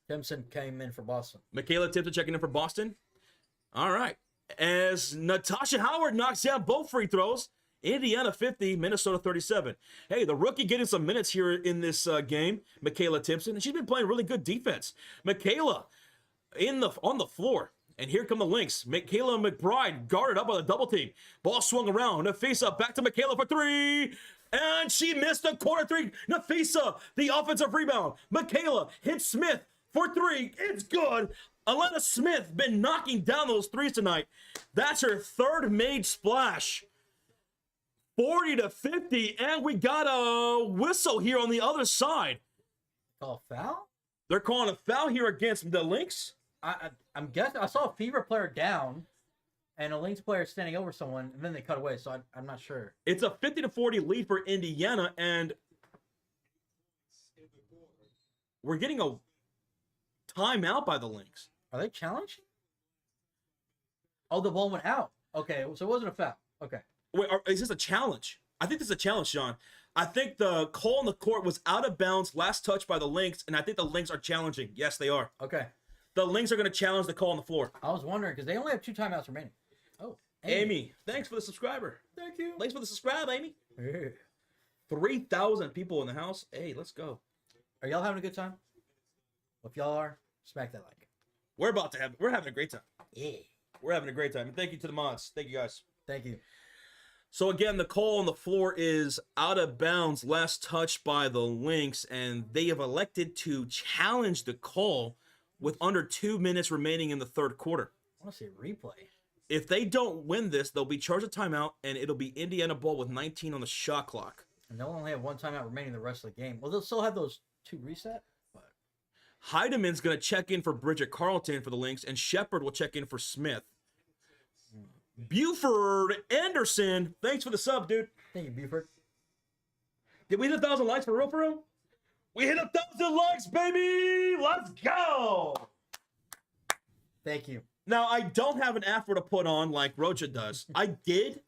Timpson came in for Boston. Michaela Timpson checking in for Boston. All right. As Natasha Howard knocks down both free throws, Indiana 50, Minnesota 37. Hey, the rookie getting some minutes here in this game, Michaela Timpson, and she's been playing really good defense. Michaela on the floor. And here come the Lynx. Michaela McBride guarded up by the double team. Ball swung around. Nafisa back to Michaela for 3. And she missed a corner 3. Nafisa, the offensive rebound. Michaela hits Smith for 3. It's good. Alana Smith been knocking down those 3s tonight. That's her 3rd made splash. 40-50, and we got a whistle here on the other side. Oh, foul? They're calling a foul here against the Lynx. I'm guessing. I saw a Fever player down and a Lynx player standing over someone, and then they cut away, so I'm not sure. It's a 50-40 lead for Indiana, and we're getting a timeout by the Lynx. Are they challenging? Oh, the ball went out. Okay, so it wasn't a foul. Okay. Wait, is this a challenge? I think this is a challenge, Sean. I think the call on the court was out of bounds, last touch by the Lynx, and I think the Lynx are challenging. Yes, they are. Okay. The Lynx are going to challenge the call on the floor. I was wondering, because they only have 2 timeouts remaining. Oh, Amy, thanks for the subscriber. Thank you. Thanks for the subscribe, Amy. Yeah. 3,000 people in the house. Hey, let's go. Are y'all having a good time? Well, if y'all are, smack that like. We're having a great time. Yeah. We're having a great time. And thank you to the mods. Thank you, guys. Thank you. So again, the call on the floor is out of bounds, last touch by the Lynx, and they have elected to challenge the call with under 2 minutes remaining in the third quarter. I want to see a replay. If they don't win this, they'll be charged a timeout, and it'll be Indiana ball with 19 on the shot clock. And they'll only have 1 timeout remaining the rest of the game. Well, they'll still have those 2 reset. But Heideman's going to check in for Bridget Carlton for the Lynx, and Shepard will check in for Smith. Buford Anderson, thanks for the sub, dude. Thank you, Buford. Did we hit 1,000 likes for real, for real? We hit 1,000 likes, baby! Let's go! Thank you. Now, I don't have an afro to put on like Rocha does. I did,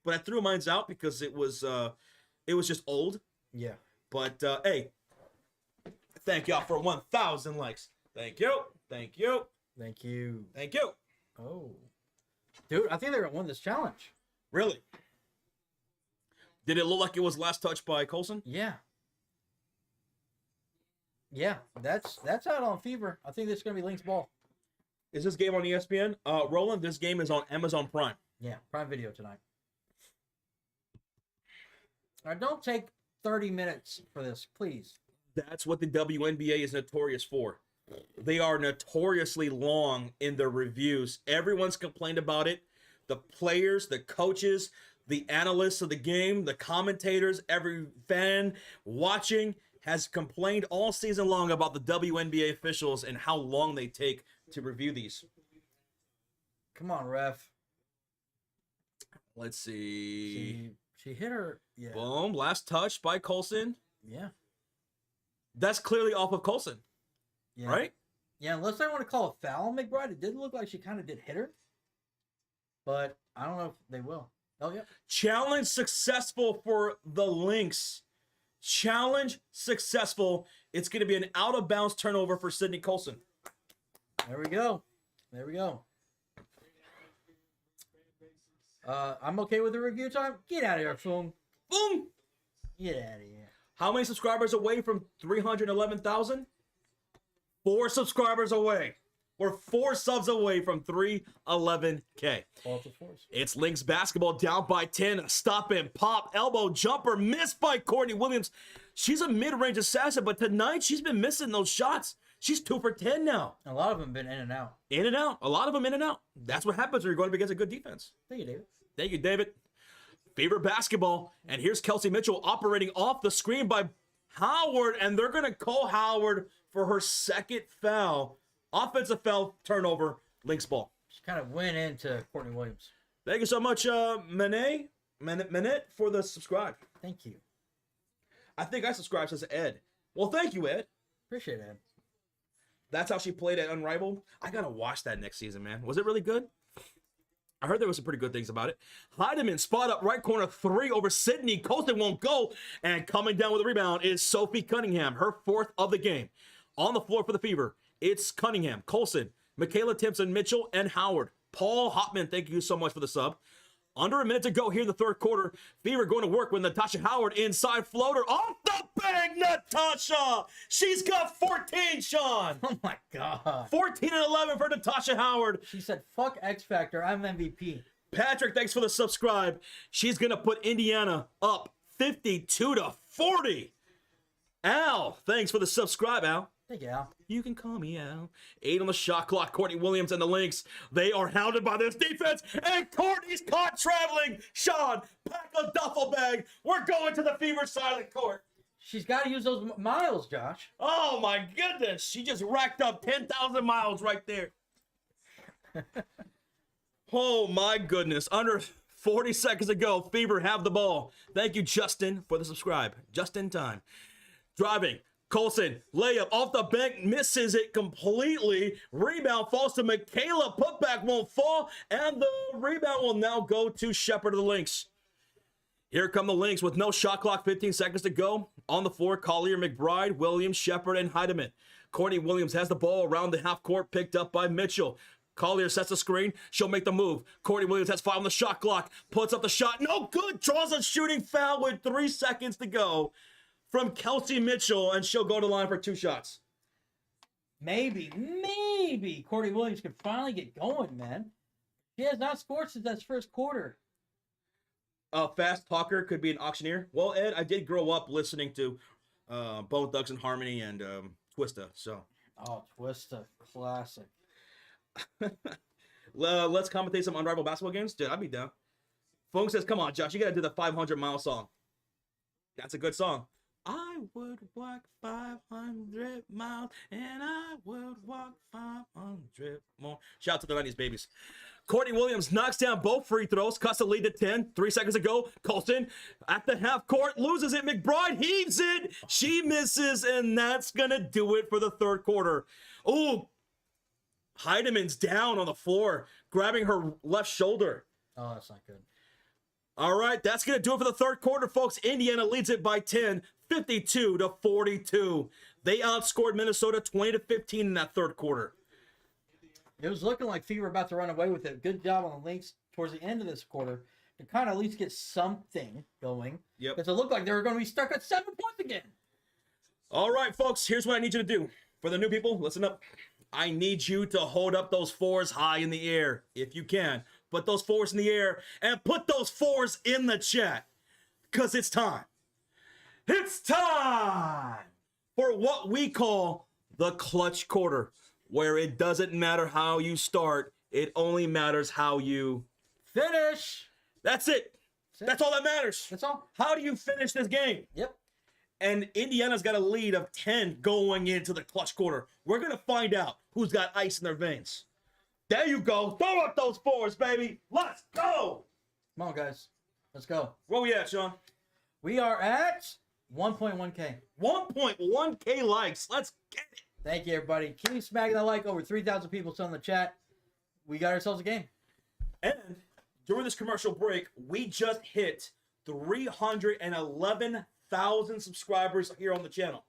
but I threw mine out because it was just old. Yeah. But, hey, thank y'all for 1,000 likes. Thank you. Thank you. Thank you. Thank you. Oh. Dude, I think they're going to win this challenge. Really? Did it look like it was last touch by Colson? Yeah. Yeah, that's out on Fever. I think this is going to be Lynx ball. Is this game on ESPN? Roland, this game is on Amazon Prime. Yeah, Prime Video tonight. Now, don't take 30 minutes for this, please. That's what the WNBA is notorious for. They are notoriously long in their reviews. Everyone's complained about it. The players, the coaches, the analysts of the game, the commentators, every fan watching has complained all season long about the WNBA officials and how long they take to review these. Come on, ref. Let's see. She hit her. Yeah. Boom. Last touch by Colson. Yeah. That's clearly off of Colson. Yeah. Right? Yeah, unless they want to call a foul on McBride. It did look like she kind of did hit her. But I don't know if they will. Oh, yeah. Challenge successful for the Lynx. Challenge successful. It's going to be an out-of-bounds turnover for Sydney Colson. There we go. There we go. I'm okay with the review time. Get out of here, Foom. Boom! Get out of here. How many subscribers away from 311,000? 4 subscribers away. We're 4 subs away from 311K. It's Lynx basketball down by 10. Stop and pop. Elbow jumper missed by Courtney Williams. She's a mid-range assassin, but tonight she's been missing those shots. She's 2 for 10 now. A lot of them been in and out. In and out. A lot of them in and out. That's what happens when you're going up against a good defense. Thank you, David. Thank you, David. Fever basketball. And here's Kelsey Mitchell operating off the screen by Howard. And they're going to call Howard for her second foul. Offensive foul, turnover, Lynx ball. She kind of went into Courtney Williams. Thank you so much, Minette, for the subscribe. Thank you. I think I subscribed as Ed. Well, thank you, Ed. Appreciate it, Ed. That's how she played at Unrivaled. I got to watch that next season, man. Was it really good? I heard there was some pretty good things about it. Heidemann spot up right corner 3 over Sydney. Colson won't go. And coming down with a rebound is Sophie Cunningham, her 4th of the game. On the floor for the Fever, it's Cunningham, Colson, Michaela Timpson, Mitchell, and Howard. Paul Hopman, thank you so much for the sub. Under a minute to go here in the third quarter. Fever going to work with Natasha Howard inside floater. Off the bag, Natasha! She's got 14, Sean! Oh my God. 14 and 11 for Natasha Howard. She said, fuck X Factor, I'm MVP. Patrick, thanks for the subscribe. She's going to put Indiana up 52-40. Al, thanks for the subscribe, Al. Thank you, Al. You can call me Al. 8 on the shot clock. Courtney Williams and the Lynx. They are hounded by this defense, and Courtney's caught traveling. Sean, pack a duffel bag. We're going to the Fever side of the court. She's got to use those miles, Josh. Oh, my goodness. She just racked up 10,000 miles right there. Oh, my goodness. Under 40 seconds to go. Fever have the ball. Thank you, Justin, for the subscribe. Just in time. Driving. Colson, layup off the bank, misses it completely. Rebound falls to Michaela. Putback won't fall, and the rebound will now go to Shepard of the Lynx. Here come the Lynx with no shot clock, 15 seconds to go. On the floor, Collier, McBride, Williams, Shepard, and Heidemann. Courtney Williams has the ball around the half court, picked up by Mitchell. Collier sets the screen. She'll make the move. Courtney Williams has 5 on the shot clock. Puts up the shot. No good. Draws a shooting foul with 3 seconds to go from Kelsey Mitchell, and she'll go to the line for 2 shots. Maybe Courtney Williams can finally get going, man. She has not scored since that first quarter. Fast talker could be an auctioneer. Well, Ed, I did grow up listening to Bone Thugs and Harmony and Twista, so. Oh, Twista, classic. Let's commentate some unrivaled basketball games. Dude, I'd be down. Funk says, come on, Josh, you got to do the 500-mile song. That's a good song. I would walk 500 miles, and I would walk 500 more. Shout out to the 90s babies. Courtney Williams knocks down both free throws, cuts the lead to 10. 3 seconds to go. Colston at the half court, loses it. McBride heaves it. She misses, and that's going to do it for the third quarter. Ooh, Heidemann's down on the floor, grabbing her left shoulder. Oh, that's not good. All right, that's going to do it for the third quarter, folks. Indiana leads it by 10, 52-42. They outscored Minnesota 20-15 in that third quarter. It was looking like Fever about to run away with it. Good job on the Lynx towards the end of this quarter to kind of at least get something going. Yep. Because it looked like they were going to be stuck at 7 points again. All right, folks, here's what I need you to do. For the new people, listen up. I need you to hold up those 4s high in the air, if you can. Put those 4s in the air and put those 4s in the chat. Because it's time. It's time for what we call the clutch quarter, where it doesn't matter how you start. It only matters how you finish. That's it. That's all that matters. That's all. How do you finish this game? Yep. And Indiana's got a lead of 10 going into the clutch quarter. We're going to find out who's got ice in their veins. There you go. Throw up those 4s, baby. Let's go. Come on, guys. Let's go. Where we at, Sean? We are at 1.1K. 1.1K likes. Let's get it. Thank you, everybody. Keep smacking the like. Over 3,000 people still in the chat. We got ourselves a game. And during this commercial break, we just hit 311,000 subscribers here on the channel.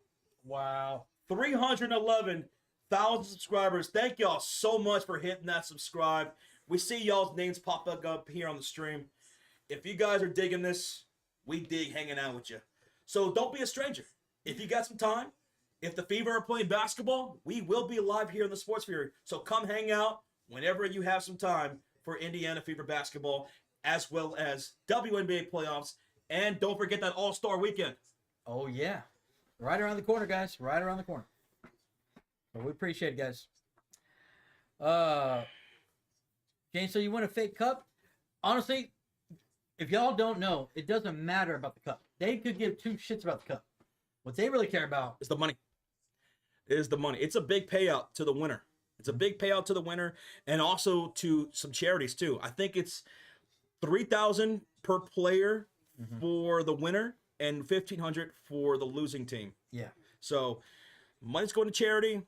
Wow. 311,000 subscribers. Thank y'all so much for hitting that subscribe. We see y'all's names pop up here on the stream. If you guys are digging this, we dig hanging out with you. So don't be a stranger. If you got some time, if the Fever are playing basketball, we will be live here in the Sports Fury. So come hang out whenever you have some time for Indiana Fever basketball, as well as WNBA playoffs. And don't forget that All-Star weekend. Oh, yeah. Right around the corner, guys. Right around the corner. Well, we appreciate it, guys. Jane, so you want a fake cup? Honestly, if y'all don't know, it doesn't matter about the cup. They could give 2 shits about the cup. What they really care about is the money. It is the money. It's a big payout to the winner. It's a big payout to the winner, and also to some charities too. I think it's $3,000 per player for the winner and $1,500 for the losing team. Yeah. So money's going to charity.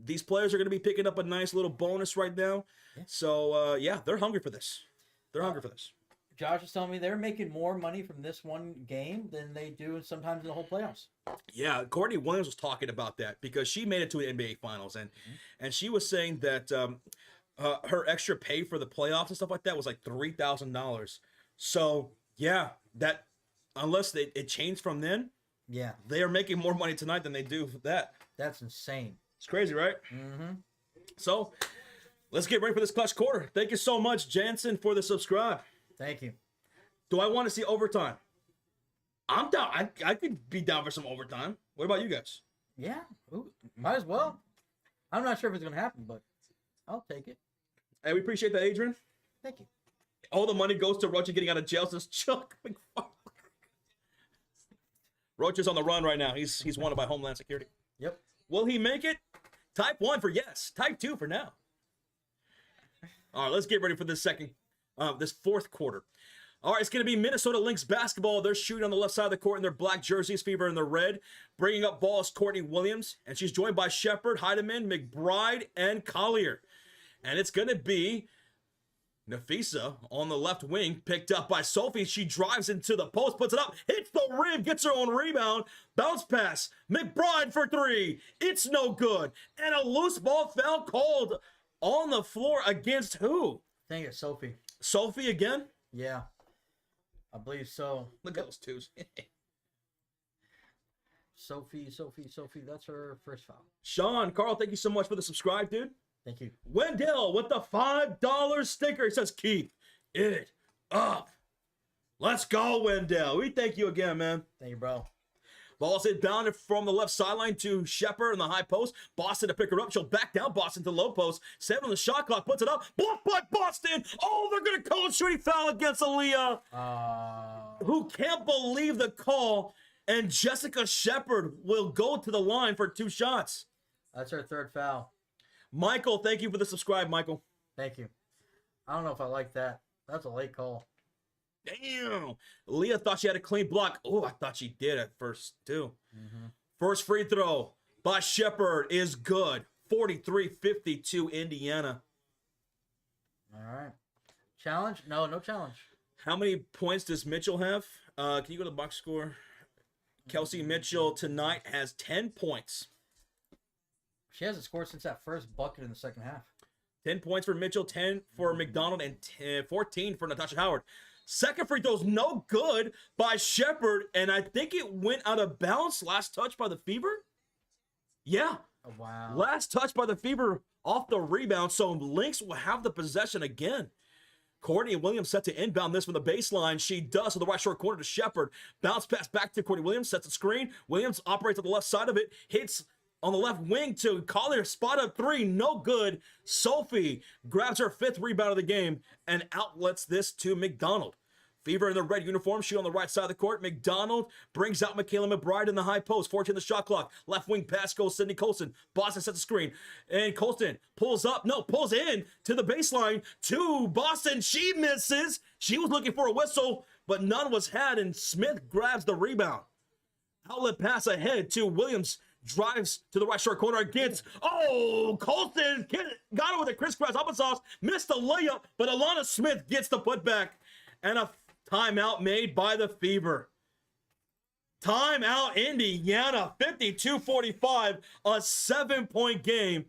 These players are going to be picking up a nice little bonus right now. Yeah. So yeah, they're hungry for this. They're hungry for this. Josh is telling me they're making more money from this one game than they do sometimes in the whole playoffs. Yeah, Courtney Williams was talking about that because she made it to the NBA Finals, and she was saying that her extra pay for the playoffs and stuff like that was like $3,000. So yeah, that unless it changed from then, yeah, they are making more money tonight than they do for that. That's insane. It's crazy, right? Mm-hmm. So let's get ready for this clutch quarter. Thank you so much, Jansen, for the subscribe. Thank you. Do I want to see overtime? I'm down. I could be down for some overtime. What about you guys? Yeah, might as well. I'm not sure if it's gonna happen, but I'll take it. Hey, we appreciate that, Adrian. Thank you. All the money goes to Roach getting out of jail, says Chuck McFarlane. Roach is on the run right now. He's wanted by Homeland Security. Yep. Will he make it? Type 1 for yes. Type 2 for now. All right, let's get ready for this fourth quarter. All right, it's going to be Minnesota Lynx basketball. They're shooting on the left side of the court in their black jerseys, Fever in their red. Bringing up ball is Courtney Williams, and she's joined by Shepard, Heidemann, McBride, and Collier. And it's going to be Nafisa on the left wing, picked up by Sophie. She drives into the post, puts it up, hits the rim, gets her own rebound, bounce pass, McBride for three. It's no good. And a loose ball foul called on the floor against who? I think it's Sophie. Sophie again? Yeah, I believe so. Look at those twos. Sophie, that's her first foul. Sean, Carl, thank you so much for the subscribe, dude. Thank you. Wendell with the $5 sticker. He says, keep it up. Let's go, Wendell. We thank you again, man. Thank you, bro. Ball's inbounded from the left sideline to Shepard in the high post. Boston to pick her up. She'll back down Boston to low post. 7 on the shot clock. Puts it up. Blocked by Boston. Oh, they're going to call a shooting foul against Aaliyah. Who can't believe the call. And Jessica Shepard will go to the line for 2 shots. That's her third foul. Michael, thank you for the subscribe, Michael. Thank you. I don't know if I like that. That's a late call. Damn. Leah thought she had a clean block. Oh, I thought she did at first, too. Mm-hmm. First free throw by Shepard is good. 43-52 Indiana. All right. Challenge? No challenge. How many points does Mitchell have? Can you go to the box score? Kelsey Mitchell tonight has 10 points. She hasn't scored since that first bucket in the second half. 10 points for Mitchell, 10 for McDonald, and 14 for Natasha Howard. Second free throw's no good by Shepard, and I think it went out of bounds. Last touch by the Fever? Yeah. Oh, wow. Last touch by the Fever off the rebound, so Lynx will have the possession again. Courtney Williams set to inbound this from the baseline. She does to the right short corner to Shepard. Bounce pass back to Courtney Williams, sets a screen. Williams operates on the left side of it, hits on the left wing to Collier, spot up 3, no good. Sophie grabs her 5th rebound of the game and outlets this to McDonald. Fever in the red uniform, she on the right side of the court. McDonald brings out Michaela McBride in the high post, 14 the shot clock. Left wing pass goes Sydney Colston. Boston sets a screen, and Colston pulls in to the baseline to Boston. She misses. She was looking for a whistle, but none was had, and Smith grabs the rebound. Outlet pass ahead to Williams. Drives to the right short corner against, Colston got it with a crisscross applesauce, missed the layup, but Alana Smith gets the putback, and a timeout made by the Fever. Timeout Indiana, 52-45, a 7-point game.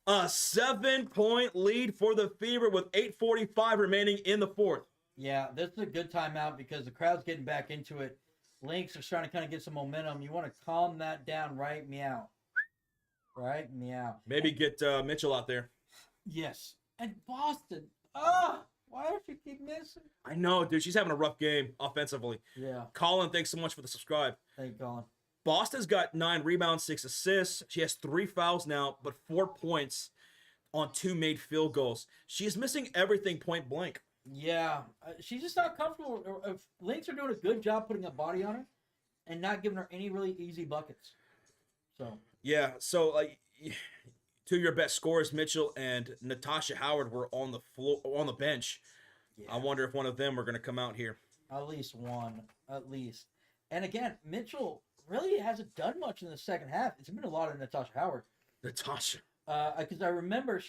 A 7-point lead for the Fever with 8:45 remaining in the fourth. Yeah, this is a good timeout because the crowd's getting back into it. Lynx is trying to kind of get some momentum. You want to calm that down, right? Meow. Right? Meow. Maybe get Mitchell out there. Yes. And Boston. Why does she keep missing? I know, dude. She's having a rough game offensively. Yeah. Colin, thanks so much for the subscribe. Thank you, Colin. Boston's got 9 rebounds, 6 assists. She has 3 fouls now, but 4 points on 2 made field goals. She is missing everything point blank. Yeah, she's just not comfortable. Lynx are doing a good job putting a body on her and not giving her any really easy buckets. Yeah, so 2 of your best scorers, Mitchell and Natasha Howard, were on the floor, on the bench. Yeah. I wonder if one of them are going to come out here. At least one, at least. And again, Mitchell really hasn't done much in the second half. It's been a lot of Natasha Howard. Natasha. Because I remember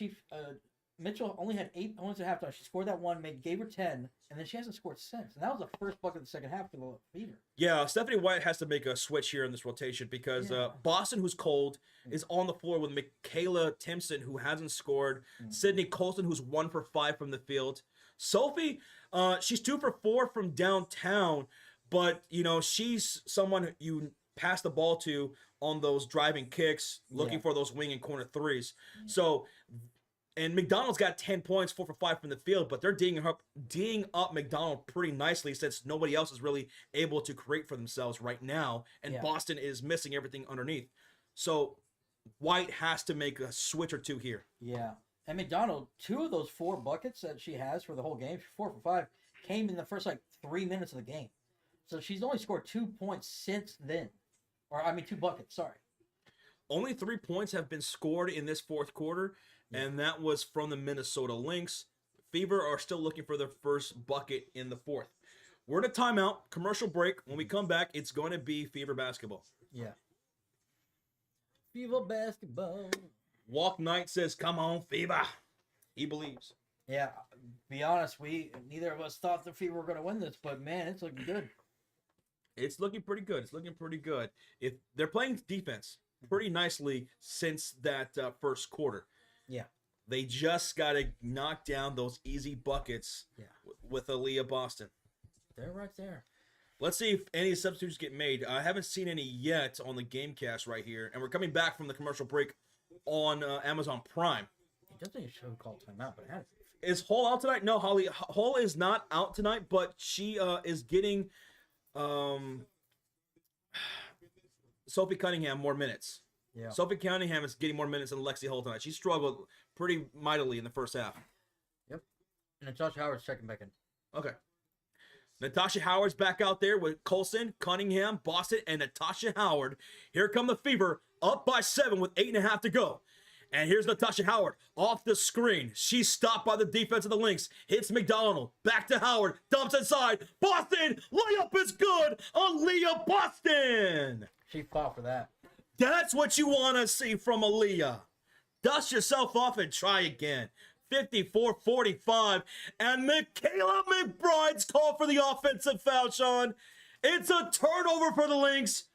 Mitchell only had 8 points at halftime. She scored that one, gave her 10, and then she hasn't scored since. And that was the first bucket of the second half for the Fever. Yeah, Stephanie White has to make a switch here in this rotation because Boston, who's cold, is on the floor with Michaela Timpson, who hasn't scored. Sydney Colston, who's 1 for 5 from the field. Sophie, she's 2 for 4 from downtown, but, she's someone you pass the ball to on those driving kicks, looking for those wing and corner threes. So And McDonald's got 10 points, 4 for 5 from the field, but they're D'ing up McDonald pretty nicely since nobody else is really able to create for themselves right now. And Boston is missing everything underneath. So White has to make a switch or two here. Yeah. And McDonald, 2 of those 4 buckets that she has for the whole game, 4 for 5, came in the first 3 minutes of the game. So she's only scored 2 points since then. 2 buckets, sorry. Only 3 points have been scored in this fourth quarter, and that was from the Minnesota Lynx. Fever are still looking for their first bucket in the fourth. We're at a timeout, commercial break. When we come back, it's going to be Fever basketball. Yeah. Fever basketball. Walk Knight says, come on, Fever. He believes. Yeah, be honest, neither of us thought the Fever were going to win this, but man, it's looking good. It's looking pretty good. It's looking pretty good. If they're playing defense pretty nicely since that first quarter. Yeah. They just got to knock down those easy buckets with Aaliyah Boston. They're right there. Let's see if any substitutes get made. I haven't seen any yet on the Gamecast right here. And we're coming back from the commercial break on Amazon Prime. It doesn't show call timeout, but it has. Is Hull out tonight? No, Holly. Hull is not out tonight, but she is getting Sophie Cunningham more minutes. Yeah. Sophie Cunningham is getting more minutes than Lexi Hull tonight. She struggled pretty mightily in the first half. Yep. And Natasha Howard's checking back in. Okay. Natasha Howard's back out there with Colson, Cunningham, Boston, and Natasha Howard. Here come the Fever, up by 7 with 8.5 to go. And here's Natasha Howard off the screen. She's stopped by the defense of the Lynx. Hits McDonald. Back to Howard. Dumps inside. Boston. Layup is good. Aaliyah Boston. She fought for that. That's what you want to see from Aaliyah. Dust yourself off and try again. 54-45. And Michaela McBride's called for the offensive foul, Sean. It's a turnover for the Lynx.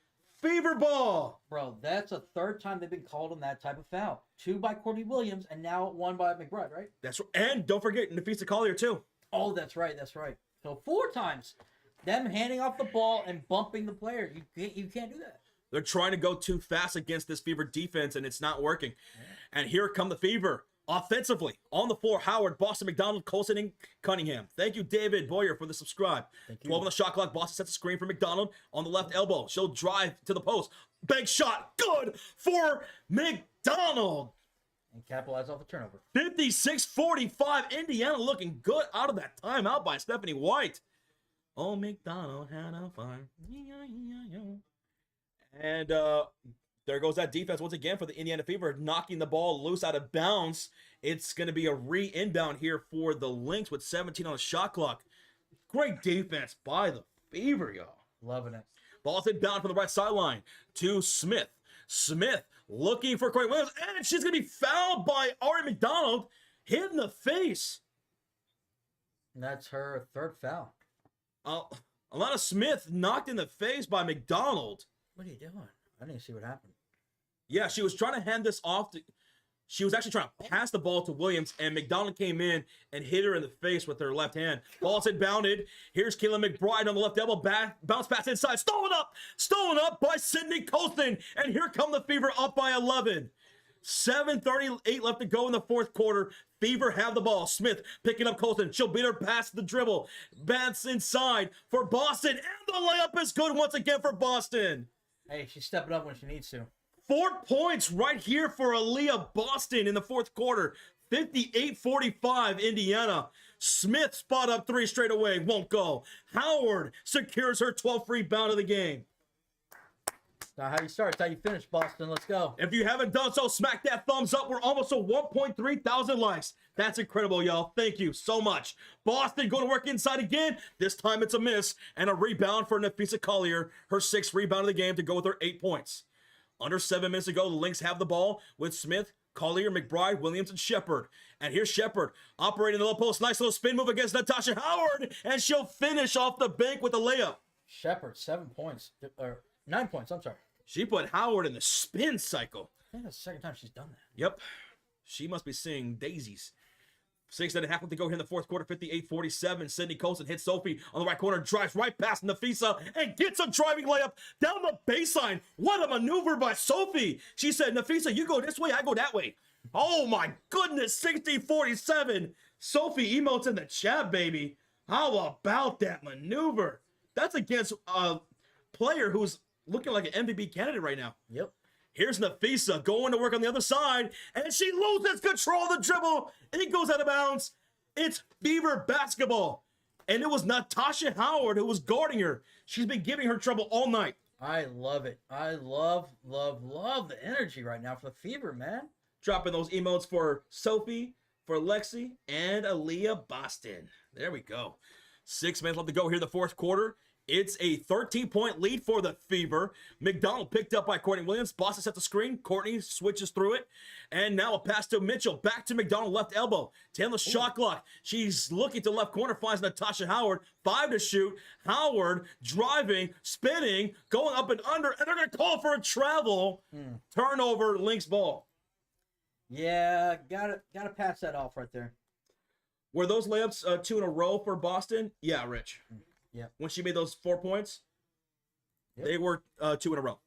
Fever ball. Bro, that's the 3rd time they've been called on that type of foul. 2 by Courtney Williams and now 1 by McBride, right? That's right. And don't forget Nafisa Collier too. Oh, that's right. So 4 times. Them handing off the ball and bumping the player. You can't do that. They're trying to go too fast against this Fever defense, and it's not working. Yeah. And here come the Fever. Offensively, on the floor, Howard, Boston, McDonald, Colson, and Cunningham. Thank you, David Boyer, for the subscribe. 12 on the shot clock. Boston sets a screen for McDonald on the left elbow. She'll drive to the post. Bank shot. Good for McDonald. And capitalize off the turnover. 56-45. Indiana looking good out of that timeout by Stephanie White. Oh, McDonald had a fire. And there goes that defense once again for the Indiana Fever, knocking the ball loose out of bounds. It's going to be a re-inbound here for the Lynx with 17 on the shot clock. Great defense by the Fever, y'all. Loving it. Ball's inbound from the right sideline to Smith. Smith looking for Corey Williams, and she's going to be fouled by Ari McDonald, hit in the face. And that's her 3rd foul. Alana Smith knocked in the face by McDonald. What are you doing? I didn't see what happened. Yeah, she was trying to hand this off to... She was actually trying to pass the ball to Williams, and McDonald came in and hit her in the face with her left hand. Ball's inbounded. Here's Kayla McBride on the left elbow. Bounce pass inside. Stolen up by Sydney Colston. And here come the Fever up by 11. 7:38 left to go in the fourth quarter. Fever have the ball. Smith picking up Colston. She'll beat her past the dribble. Bats inside for Boston. And the layup is good once again for Boston. Hey, she's stepping up when she needs to. 4 points right here for Aaliyah Boston in the fourth quarter. 58-45 Indiana. Smith spot up 3 straight away. Won't go. Howard secures her 12th rebound of the game. Now how you start, it's how you finish, Boston. Let's go. If you haven't done so, smack that thumbs up. We're almost at 1.3 thousand likes. That's incredible, y'all. Thank you so much. Boston going to work inside again. This time it's a miss and a rebound for Nafisa Collier. Her 6th rebound of the game to go with her 8 points. Under 7 minutes to go, the Lynx have the ball with Smith, Collier, McBride, Williams, and Shepard. And here's Shepard operating the low post. Nice little spin move against Natasha Howard. And she'll finish off the bank with a layup. Shepard, 7 points. Or 9 points, I'm sorry. She put Howard in the spin cycle. I think that's the 2nd time she's done that. Yep. She must be singing daisies. 6.5 left to go here in the fourth quarter. 58-47. Sydney Colson hits Sophie on the right corner. Drives right past Nafisa and gets a driving layup down the baseline. What a maneuver by Sophie. She said, Nafisa, you go this way, I go that way. Oh my goodness, 60-47. Sophie emotes in the chat, baby. How about that maneuver? That's against a player who's looking like an MVP candidate right now. Yep. Here's Nafisa going to work on the other side, and she loses control of the dribble, and it goes out of bounds. It's Fever basketball, and it was Natasha Howard who was guarding her. She's been giving her trouble all night. I love it. I love the energy right now for the Fever, man. Dropping those emotes for Sophie, for Lexi, and Aaliyah Boston. There we go. 6 minutes left to go here in the fourth quarter. It's a 13-point lead for the Fever. McDonald picked up by Courtney Williams. Boston sets the screen. Courtney switches through it. And now a pass to Mitchell. Back to McDonald, left elbow. Taylor shot clock. She's looking to left corner. Finds Natasha Howard. 5 to shoot. Howard driving, spinning, going up and under. And they're going to call for a travel. Turnover, Lynx ball. Yeah, gotta pass that off right there. Were those layups 2 in a row for Boston? Yeah, Rich. Yeah. When she made those 4 points, they were 2 in a row.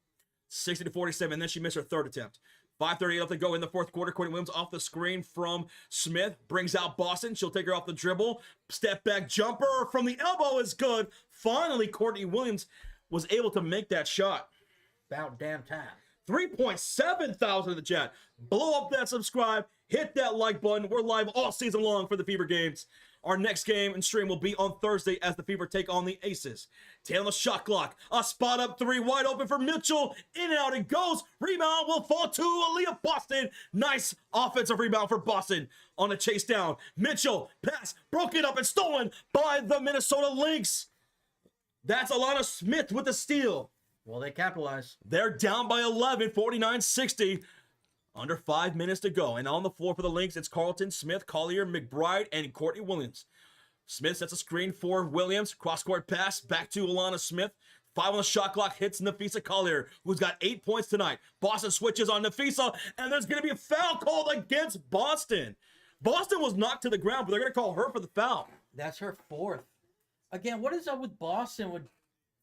60-47, and then she missed her third attempt. 5:38 left to go in the fourth quarter. Courtney Williams off the screen from Smith. Brings out Boston. She'll take her off the dribble. Step back jumper from the elbow is good. Finally, Courtney Williams was able to make that shot. About damn time. 3.7 thousand in the chat. Blow up that subscribe. Hit that like button. We're live all season long for the Fever games. Our next game and stream will be on Thursday as the Fever take on the Aces. Taylor shot clock. A spot up 3 wide open for Mitchell. In and out it goes. Rebound will fall to Aaliyah Boston. Nice offensive rebound for Boston on a chase down. Mitchell pass broken up and stolen by the Minnesota Lynx. That's Alana Smith with the steal. Well, they capitalize. They're down by 11, 49-60. Under 5 minutes to go. And on the floor for the Lynx, it's Carlton, Smith, Collier, McBride, and Courtney Williams. Smith sets a screen for Williams. Cross-court pass back to Alana Smith. 5 on the shot clock hits Nafisa Collier, who's got 8 points tonight. Boston switches on Nafisa, and there's going to be a foul called against Boston. Boston was knocked to the ground, but they're going to call her for the foul. That's her fourth. Again, what is up with Boston with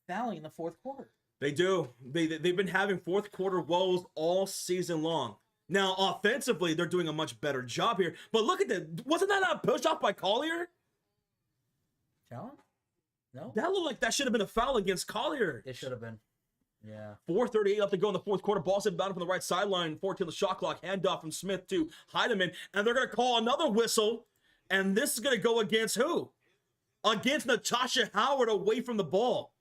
fouling in the fourth quarter? They do. They've been having fourth quarter woes all season long. Now, offensively, they're doing a much better job here. But look at that. Wasn't that a push off by Collier? Challenge? No? That looked like that should have been a foul against Collier. It should have been. Yeah. 4:38 left to go in the fourth quarter. Boston bound from the right sideline. 14 the shot clock. Handoff from Smith to Heidemann. And they're going to call another whistle. And this is going to go against who? Against Natasha Howard away from the ball.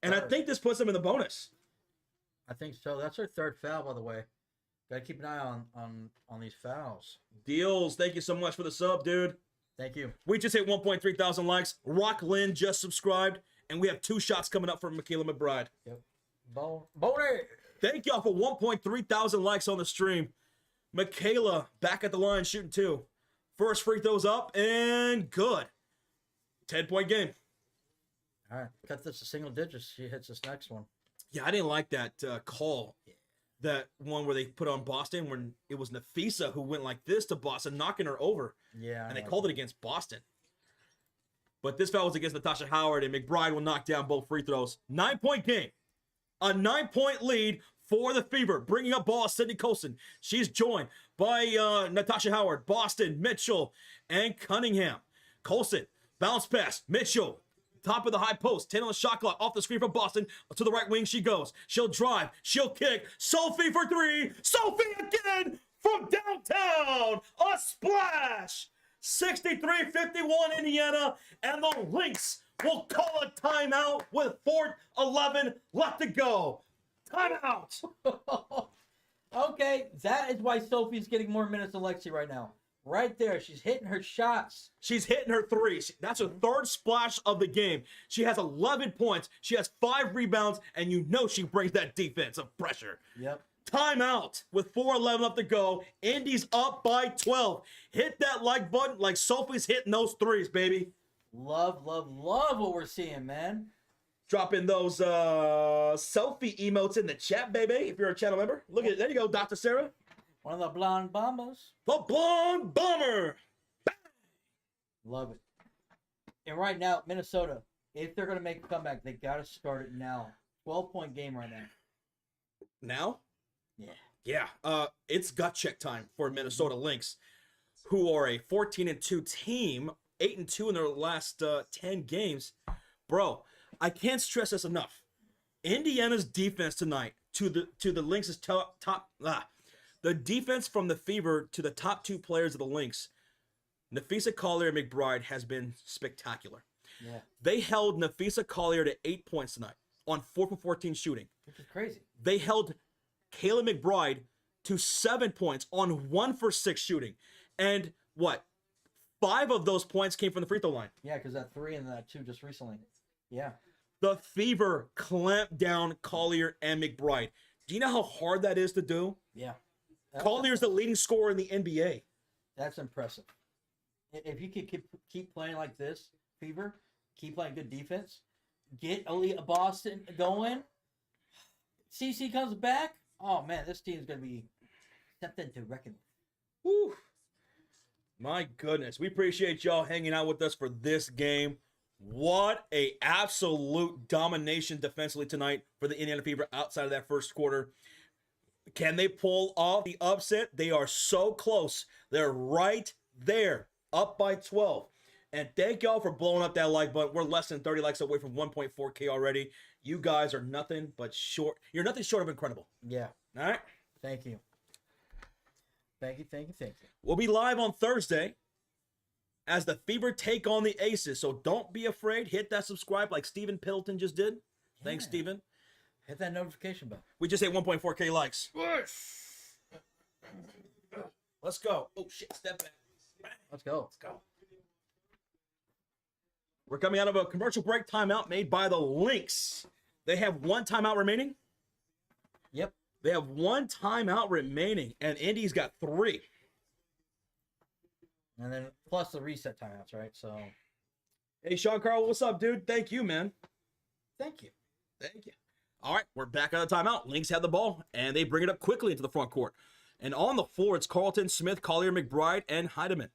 And I think this puts them in the bonus. I think so. That's her third foul, by the way. Gotta keep an eye on these fouls. Deals. Thank you so much for the sub, dude. Thank you. We just hit 1.3 thousand likes. Rock Lynn just subscribed. And we have 2 shots coming up from Michaela McBride. Yep. Boner. Thank y'all for 1.3 thousand likes on the stream. Michaela back at the line shooting 2. First free throws up and good. 10-point game. All right. Cut this to single digits. She hits this next one. Yeah, I didn't like that call. That one where they put on Boston when it was Nafisa who went like this to Boston, knocking her over. Yeah. And they called it against Boston. But this foul was against Natasha Howard, and McBride will knock down both free throws. 9-point game. A 9-point lead for the Fever. Bringing up ball, Sydney Colson. She's joined by Natasha Howard, Boston, Mitchell, and Cunningham. Colson, bounce pass, Mitchell. Top of the high post, 10 on the shot clock, off the screen from Boston. To the right wing she goes. She'll drive, she'll kick. Sophie for 3. Sophie again from downtown. A splash. 63-51 Indiana. And the Lynx will call a timeout with 4:11 left to go. Timeout. Okay, that is why Sophie's getting more minutes than Lexi right now. Right there, she's hitting her shots. She's hitting her 3s. That's her third splash of the game. She has 11 points. She has 5 rebounds, and you know she brings that defensive pressure. Yep. Timeout with 4:11 left to go. Indy's up by 12. Hit that like button like Sophie's hitting those 3s, baby. Love what we're seeing, man. Drop in those selfie emotes in the chat, baby, if you're a channel member. Look at it. There you go, Dr. Sarah. One of the blonde bombers. The Blonde Bomber. Bang! Love it. And right now, Minnesota, if they're going to make a comeback, they got to start it now. 12-point game right now. Now? Yeah. Yeah, it's gut check time for Minnesota Lynx, who are a 14-2 team, 8-2 in their last 10 games. Bro, I can't stress this enough. Indiana's defense tonight to the Lynx's the defense from the Fever to the top two players of the Lynx, Nafisa Collier and McBride, has been spectacular. Yeah. They held Nafisa Collier to 8 points tonight on 4 for 14 shooting. Which is crazy. They held Kayla McBride to 7 points on 1 for 6 shooting. And what? 5 of those points came from the free throw line. Yeah, because that 3 and that 2 just recently. Yeah. The Fever clamped down Collier and McBride. Do you know how hard that is to do? Yeah. Collier's the leading scorer in the NBA. That's impressive. If you could keep playing like this, Fever, keep playing good defense, get Aaliyah Boston going, CC comes back, oh man, this team's going to be something to reckon with. Whew. My goodness. We appreciate y'all hanging out with us for this game. What a absolute domination defensively tonight for the Indiana Fever outside of that first quarter. Can they pull off the upset? They are so close. They're right there, up by 12. And thank y'all for blowing up that like button. We're less than 30 likes away from 1.4K already. You guys are nothing but short. You're nothing short of incredible. Yeah. All right? Thank you. Thank you. We'll be live on Thursday as the Fever take on the Aces. So don't be afraid. Hit that subscribe like Steven Pilton just did. Yeah. Thanks, Steven. Hit that notification bell. We just hit 1.4K likes. Let's go. Oh, shit. Step back. Let's go. Let's go. We're coming out of a commercial break timeout made by the Lynx. They have 1 timeout remaining. Yep. They have 1 timeout remaining, and Indy's got 3. And then plus the reset timeouts, right? So. Hey, Sean Carl, what's up, dude? Thank you, man. Thank you. Thank you. All right, we're back out of the timeout. Lynx have the ball, and they bring it up quickly into the front court. And on the floor, it's Carlton, Smith, Collier, McBride, and Heidemann.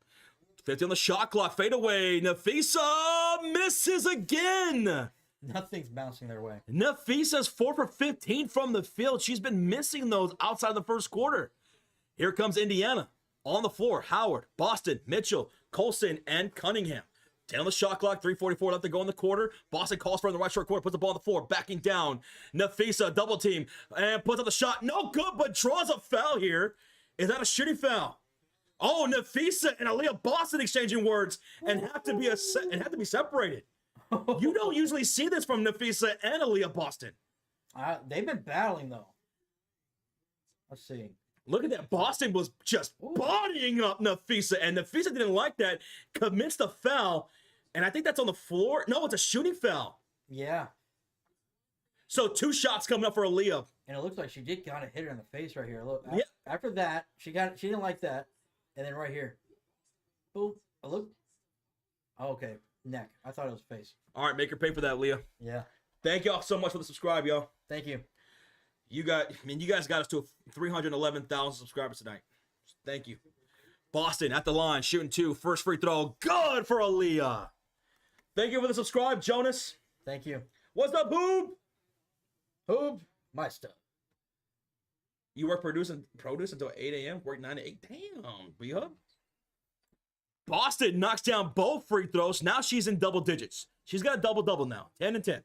50 on the shot clock. Fade away. Nafisa misses again. Nothing's bouncing their way. Nafisa's 4 for 15 from the field. She's been missing those outside the first quarter. Here comes Indiana. On the floor, Howard, Boston, Mitchell, Colson, and Cunningham. 10 on the shot clock, 3:44 left to go in the quarter. Boston calls for in the right short corner, puts the ball on the floor, backing down. Nafisa, double team, and puts up the shot. No good, but draws a foul here. Is that a shooting foul? Oh, Nafisa and Aaliyah Boston exchanging words and have to be separated. You don't usually see this from Nafisa and Aaliyah Boston. They've been battling though. Let's see. Look at that. Boston was just bodying up Nafisa, and Nafisa didn't like that, commits the foul, and I think that's on the floor. No, it's a shooting foul. Yeah. So 2 shots coming up for Aaliyah. And it looks like she did kind of hit her in the face right here. Look, yeah. After that, she didn't like that, and then right here, boom. Oh, look. Oh, okay, neck. I thought it was face. All right, make her pay for that, Leah. Yeah. Thank y'all so much for the subscribe, y'all. Thank you. You guys got us to 311,000 subscribers tonight. Thank you. Boston at the line, shooting 2. First free throw, good for Aaliyah. Thank you for the subscribe, Jonas. Thank you. What's up, Boob? Boob, my stuff. You work produce until 8 a.m., work 9 to 8. Damn, B-Hub. Boston knocks down both free throws. Now she's in double digits. She's got a double-double now, 10 and 10.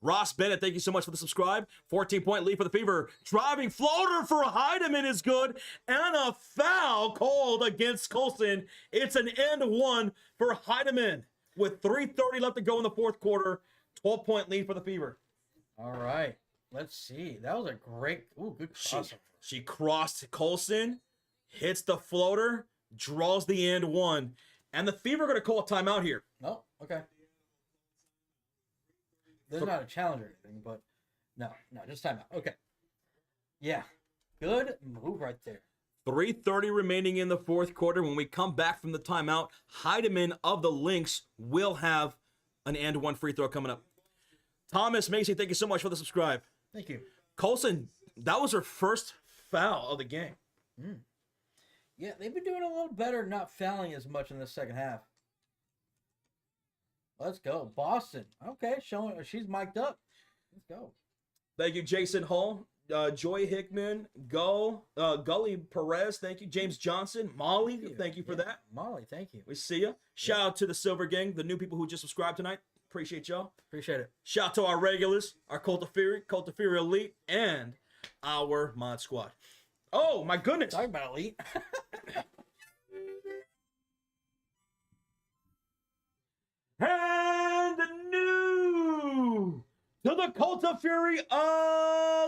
Ross Bennett, thank you so much for the subscribe. 14-point lead for the Fever. Driving floater for Heidemann is good. And a foul called against Colson. It's an end one for Heidemann. With 3:30 left to go in the fourth quarter. 12-point lead for the Fever. All right. Let's see. That was a great, good crossover. She crossed Colson, hits the floater, draws the end one. And the Fever are going to call a timeout here. Oh, okay. There's not a challenge or anything, but no, just timeout. Okay. Yeah. Good move right there. 3:30 remaining in the fourth quarter. When we come back from the timeout, Heidemann of the Lynx will have an and one free throw coming up. Thomas Macy, thank you so much for the subscribe. Thank you. Colson, that was her first foul of the game. Yeah, they've been doing a little better not fouling as much in the second half. Let's go. Boston. Okay, showing she's mic'd up. Let's go. Thank you, Jason Hall. Joy Hickman, Gully Perez, thank you. James Johnson, Molly, thank you for that. Molly, thank you. We see you. Shout out to the Silver Gang, the new people who just subscribed tonight. Appreciate y'all. Appreciate it. Shout out to our regulars, our Cult of Fury Elite, and our Mod Squad. Oh, my goodness. Talking about Elite. And new to the Cult of Fury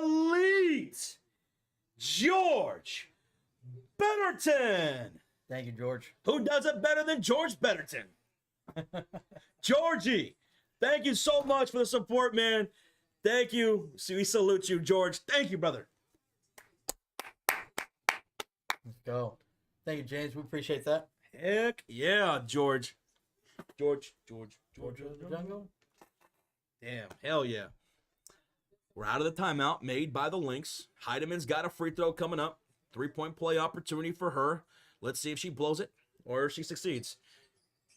Elite, George Betterton. Thank you, George. Who does it better than George Betterton? Georgie, thank you so much for the support, man. Thank you. We salute you, George. Thank you, brother. Let's go. Thank you, James. We appreciate that. Heck yeah, George. George. Jungle. Damn, hell yeah. We're out of the timeout made by the Lynx. Heideman's got a free throw coming up. 3-point play opportunity for her. Let's see if she blows it or she succeeds.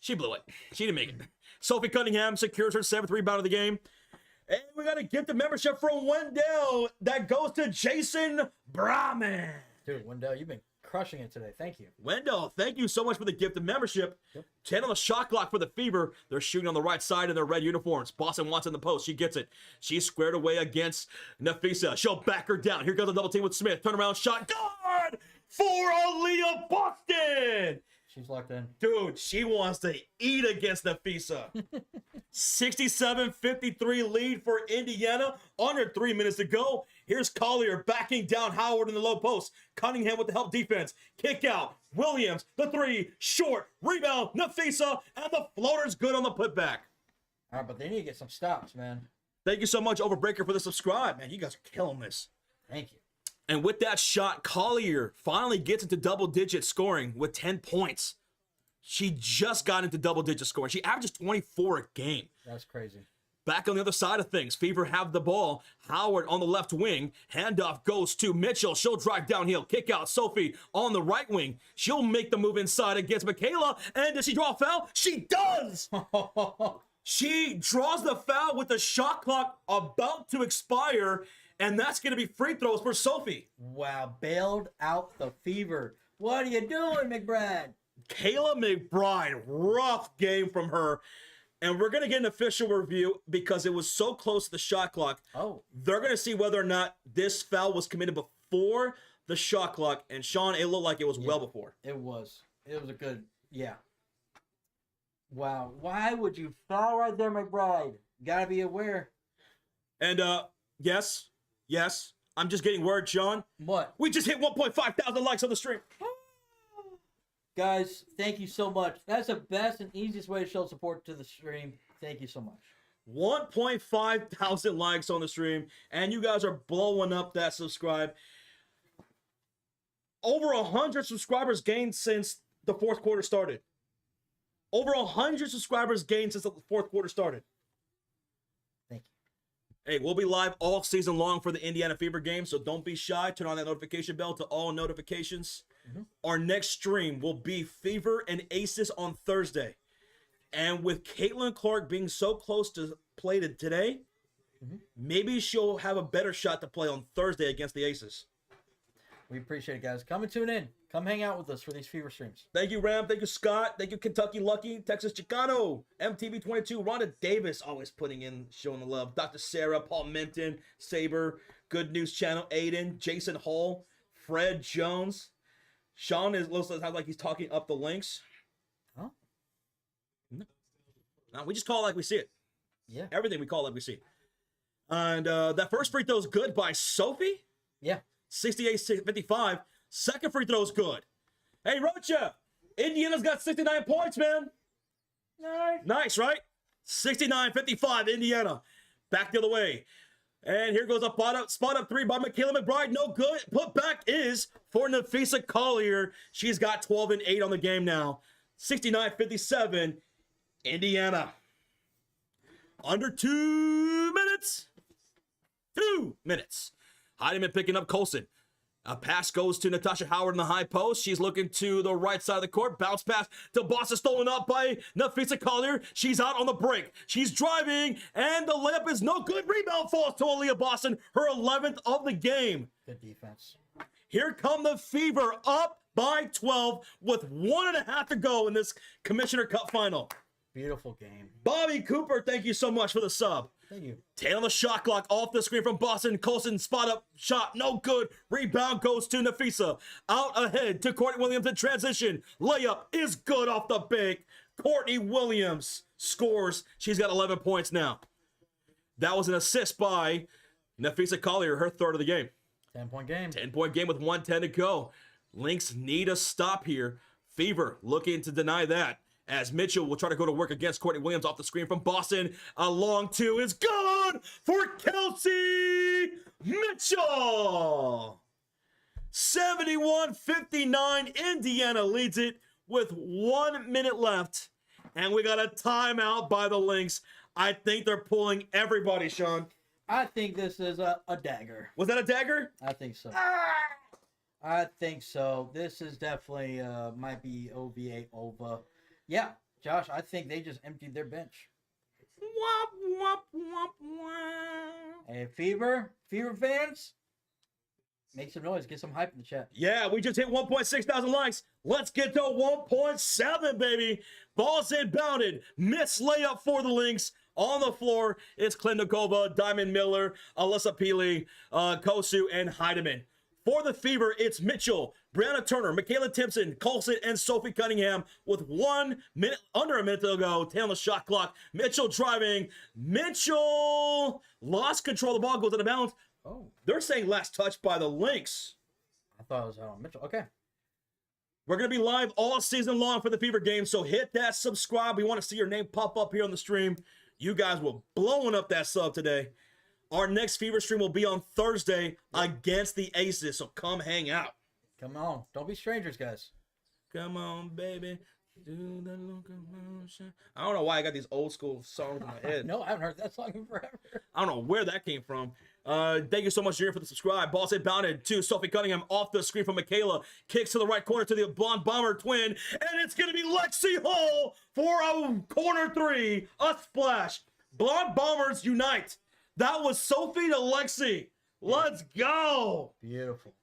She blew it. She didn't make it. Sophie Cunningham secures her 7th rebound of the game. And we got to get the membership from Wendell that goes to Jason Brahman. Dude, Wendell, you've been crushing it today. Thank you. Wendell, thank you so much for the gift of membership. Yep. 10 on the shot clock for the Fever. They're shooting on the right side in their red uniforms. Boston wants in the post. She gets it. She's squared away against Nafisa. She'll back her down. Here goes a double team with Smith. Turnaround shot. Good for Aaliyah Boston. She's locked in. Dude, she wants to eat against Nafisa. 67-53 lead for Indiana. Under 3 minutes to go. Here's Collier backing down Howard in the low post. Cunningham with the help defense. Kick out. Williams, the 3, short. Rebound, Nafisa, and the floater's good on the putback. All right, but they need to get some stops, man. Thank you so much, Overbreaker, for the subscribe. Man, you guys are killing this. Thank you. And with that shot, Collier finally gets into double-digit scoring with 10 points. She just got into double-digit scoring. She averages 24 a game. That's crazy. Back on the other side of things, Fever have the ball. Howard on the left wing. Handoff goes to Mitchell. She'll drive downhill. Kick out. Sophie on the right wing. She'll make the move inside against Michaela. And does she draw a foul? She does! She draws the foul with the shot clock about to expire. And that's going to be free throws for Sophie. Wow, bailed out the Fever. What are you doing, McBride? Kayla McBride, rough game from her. And we're going to get an official review because it was so close to the shot clock. Oh. They're going to see whether or not this foul was committed before the shot clock. And Sean, it looked like it was well before. It was. It was a good, yeah. Wow. Why would you foul right there, McBride? Got to be aware. And, yes, I'm just getting word, Sean. What? We just hit 1.5 thousand likes on the stream. Guys, thank you so much. That's the best and easiest way to show support to the stream. Thank you so much. 1.5 thousand likes on the stream, and you guys are blowing up that subscribe. Over 100 subscribers gained since the fourth quarter started. Over 100 subscribers gained since the fourth quarter started. Thank you. Hey, we'll be live all season long for the Indiana Fever game, so don't be shy. Turn on that notification bell to all notifications. Mm-hmm. Our next stream will be Fever and Aces on Thursday. And with Caitlin Clark being so close to play today, maybe she'll have a better shot to play on Thursday against the Aces. We appreciate it, guys. Come and tune in. Come hang out with us for these Fever streams. Thank you, Ram. Thank you, Scott. Thank you, Kentucky Lucky, Texas Chicano, MTV22, Rhonda Davis always putting in, showing the love. Dr. Sarah, Paul Minton, Saber, Good News Channel, Aiden, Jason Hall, Fred Jones. Sean looks like he's talking up the Lynx. Huh? No, we just call it like we see it. Yeah. Everything we call it like we see it. And that first free throw is good by Sophie. Yeah. 68-55. Second free throw is good. Hey, Rocha, Indiana's got 69 points, man. Nice. Nice, right? 69-55, Indiana. Back the other way. And here goes a spot up 3 by Michaela McBride. No good. Put back is for Nafisa Collier. She's got 12 and 8 on the game now. 69-57, Indiana. Under 2 minutes. 2 minutes. Heidemann picking up Colson. A pass goes to Natasha Howard in the high post. She's looking to the right side of the court. Bounce pass to Boston, stolen up by Nafisa Collier. She's out on the break. She's driving, and the layup is no good. Rebound falls to Aaliyah Boston, her 11th of the game. Good defense. Here come the Fever, up by 12 with 1.5 to go in this Commissioner Cup final. Beautiful game. Bobby Cooper, thank you so much for the sub. Thank you. 10 on the shot clock, off the screen from Boston. Colson, spot up shot, no good. Rebound goes to Nafisa. Out ahead to Courtney Williams in transition. Layup is good off the bank. Courtney Williams scores. She's got 11 points now. That was an assist by Nafisa Collier, her 3rd of the game. 10-point game. 10-point game with 1:10 to go. Lynx need a stop here. Fever looking to deny that, as Mitchell will try to go to work against Courtney Williams off the screen from Boston. A long 2 is gone for Kelsey Mitchell. 71-59. Indiana leads it with 1 minute left. And we got a timeout by the Lynx. I think they're pulling everybody, Sean. I think this is a dagger. Was that a dagger? I think so. I think so. This is definitely might be OVA OVA. Yeah, Josh, I think they just emptied their bench. Womp, womp, womp, womp. Hey, Fever fans, make some noise. Get some hype in the chat. Yeah, we just hit 1.6 thousand likes. Let's get to 1.7, baby. Ball's inbounded. Miss layup for the Lynx. On the floor, it's Klindikova, Diamond Miller, Alyssa Peely, Kosu, and Heidemann. For the Fever, it's Mitchell, Brianna Turner, Michaela Timpson, Colson, and Sophie Cunningham with 1 minute, under a minute to go. 10 on the shot clock. Mitchell driving. Mitchell lost control. The ball goes out of bounds. Oh, They're saying last touch by the Lynx. I thought it was on Mitchell. Okay. We're going to be live all season long for the Fever game, so hit that subscribe. We want to see your name pop up here on the stream. You guys were blowing up that sub today. Our next Fever stream will be on Thursday against the Aces, so come hang out. Come on. Don't be strangers, guys. Come on, baby. Do the locomotion. I don't know why I got these old school songs in my head. No, I haven't heard that song in forever. I don't know where that came from. Thank you so much, Junior, for the subscribe. Ball's inbounded to Sophie Cunningham off the screen from Michaela. Kicks to the right corner to the blonde bomber twin. And it's going to be Lexi Hall for a corner 3. A splash. Blonde bombers unite. That was Sophie to Lexi. Let's go. Beautiful.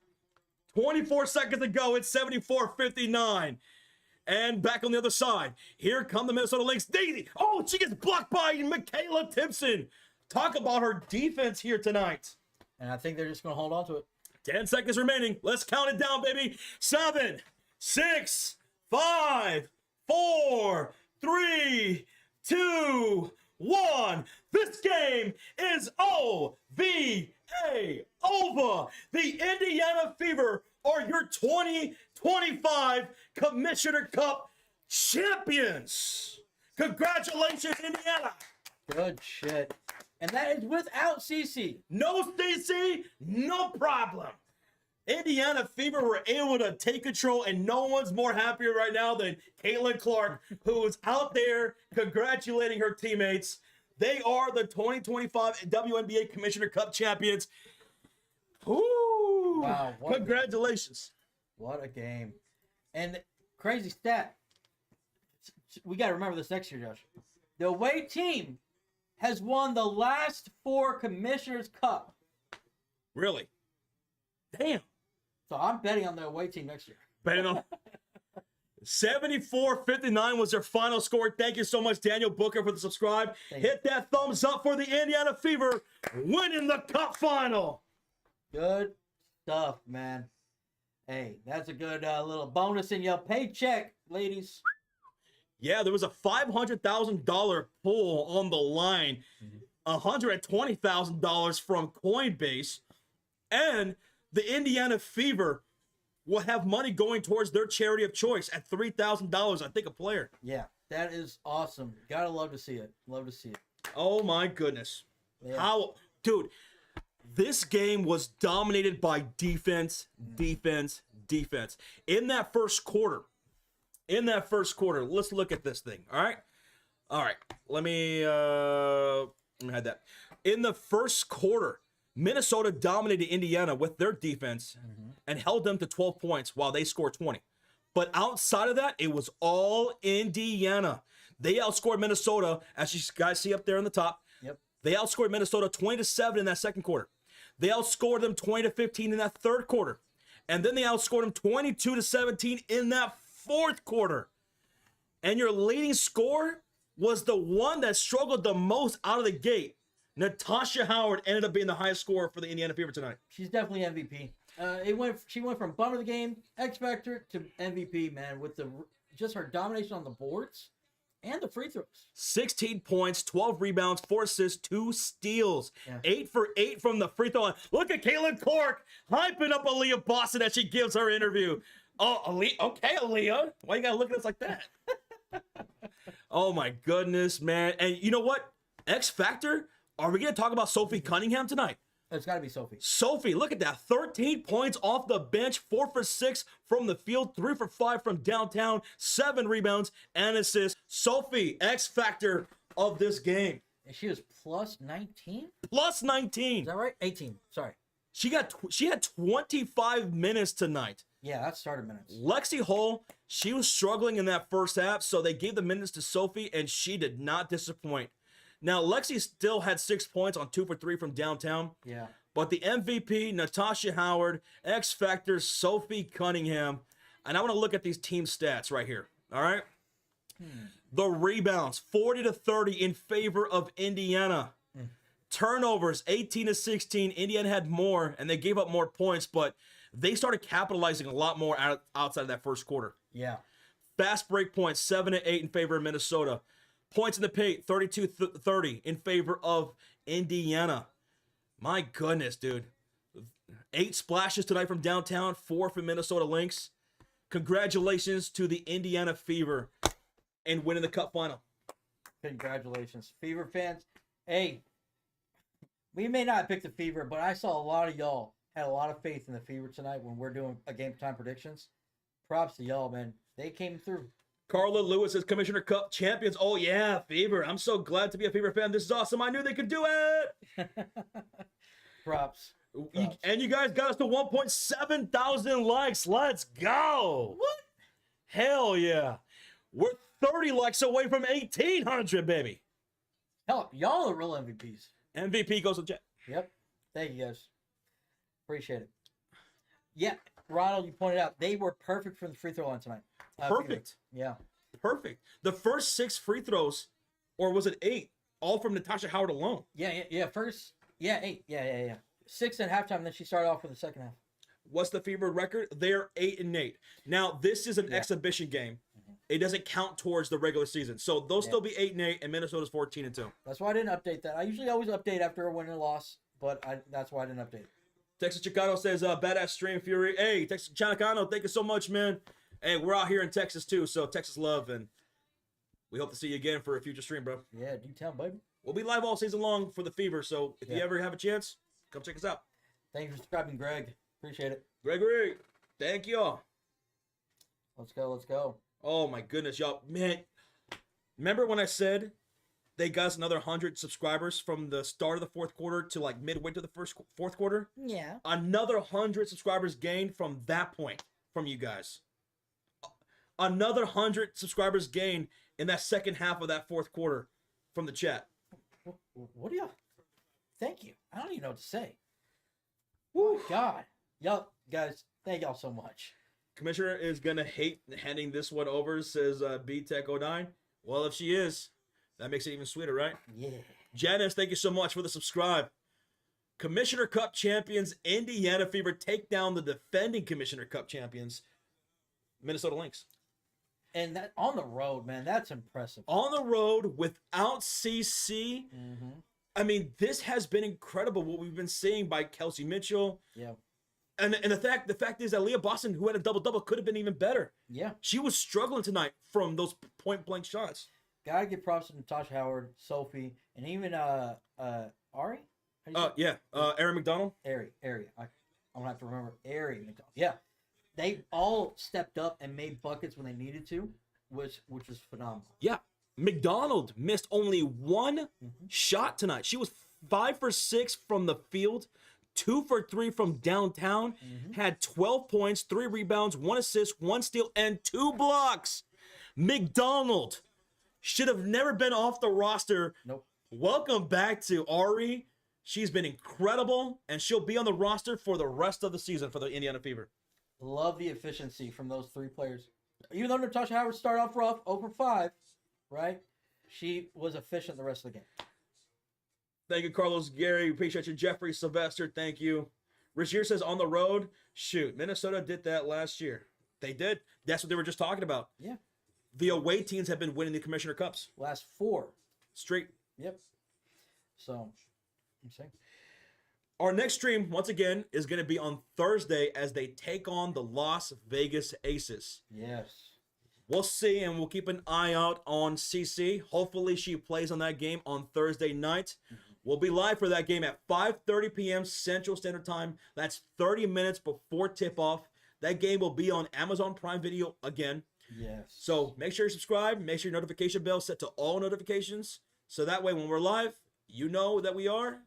24 seconds to go. It's 74-59. And back on the other side, here come the Minnesota Lynx. Daisy. Oh, she gets blocked by Michaela Timpson. Talk about her defense here tonight. And I think they're just going to hold on to it. 10 seconds remaining. Let's count it down, baby. 7, 6, 5, 4, 3, 2, 1. This game is OVA over. The Indiana Fever are your 2025 Commissioner Cup champions. Congratulations, Indiana. Good shit. And that is without CC. No CC, no problem. Indiana Fever were able to take control, and no one's more happier right now than Caitlin Clark, who is out there congratulating her teammates. They are the 2025 WNBA Commissioner Cup champions. Ooh, wow. Congratulations. What a game. And crazy stat. We got to remember this next year, Josh. The away team has won the last 4 Commissioners Cup. Really? Damn. So I'm betting on the away team next year. Betting on 74-59 was their final score. Thank you so much, Daniel Booker, for the subscribe. Hit that thumbs up for the Indiana Fever winning the cup final. Good stuff, man. Hey, that's a good little bonus in your paycheck, ladies. Yeah, there was a $500,000 pull on the line, $120,000 from Coinbase, and the Indiana Fever will have money going towards their charity of choice at $3,000, I think, a player. Yeah, that is awesome. Gotta love to see it. Love to see it. Oh my goodness. Yeah. Dude, this game was dominated by defense. In that first quarter, let's look at this thing. All right. Let me have that. In the first quarter, Minnesota dominated Indiana with their defense. and held them to 12 points while they scored 20. But outside of that, it was all Indiana. They outscored Minnesota, as you guys see up there on the top. Yep. They outscored Minnesota 20-7 in that second quarter. They outscored them 20-15 in that third quarter. And then they outscored them 22-17 in that fourth quarter. And your leading scorer was the one that struggled the most out of the gate. Natasha Howard ended up being the highest scorer for the Indiana Fever tonight. She's definitely MVP. She went from bum of the game, X Factor, to MVP, man, with just her domination on the boards and the free throws. 16 points, 12 rebounds, 4 assists, 2 steals. Yeah. 8 for 8 from the free throw line. Look at Caitlin Cork hyping up Aaliyah Boston as she gives her interview. Oh, Aaliyah. Okay, Aaliyah. Why you gotta look at us like that? Oh my goodness, man. And you know what? X Factor, are we gonna talk about Sophie Cunningham tonight? It's got to be Sophie. Sophie, look at that. 13 points off the bench, 4 for 6 from the field, 3 for 5 from downtown, 7 rebounds and assists. Sophie, X Factor of this game. And she was plus 19? Plus 19. Is that right? 18. Sorry. She had 25 minutes tonight. Yeah, that's starter minutes. Lexi Hull, she was struggling in that first half, so they gave the minutes to Sophie, and she did not disappoint. Now, Lexi still had 6 points on 2 for 3 from downtown. Yeah. But the MVP, Natasha Howard, X Factor, Sophie Cunningham. And I want to look at these team stats right here. All right? The rebounds, 40-30 in favor of Indiana. Turnovers, 18-16. Indiana had more, and they gave up more points, but they started capitalizing a lot more outside of that first quarter. Yeah. Fast break points, 7-8 in favor of Minnesota. Points in the paint, 32-30 in favor of Indiana. My goodness, dude. 8 splashes tonight from downtown, 4 from Minnesota Lynx. Congratulations to the Indiana Fever and winning the Cup final. Congratulations, Fever fans. Hey, we may not pick the Fever, but I saw a lot of y'all had a lot of faith in the Fever tonight when we're doing a game time predictions. Props to y'all, man. They came through. Carla Lewis says Commissioner Cup champions. Oh, yeah, Fever. I'm so glad to be a Fever fan. This is awesome. I knew they could do it. Props. And you guys got us to 1.7 thousand likes. Let's go. What? Hell yeah. We're 30 likes away from 1,800, baby. Hell, y'all are real MVPs. MVP goes to Jet. Yep. Thank you, guys. Appreciate it. Yeah, Ronald, you pointed out they were perfect from the free throw line tonight. Perfect. Yeah. Perfect. The first 6 free throws, or was it 8, all from Natasha Howard alone. Yeah. First, 8. Yeah. 6 at halftime, then she started off with the second half. What's the Fever record? They're 8-8. Now, this is an exhibition game. It doesn't count towards the regular season. So they'll still be 8-8, and Minnesota's 14-2. That's why I didn't update that. I usually always update after a win or loss, but that's why I didn't update. Texas Chicano says, badass stream, Fury. Hey, Texas Chicano, thank you so much, man. Hey, we're out here in Texas, too, so Texas love, and we hope to see you again for a future stream, bro. Yeah, do tell, baby. We'll be live all season long for the Fever, so if you ever have a chance, come check us out. Thank you for subscribing, Greg. Appreciate it. Gregory, thank y'all. Let's go. Oh, my goodness, y'all. Man, remember when I said they got us another 100 subscribers from the start of the fourth quarter to like midway to the fourth quarter? Yeah. Another 100 subscribers gained from that point from you guys. Another 100 subscribers gained in that second half of that fourth quarter from the chat. What do y'all? Thank you. I don't even know what to say. Woo. God. Y'all, guys, thank y'all so much. Commissioner is going to hate handing this one over, says BTech09. Well, if she is, that makes it even sweeter, right? Yeah. Janice, thank you so much for the subscribe. Commissioner Cup champions, Indiana Fever take down the defending Commissioner Cup champions, Minnesota Lynx. And that on the road, man, that's impressive. On the road without CC. Mm-hmm. I mean, this has been incredible what we've been seeing by Kelsey Mitchell. Yeah. And the fact is that Leah Boston, who had a double-double, could have been even better. Yeah. She was struggling tonight from those point-blank shots. Gotta give props to Natasha Howard, Sophie, and even Ari? Aaron McDonald. Ari. I'm gonna have to remember Ari McDonald. Yeah. They all stepped up and made buckets when they needed to, which was phenomenal. Yeah. McDonald missed only one shot tonight. She was 5 for 6 from the field, 2 for 3 from downtown, had 12 points, 3 rebounds, 1 assist, 1 steal, and 2 blocks. McDonald should have never been off the roster. Nope. Welcome back to Ari. She's been incredible, and she'll be on the roster for the rest of the season for the Indiana Fever. Love the efficiency from those 3 players. Even though Natasha Howard started off rough, 0 for 5, right? She was efficient the rest of the game. Thank you, Carlos Gary. Appreciate you. Jeffrey Sylvester, thank you. Rasheer says on the road. Shoot, Minnesota did that last year. They did. That's what they were just talking about. Yeah. The away teams have been winning the Commissioner Cups. Last 4. Straight. Yep. So, I'm saying. Our next stream, once again, is going to be on Thursday as they take on the Las Vegas Aces. Yes. We'll see, and we'll keep an eye out on CC. Hopefully she plays on that game on Thursday night. We'll be live for that game at 5:30 p.m. Central Standard Time. That's 30 minutes before tip-off. That game will be on Amazon Prime Video again. Yes. So make sure you subscribe. Make sure your notification bell is set to all notifications. So that way when we're live, you know that we are.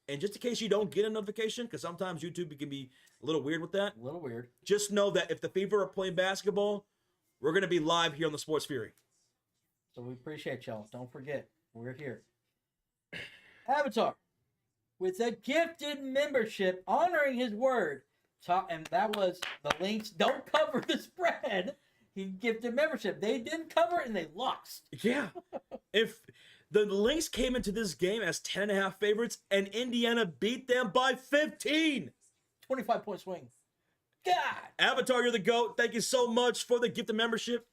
And just in case you don't get a notification, because sometimes YouTube can be a little weird with that. A little weird. Just know that if the Fever are playing basketball, we're going to be live here on the Sports Fury. So we appreciate y'all. Don't forget, we're here. Avatar, with a gifted membership, honoring his word. And that was the Lynx don't cover the spread. He gifted membership. They didn't cover it, and they lost. Yeah. If the Lynx came into this game as 10.5 favorites, and Indiana beat them by 15. 25-point swing. God. Avatar, you're the GOAT. Thank you so much for the gift of membership.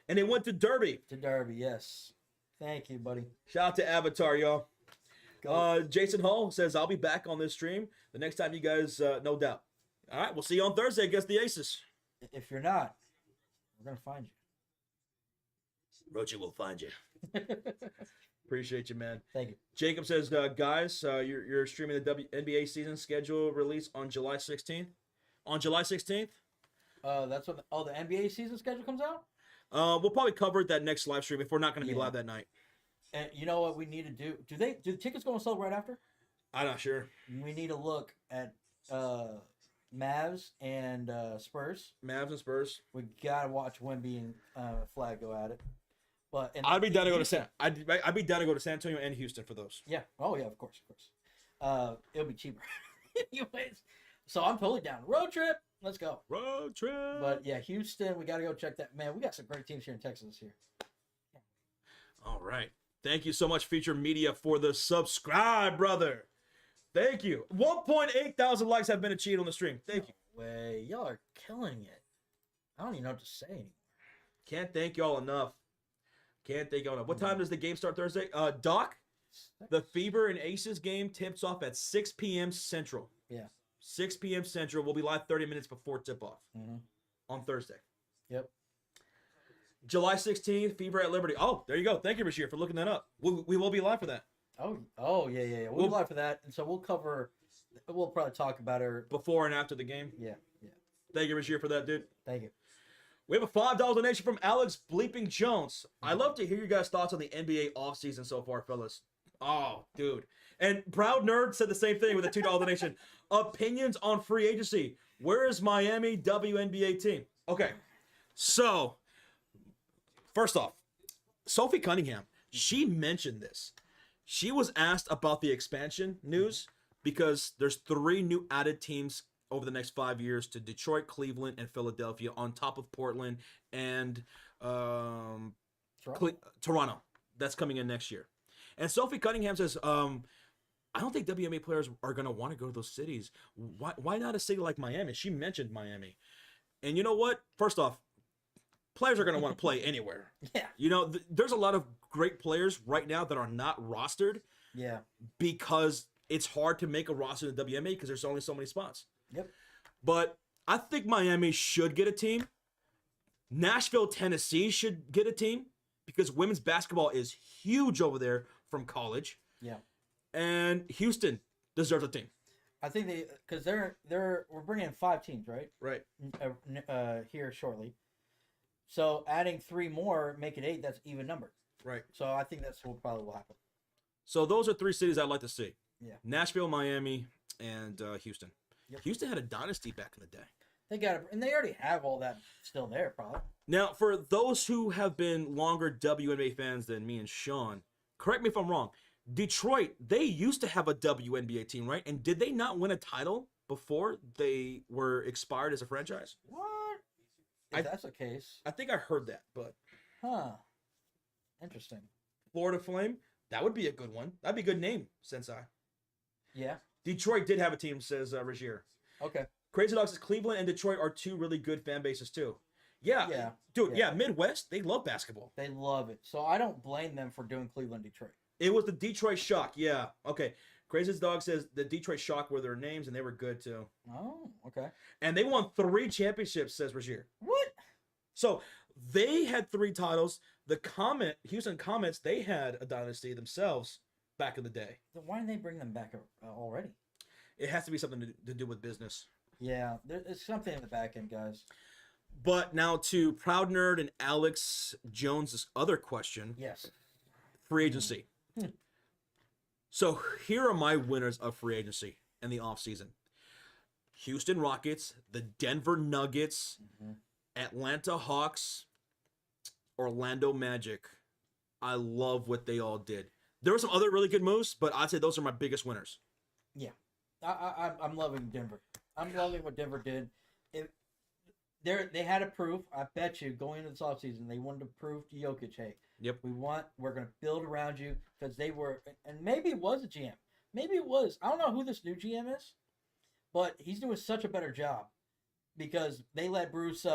And it went to Derby. To Derby, yes. Thank you, buddy. Shout out to Avatar, y'all. Jason Hall says, I'll be back on this stream the next time you guys, no doubt. All right, we'll see you on Thursday against the Aces. If you're not, we're going to find you. Rochi will find you. Appreciate you, man. Thank you. Jacob says, guys, you're streaming the NBA season schedule release on July 16th. On July 16th? That's when the NBA season schedule comes out? We'll probably cover that next live stream if we're not going to be live that night. And you know what we need to do? Do the tickets go on sale right after? I'm not sure. We need to look at Mavs and Spurs. Mavs and Spurs. We gotta watch Wemby and Flag go at it. But I'd be down to go to I'd be down to go to San Antonio and Houston for those. Yeah. Oh yeah, of course. It'll be cheaper. Anyways, so I'm totally down. Road trip. Let's go. Road trip. But yeah, Houston. We gotta go check that. Man, we got some great teams here in Texas this year. All right. Thank you so much, Feature Media, for the subscribe, brother. Thank you. 1.8 thousand likes have been achieved on the stream. Thank you. Way, y'all are killing it. I don't even know what to say anymore. Can't thank y'all enough. Can't thank y'all enough. What time does the game start Thursday? Doc, the Fever and Aces game tips off at 6 p.m. Central. Yeah. 6 p.m. Central. We'll be live 30 minutes before tip-off on Thursday. Yep. July 16th, Fever at Liberty. Oh, there you go. Thank you, Bashir, for looking that up. We will be live for that. Oh, yeah. We'll be live for that, and so we'll probably talk about it before and after the game. Yeah. Thank you, Bashir, for that, dude. Thank you. We have a $5 donation from Alex Bleeping Jones. I'd love to hear you guys' thoughts on the NBA offseason so far, fellas. Oh, dude. And Proud Nerd said the same thing with a $2 donation. Opinions on free agency. Where is Miami WNBA team? Okay, so first off, Sophie Cunningham, she mentioned this. She was asked about the expansion news because there's 3 new added teams over the next 5 years to Detroit, Cleveland, and Philadelphia on top of Portland and Toronto. That's coming in next year. And Sophie Cunningham says, I don't think WNBA players are going to want to go to those cities. Why not a city like Miami? She mentioned Miami. And you know what? First off, players are going to want to play anywhere. Yeah. You know, there's a lot of great players right now that are not rostered. Yeah. Because it's hard to make a roster in the WNBA because there's only so many spots. Yep. But I think Miami should get a team. Nashville, Tennessee should get a team because women's basketball is huge over there from college. Yeah. And Houston deserves a team. I think because we're bringing in 5 teams, right? Right. Here shortly. So adding 3 more, make it 8. That's even number. Right. So I think that's what probably will happen. So those are 3 cities I'd like to see. Yeah. Nashville, Miami, and Houston. Yep. Houston had a dynasty back in the day. They got it, and they already have all that still there, probably. Now, for those who have been longer WNBA fans than me and Sean, correct me if I'm wrong. Detroit, they used to have a WNBA team, right? And did they not win a title before they were expired as a franchise? What? If that's the case. I think I heard that, but... Huh. Interesting. Florida Flame, that would be a good one. That'd be a good name, Sensei. Yeah. Detroit did have a team, says Regier. Okay. Crazy Dogs says Cleveland and Detroit are two really good fan bases, too. Yeah. Yeah. Dude, yeah, Midwest, they love basketball. They love it. So I don't blame them for doing Cleveland, Detroit. It was the Detroit Shock, yeah. Okay. Crazy Dog says the Detroit Shock were their names, and they were good, too. Oh, okay. And they won 3 championships, says Regier. What? So they had 3 titles. The Houston Comets, they had a dynasty themselves back in the day. Then why didn't they bring them back already? It has to be something to do with business. Yeah, there's something in the back end, guys. But now to Proud Nerd and Alex Jones's other question. Yes. Free agency. So here are my winners of free agency in the offseason. Houston Rockets, the Denver Nuggets, Atlanta Hawks, Orlando Magic. I love what they all did. There were some other really good moves, but I'd say those are my biggest winners. Yeah. I'm loving Denver. I'm loving what Denver did. They had a proof. I bet you going into this offseason, they wanted to prove to Jokic, hey, yep, we're going to build around you, because they were, and maybe it was a GM. Maybe it was. I don't know who this new GM is, but he's doing such a better job because they let Bruce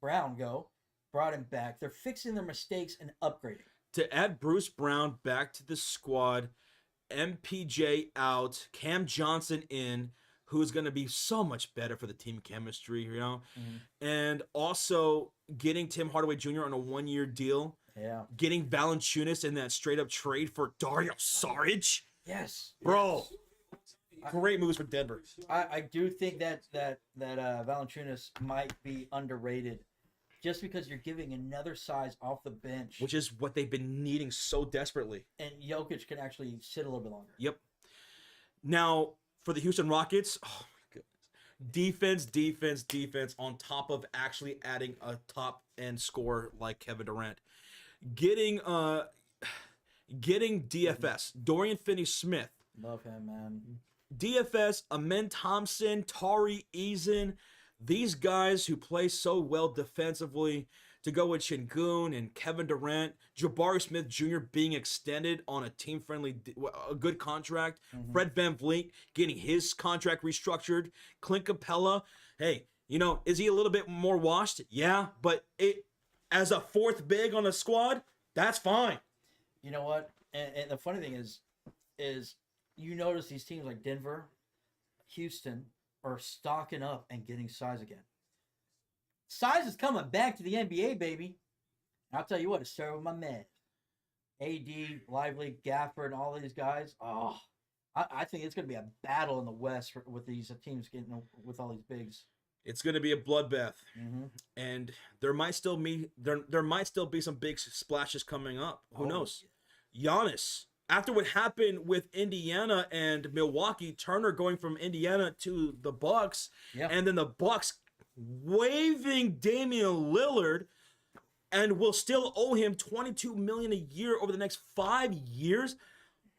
Brown go, brought him back. They're fixing their mistakes and upgrading. To add Bruce Brown back to the squad, MPJ out, Cam Johnson in, who's going to be so much better for the team chemistry, you know? And also getting Tim Hardaway Jr. on a 1-year deal. Yeah. Getting Valanciunas in that straight-up trade for Dario Saric. Yes. Bro. Yes. Great moves for Denver. I do think that Valanciunas might be underrated just because you're giving another size off the bench. Which is what they've been needing so desperately. And Jokic can actually sit a little bit longer. Yep. Now, for the Houston Rockets, oh my goodness. Defense on top of actually adding a top-end scorer like Kevin Durant. Getting DFS, Dorian Finney-Smith. Love him, man. DFS, Amen Thompson, Tari Eason, these guys who play so well defensively, to go with Şengün and Kevin Durant, Jabari Smith Jr. being extended on a team-friendly, a good contract, Fred VanVleet getting his contract restructured, Clint Capella, hey, you know, is he a little bit more washed? Yeah, but as a 4th big on the squad, that's fine. You know what? And the funny thing is you notice these teams like Denver, Houston are stocking up and getting size again. Size is coming back to the NBA, baby. And I'll tell you what, it started with my man. AD, Lively, Gafford, and all these guys. Oh, I think it's going to be a battle in the West with these teams getting with all these bigs. It's going to be a bloodbath. And there might still be some big splashes coming up. Who knows? Giannis. After what happened with Indiana and Milwaukee, Turner going from Indiana to the Bucks, and then the Bucks waiving Damian Lillard, and will still owe him $22 million a year over the next 5 years.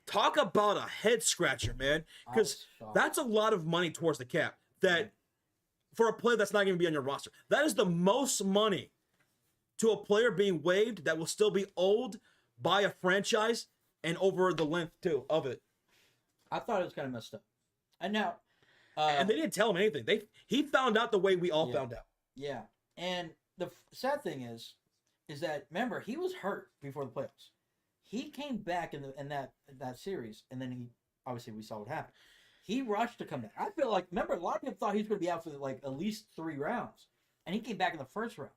Talk about a head scratcher, man, because that's a lot of money towards the cap. That for a player that's not going to be on your roster, that is the most money to a player being waived that will still be owed by a franchise, and over the length too of it. I thought it was kind of messed up, and now. And they didn't tell him anything. He found out the way we all found out. Yeah, and the sad thing is that remember he was hurt before the playoffs. He came back in that series, and then obviously we saw what happened. He rushed to come back. I feel like remember a lot of people thought he was going to be out for like at least 3 rounds, and he came back in the first round.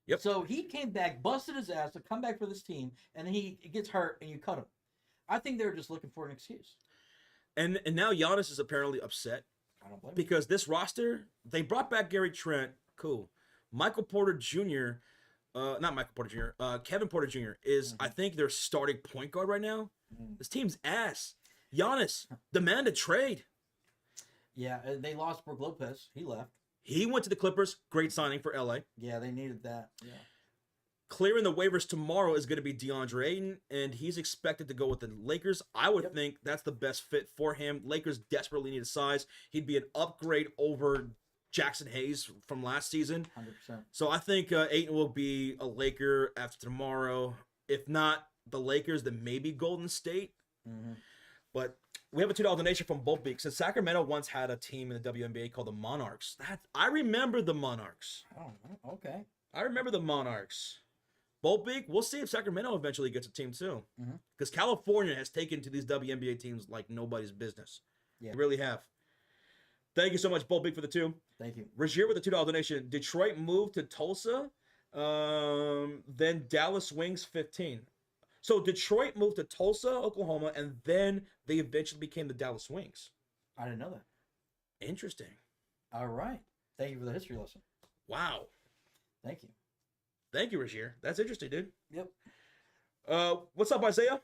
Yep. So he came back, busted his ass to come back for this team, and then he gets hurt, and you cut him. I think they were just looking for an excuse. And now Giannis is apparently upset. I don't blame him. Because this roster, they brought back Gary Trent. Cool. Michael Porter Jr., not Michael Porter Jr., Kevin Porter Jr. is, I think, their starting point guard right now. This team's ass. Giannis, demand a trade. Yeah, they lost Brook Lopez. He left. He went to the Clippers. Great signing for LA. Yeah, they needed that. Yeah. Clearing the waivers tomorrow is going to be DeAndre Ayton, and he's expected to go with the Lakers. I would think that's the best fit for him. Lakers desperately need a size. He'd be an upgrade over Jackson Hayes from last season. 100%. So I think Ayton will be a Laker after tomorrow. If not the Lakers, then maybe Golden State. Mm-hmm. But we have a $2 donation from Bolt Beak. Since Sacramento once had a team in the WNBA called the Monarchs. I remember the Monarchs. Oh, okay. I remember the Monarchs. Bolt Beak, we'll see if Sacramento eventually gets a team too. Because California has taken to these WNBA teams like nobody's business. Yeah. They really have. Thank you so much, Bolt Beak, for the 2. Thank you. Rogier with a $2 donation. Detroit moved to Tulsa. Then Dallas Wings 15. So Detroit moved to Tulsa, Oklahoma, and then they eventually became the Dallas Wings. I didn't know that. Interesting. All right. Thank you for the history lesson. Wow. Thank you. Thank you, Rogier. That's interesting, dude. Yep. What's up, Isaiah?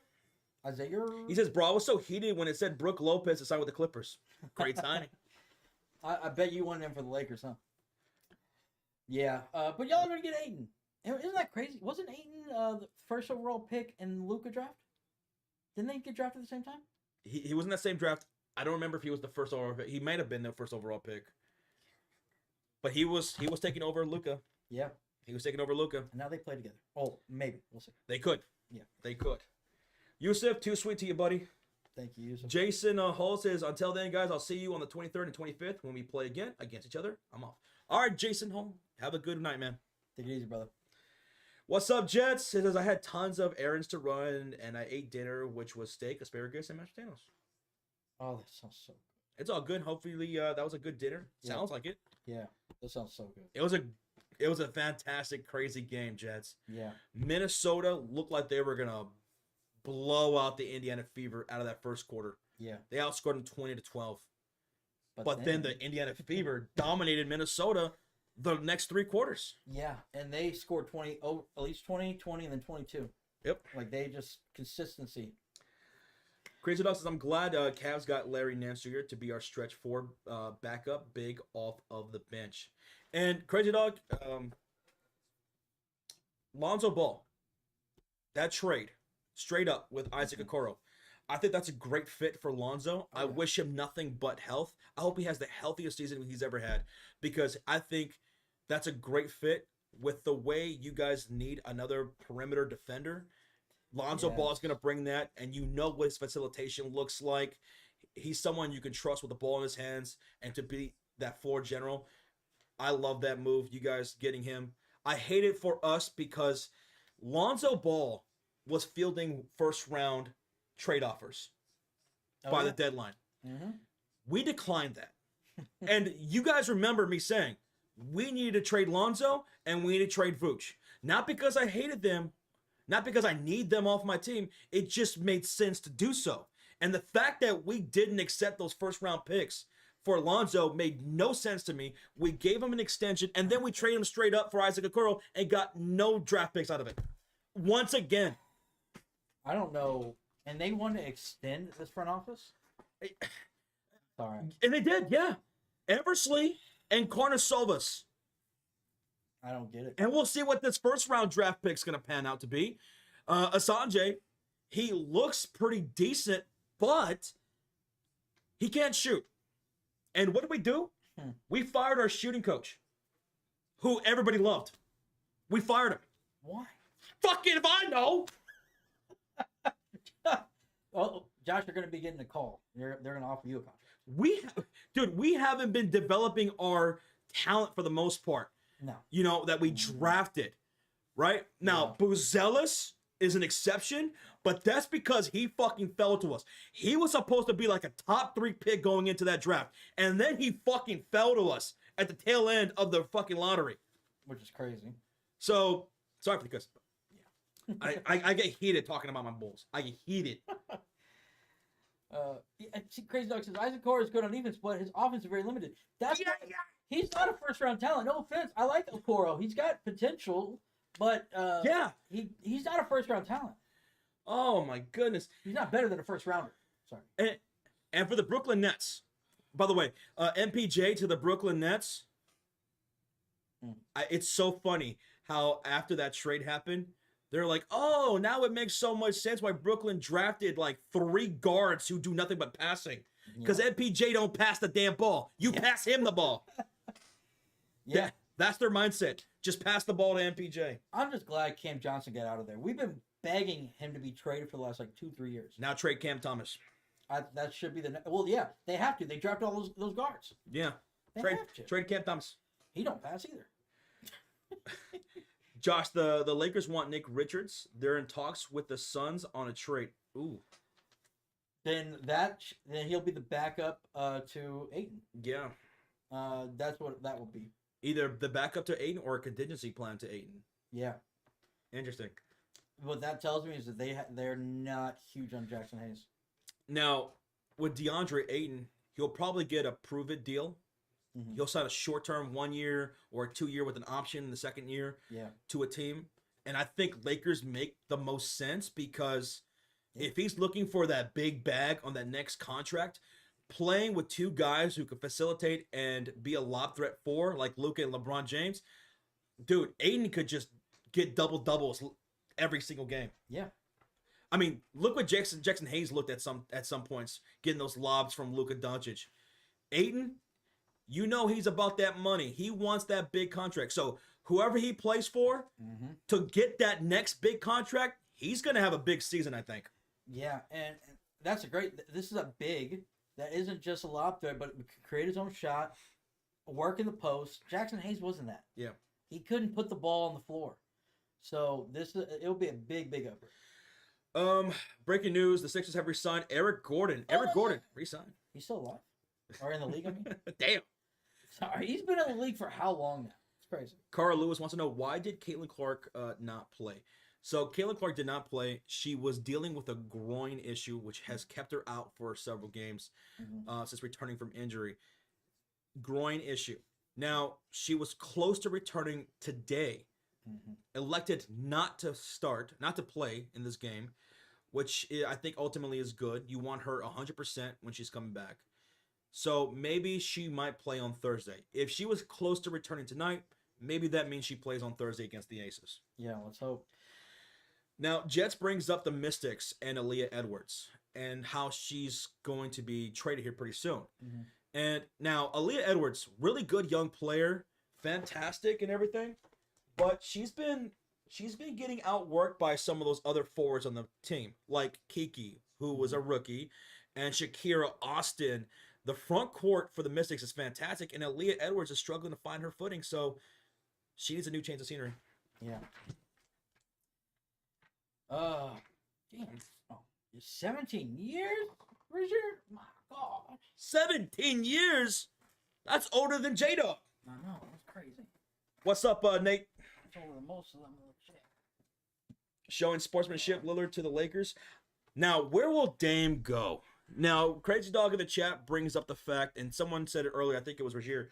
Isaiah? He says, bro, I was so heated when it said Brook Lopez to sign with the Clippers. Great signing. I bet you wanted him for the Lakers, huh? Yeah. But y'all are going to get Ayton. Isn't that crazy? Wasn't Ayton the first overall pick in the Luka draft? Didn't they get drafted at the same time? He was in that same draft. I don't remember if he was the first overall pick. He might have been the first overall pick. But he was taking over Luka. Yeah. He was taking over Luka. And now they play together. Oh, maybe. We'll see. They could. Yeah. They could. Yusuf, too sweet to you, buddy. Thank you, Yusuf. Jason Hall says, until then, guys, I'll see you on the 23rd and 25th when we play again against each other. I'm off. All right, Jason Hall. Have a good night, man. Take it easy, brother. What's up, Jets? It says, I had tons of errands to run, and I ate dinner, which was steak, asparagus, and mashed potatoes. Oh, that sounds so good. It's all good. Hopefully, that was a good dinner. Yeah. Sounds like it. Yeah, that sounds so good. It was a fantastic, crazy game, Jets. Yeah. Minnesota looked like they were going to blow out the Indiana Fever out of that first quarter. Yeah. They outscored them 20-12. But then the Indiana Fever dominated Minnesota the next 3 quarters. Yeah, and they scored at least 20, and then 22. Yep. Like, they just, consistency. Crazy Dog says, I'm glad Cavs got Larry Nance Jr. to be our stretch 4 backup big off of the bench. And Crazy Dog, Lonzo Ball, that trade, straight up with Isaac Okoro. I think that's a great fit for Lonzo. I wish him nothing but health. I hope he has the healthiest season he's ever had, because I think that's a great fit with the way you guys need another perimeter defender. Lonzo Ball is going to bring that, and you know what his facilitation looks like. He's someone you can trust with the ball in his hands and to be that floor general. I love that move, you guys getting him. I hate it for us because Lonzo Ball was fielding first-round trade offers by the deadline. Mm-hmm. We declined that. And you guys remember me saying, we needed to trade Lonzo and we need to trade Vooch. Not because I hated them, not because I need them off my team. It just made sense to do so. And the fact that we didn't accept those first-round picks for Lonzo made no sense to me. We gave him an extension, and then we traded him straight up for Isaac Okoro and got no draft picks out of it. Once again. I don't know. And they want to extend this front office? Sorry. And they did, yeah. Eversley and Karnisovas. I don't get it. And we'll see what this first-round draft pick's going to pan out to be. Assange, he looks pretty decent, but he can't shoot. And what did we do? We fired our shooting coach, who everybody loved. We fired him. Why? Fucking if I know. Oh, Josh, you're going to be getting a call. They're going to offer you a contract. We haven't been developing our talent for the most part. No. You know, that we drafted, right? Now, Buzelis is an exception, but that's because he fucking fell to us. He was supposed to be like a top 3 pick going into that draft, and then he fucking fell to us at the tail end of the fucking lottery. Which is crazy. So, sorry for the cuss. Yeah. I get heated talking about my Bulls. I get heated. See, Crazy Dog says Isaac Okoro is good on defense, but his offense is very limited. He's not a first-round talent. No offense. I like Okoro. He's got potential, but he's not a first-round talent. Oh, my goodness. He's not better than a first-rounder. Sorry. And for the Brooklyn Nets, By the way, MPJ to the Brooklyn Nets. It's so funny how after that trade happened, they're like, oh, now it makes so much sense why Brooklyn drafted like 3 guards who do nothing but passing. Because MPJ don't pass the damn ball. You pass him the ball. That's their mindset. Just pass the ball to MPJ. I'm just glad Cam Johnson got out of there. We've been begging him to be traded for the last like 2-3 years. Now trade Cam Thomas. That should be the... Well, yeah, they have to. They drafted all those guards. Yeah. They have to. Trade Cam Thomas. He don't pass either. Josh, the Lakers want Nick Richards. They're in talks with the Suns on a trade. Ooh. Then he'll be the backup to Ayton. Yeah. That's what that will be. Either the backup to Ayton or a contingency plan to Ayton. Yeah. Interesting. What that tells me is that they're not huge on Jackson Hayes. Now, with DeAndre Ayton, he'll probably get a prove-it deal. Mm-hmm. He'll sign a short-term 1 year or a 2 year with an option in the second year to a team. And I think Lakers make the most sense because if he's looking for that big bag on that next contract, playing with 2 guys who can facilitate and be a lob threat for, like Luka and LeBron James, dude, Ayton could just get double-doubles every single game. Yeah. I mean, look what Jackson Hayes looked at some points, getting those lobs from Luka Doncic. Ayton, you know he's about that money. He wants that big contract. So whoever he plays for, to get that next big contract, he's going to have a big season, I think. Yeah, and that's this is a big that isn't just a lob threat, but can create his own shot, work in the post. Jackson Hayes wasn't that. Yeah. He couldn't put the ball on the floor. So it'll be a big upgrade. Breaking news: the Sixers have re-signed Eric Gordon. Eric Gordon re-signed. He's still alive, or in the league? I mean, damn. Sorry, he's been in the league for how long now? It's crazy. Carl Lewis wants to know why did Caitlin Clark not play? So Caitlin Clark did not play. She was dealing with a groin issue, which has kept her out for several games since returning from injury. Groin issue. Now she was close to returning today. Elected not to play in this game, which I think ultimately is good. You want her 100% when she's coming back. So maybe she might play on Thursday. If she was close to returning tonight, maybe that means she plays on Thursday against the Aces. Yeah, let's hope. Now, Jets brings up the Mystics and Aaliyah Edwards and how she's going to be traded here pretty soon. And now, Aaliyah Edwards, really good young player, fantastic and everything. But she's been getting outworked by some of those other forwards on the team, like Kiki, who was a rookie, and Shakira Austin. The front court for the Mystics is fantastic, and Aaliyah Edwards is struggling to find her footing, so she needs a new change of scenery. Yeah. Damn. Oh, 17 years, Richard? My God. 17 years? That's older than J-Dog. I know, that's crazy. What's up, Nate? That's older than most of them. Shit. Showing sportsmanship, Lillard to the Lakers. Now, where will Dame go? Now, Crazy Dog in the chat brings up the fact, and someone said it earlier, I think it was Rozier,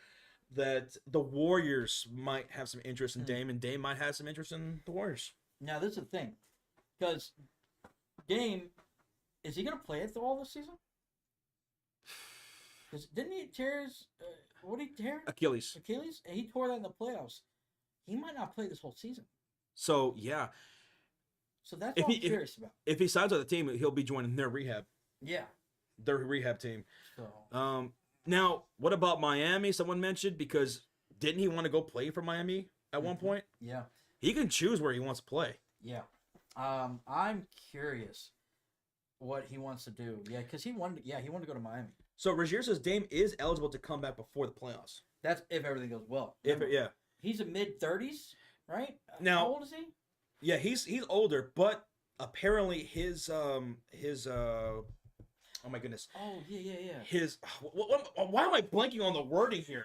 that the Warriors might have some interest in Dame, and Dame might have some interest in the Warriors. Now, this is the thing. Because Dame, is he going to play it through all this season? Because didn't he tear his, what did he tear? Achilles. And he tore that in the playoffs. He might not play this whole season. So, yeah. So that's what I'm curious about. If he signs with the team, he'll be joining their rehab. Yeah. Their rehab team. So. Now, what about Miami? Someone mentioned, because didn't he want to go play for Miami at one point? Yeah. He can choose where he wants to play. Yeah. I'm curious what he wants to do. Yeah, because he wanted to go to Miami. So Rozier says Dame is eligible to come back before the playoffs. That's if everything goes well. Yeah. He's a mid-30s, right? Now, how old is he? Yeah, he's older, but apparently his oh my goodness. Oh, yeah. His why am I blanking on the wording here?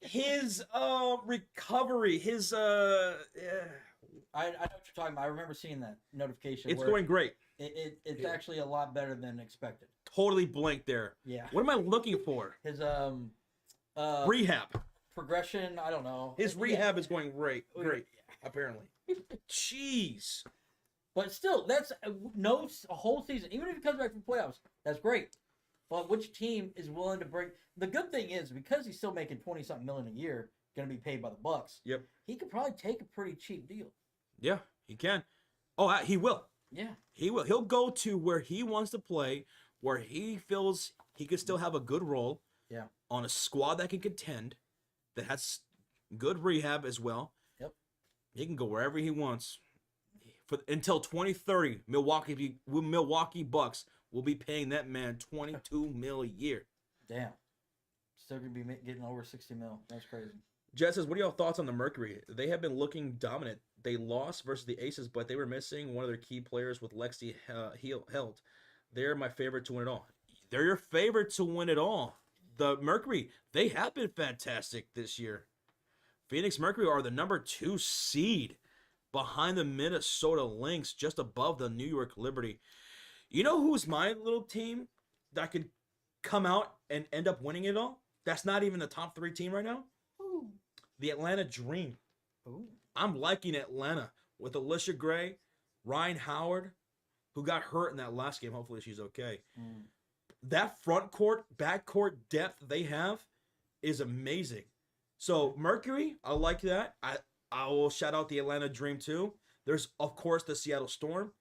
His recovery, his I know what you're talking about. I remember seeing that notification. It's going great. It's actually a lot better than expected. Totally blanked there. Yeah. What am I looking for? His rehab. Progression, I don't know. His rehab is going great, apparently. Jeez. But still, that's a whole season. Even if he comes back from playoffs, that's great. But which team is willing to bring? The good thing is because he's still making 20-something million a year, going to be paid by the Bucks. Yep. He could probably take a pretty cheap deal. Yeah, he can. Oh, he will. Yeah. He will. He'll go to where he wants to play, where he feels he could still have a good role. Yeah. On a squad that can contend, that has good rehab as well. Yep. He can go wherever he wants. Until 2030, Milwaukee Bucks will be paying that man $22 million a year. Damn. Still gonna be getting over 60 mil. That's crazy. Jess says, what are your thoughts on the Mercury? They have been looking dominant. They lost versus the Aces, but they were missing one of their key players with Lexi held. They're my favorite to win it all. They're your favorite to win it all. The Mercury, they have been fantastic this year. Phoenix Mercury are the number 2 seed behind the Minnesota Lynx, just above the New York Liberty. You know who's my little team that could come out and end up winning it all? That's not even the top 3 team right now. Ooh. The Atlanta Dream. Ooh. I'm liking Atlanta with Alicia Gray, Ryan Howard, who got hurt in that last game. Hopefully she's okay. That front court, back court depth they have is amazing. So Mercury, I like that. I will shout out the Atlanta Dream too. There's of course the Seattle Storm,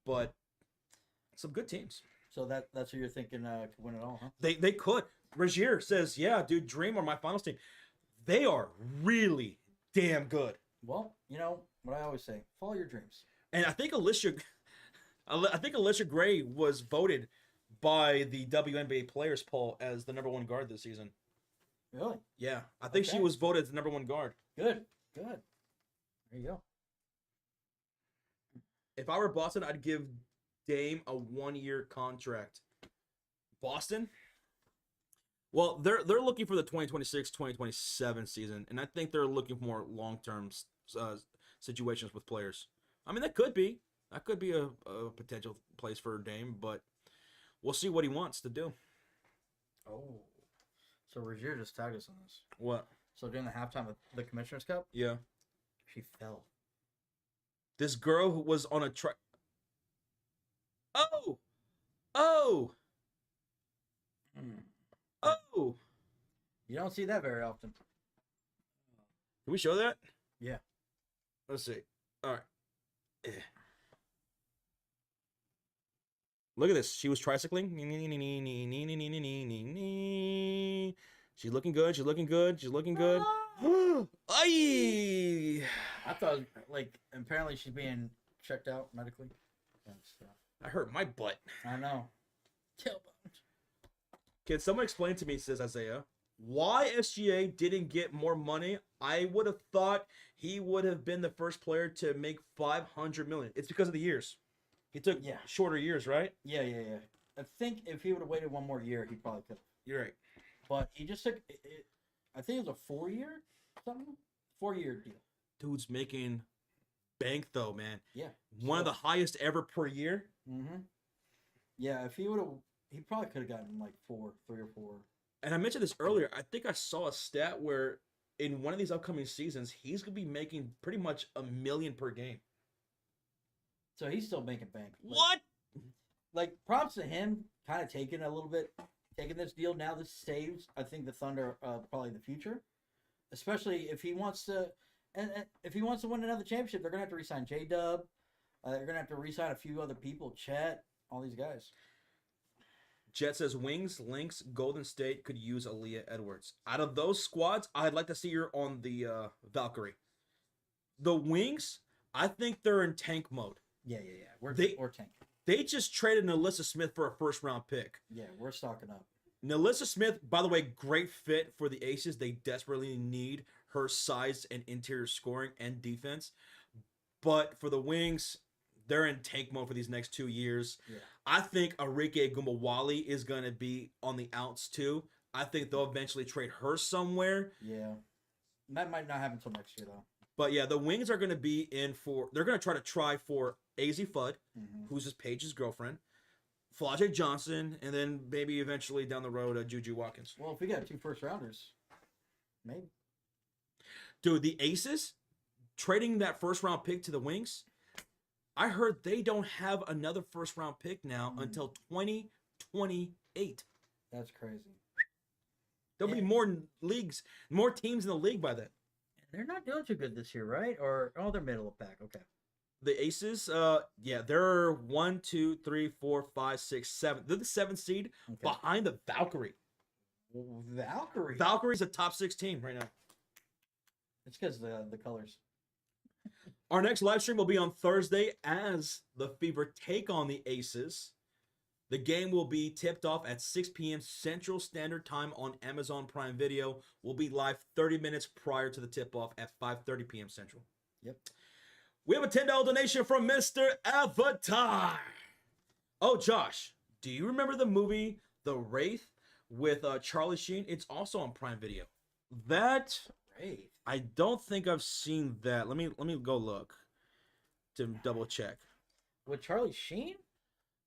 but some good teams. So that's what you're thinking to win it all, huh? They could. Regier says, yeah, dude, Dream are my finals team. They are really damn good. Well, you know what I always say: follow your dreams. And I think Alicia Gray was voted by the WNBA Players Poll as the number 1 guard this season. Really? Yeah, I think she was voted as the number 1 guard. Good. There you go. If I were Boston, I'd give Dame a 1-year contract. Boston? Well, they're looking for the 2026-2027 season, and I think they're looking for more long-term situations with players. I mean, that could be a potential place for Dame, but we'll see what he wants to do. Oh, so Regier just tagged us on this. What? So during the halftime of the Commissioner's Cup, Yeah. she fell. This girl who was on a track. Oh! You don't see that very often. Can we show that? Yeah. Let's see. All right. Look at this. She was tricycling. She's looking good. Ay! I thought, apparently she's being checked out medically. I hurt my butt. I know. Tailbone. Can someone explain to me, says Isaiah, why SGA didn't get more money? I would have thought he would have been the first player to make $500 million. It's because of the years. He took shorter years, right? Yeah. I think if he would have waited one more year, he probably could. You're right. But he just took it. I think it was a 4-year something. 4-year deal. Dude's making bank though, man. Yeah. One of the highest ever per year. Mm-hmm. Yeah, if he would have, he probably could have gotten like 3 or 4. And I mentioned this earlier. I think I saw a stat where in one of these upcoming seasons, he's gonna be making pretty much $1 million per game. So he's still making bank. What? Like props to him, kind of taking this deal. Now this saves, I think, the Thunder probably the future, especially if he wants to, and if he wants to win another championship, they're gonna have to re-sign J-Dub. They're gonna have to re-sign a few other people, Chet, all these guys. Jet says Wings, Lynx, Golden State could use Aaliyah Edwards. Out of those squads, I'd like to see her on the Valkyrie. The Wings, I think they're in tank mode. Yeah. We're tanking. They just traded Nalissa Smith for a first-round pick. Yeah, we're stocking up. Nalissa Smith, by the way, great fit for the Aces. They desperately need her size and interior scoring and defense. But for the Wings, they're in tank mode for these next 2 years. Yeah. I think Arike Gumbawali is going to be on the outs too. I think they'll eventually trade her somewhere. Yeah. That might not happen until next year, though. But yeah, the Wings are going to be in for... They're going to try for AZ Fudd, who's his Paige's girlfriend, Flau'jae Johnson, and then maybe eventually down the road, Juju Watkins. Well, if we got 2 first-rounders, maybe. Dude, the Aces, trading that first-round pick to the Wings, I heard they don't have another first-round pick now until 20 28. That's crazy. There'll be more leagues, more teams in the league by then. They're not doing too good this year, right? Or they're middle of pack. Okay. The Aces, yeah, they're 1, 2, 3, 4, 5, 6, 7. They're the 7th seed behind the Valkyrie. Valkyrie. Valkyrie's a top 6 team right now. It's because the colors. Our next live stream will be on Thursday as the Fever take on the Aces. The game will be tipped off at 6 p.m. Central Standard Time on Amazon Prime Video. We'll be live 30 minutes prior to the tip-off at 5:30 p.m. Central. Yep. We have a $10 donation from Mr. Avatar. Oh, Josh, do you remember the movie The Wraith with Charlie Sheen? It's also on Prime Video. That Wraith. I don't think I've seen that. Let me go look to double check. With Charlie Sheen?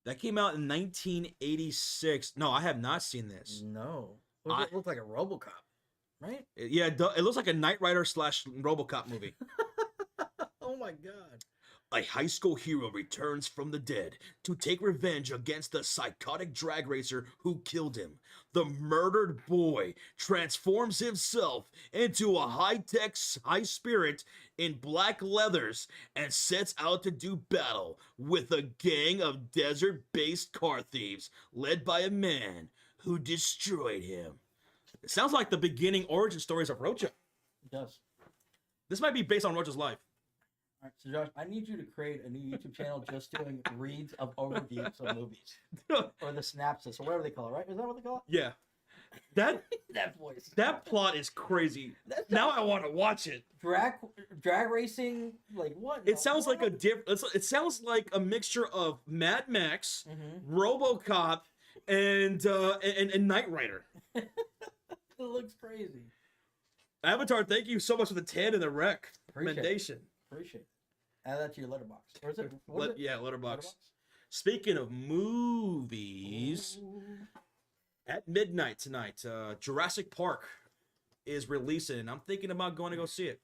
That came out in 1986. No, I have not seen this. No. It looked like a RoboCop, right? Yeah, it looks like a Knight Rider / RoboCop movie. Oh my god. A high school hero returns from the dead to take revenge against the psychotic drag racer who killed him. The murdered boy transforms himself into a high-tech high spirit in black leathers and sets out to do battle with a gang of desert-based car thieves led by a man who destroyed him. It sounds like the beginning origin stories of Rocha. It does. This might be based on Rocha's life. All right, so Josh, I need you to create a new YouTube channel just doing reads of overviews of movies. Or the synopsis, or whatever they call it, right? Is that what they call it? Yeah. That voice. That plot is crazy. Now I want to watch it. Drag racing, like what? It sounds like it sounds like a mixture of Mad Max, RoboCop, and Knight Rider. It looks crazy. Avatar, thank you so much for the 10 and the recommendation. Appreciate it. Add that to your letterbox. Or is it? Yeah, letterbox. Speaking of movies, at midnight tonight, Jurassic Park is releasing, and I'm thinking about going to go see it.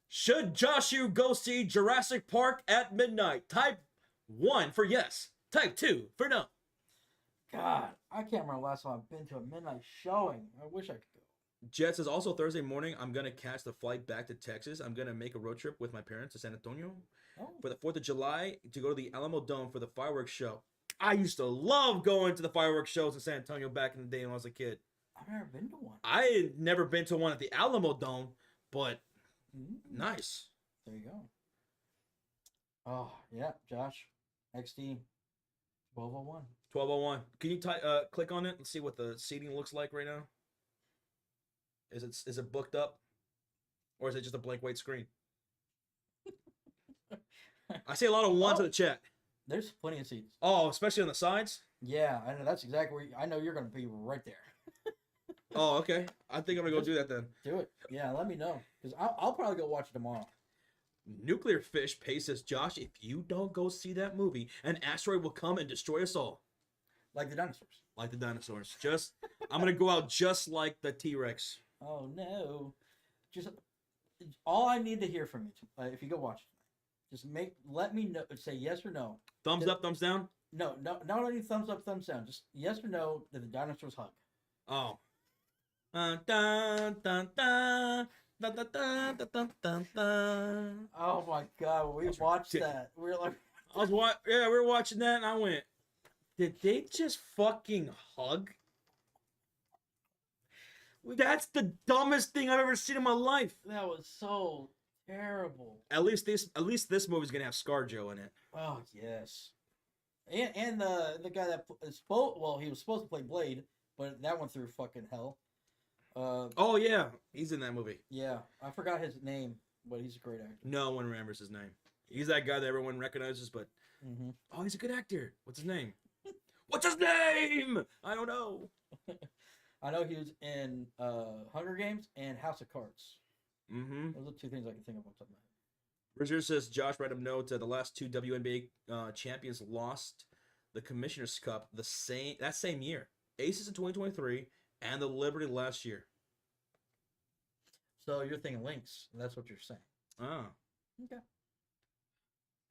Should Joshua go see Jurassic Park at midnight? Type 1 for yes. Type 2 for no. God, I can't remember the last time I've been to a midnight showing. I wish I could go. Jet says also Thursday morning, I'm going to catch the flight back to Texas. I'm going to make a road trip with my parents to San Antonio for the 4th of July to go to the Alamo Dome for the fireworks show. I used to love going to the fireworks shows in San Antonio back in the day when I was a kid. I've never been to one. I had never been to one at the Alamo Dome, but nice. There you go. Oh, yeah, Josh. XD 1201. 1201. Can you click on it and see what the seating looks like right now? Is it booked up? Or is it just a blank white screen? I see a lot of ones in the chat. There's plenty of seats. Oh, especially on the sides? Yeah, I know. That's exactly where I know you're going to be right there. Oh, okay. I think I'm going to go do that then. Do it. Yeah, let me know. Because I'll probably go watch it tomorrow. Nuclear Fish Pace says, Josh, if you don't go see that movie, an asteroid will come and destroy us all. Like the dinosaurs. Like the dinosaurs. I'm going to go out just like the T-Rex. Oh, no. Just all I need to hear from you, if you go watch it, just let me know. Say yes or no. Thumbs up, thumbs down? No, not only thumbs up, thumbs down. Just yes or no that the dinosaurs hug. Oh. Dun, dun, dun, dun, dun, dun, dun, dun, dun, dun. Oh my god, we watched that. We were like, we were watching that, and I went, did they just fucking hug? That's the dumbest thing I've ever seen in my life. That was so terrible. At least this movie's gonna have ScarJo in it. Oh yes, and the guy that he was supposed to play Blade, but that went through fucking hell. Oh yeah, he's in that movie. Yeah, I forgot his name, but he's a great actor. No one remembers his name. He's that guy that everyone recognizes, but oh, he's a good actor. What's his name? What's his name? I don't know. I know he was in Hunger Games and House of Cards. Those are two things I can think of on top of my head. Richard says, Josh, random note, the last two WNBA champions lost the Commissioner's Cup that same year. Aces in 2023 and the Liberty last year. So you're thinking Lynx. That's what you're saying. Oh. Okay.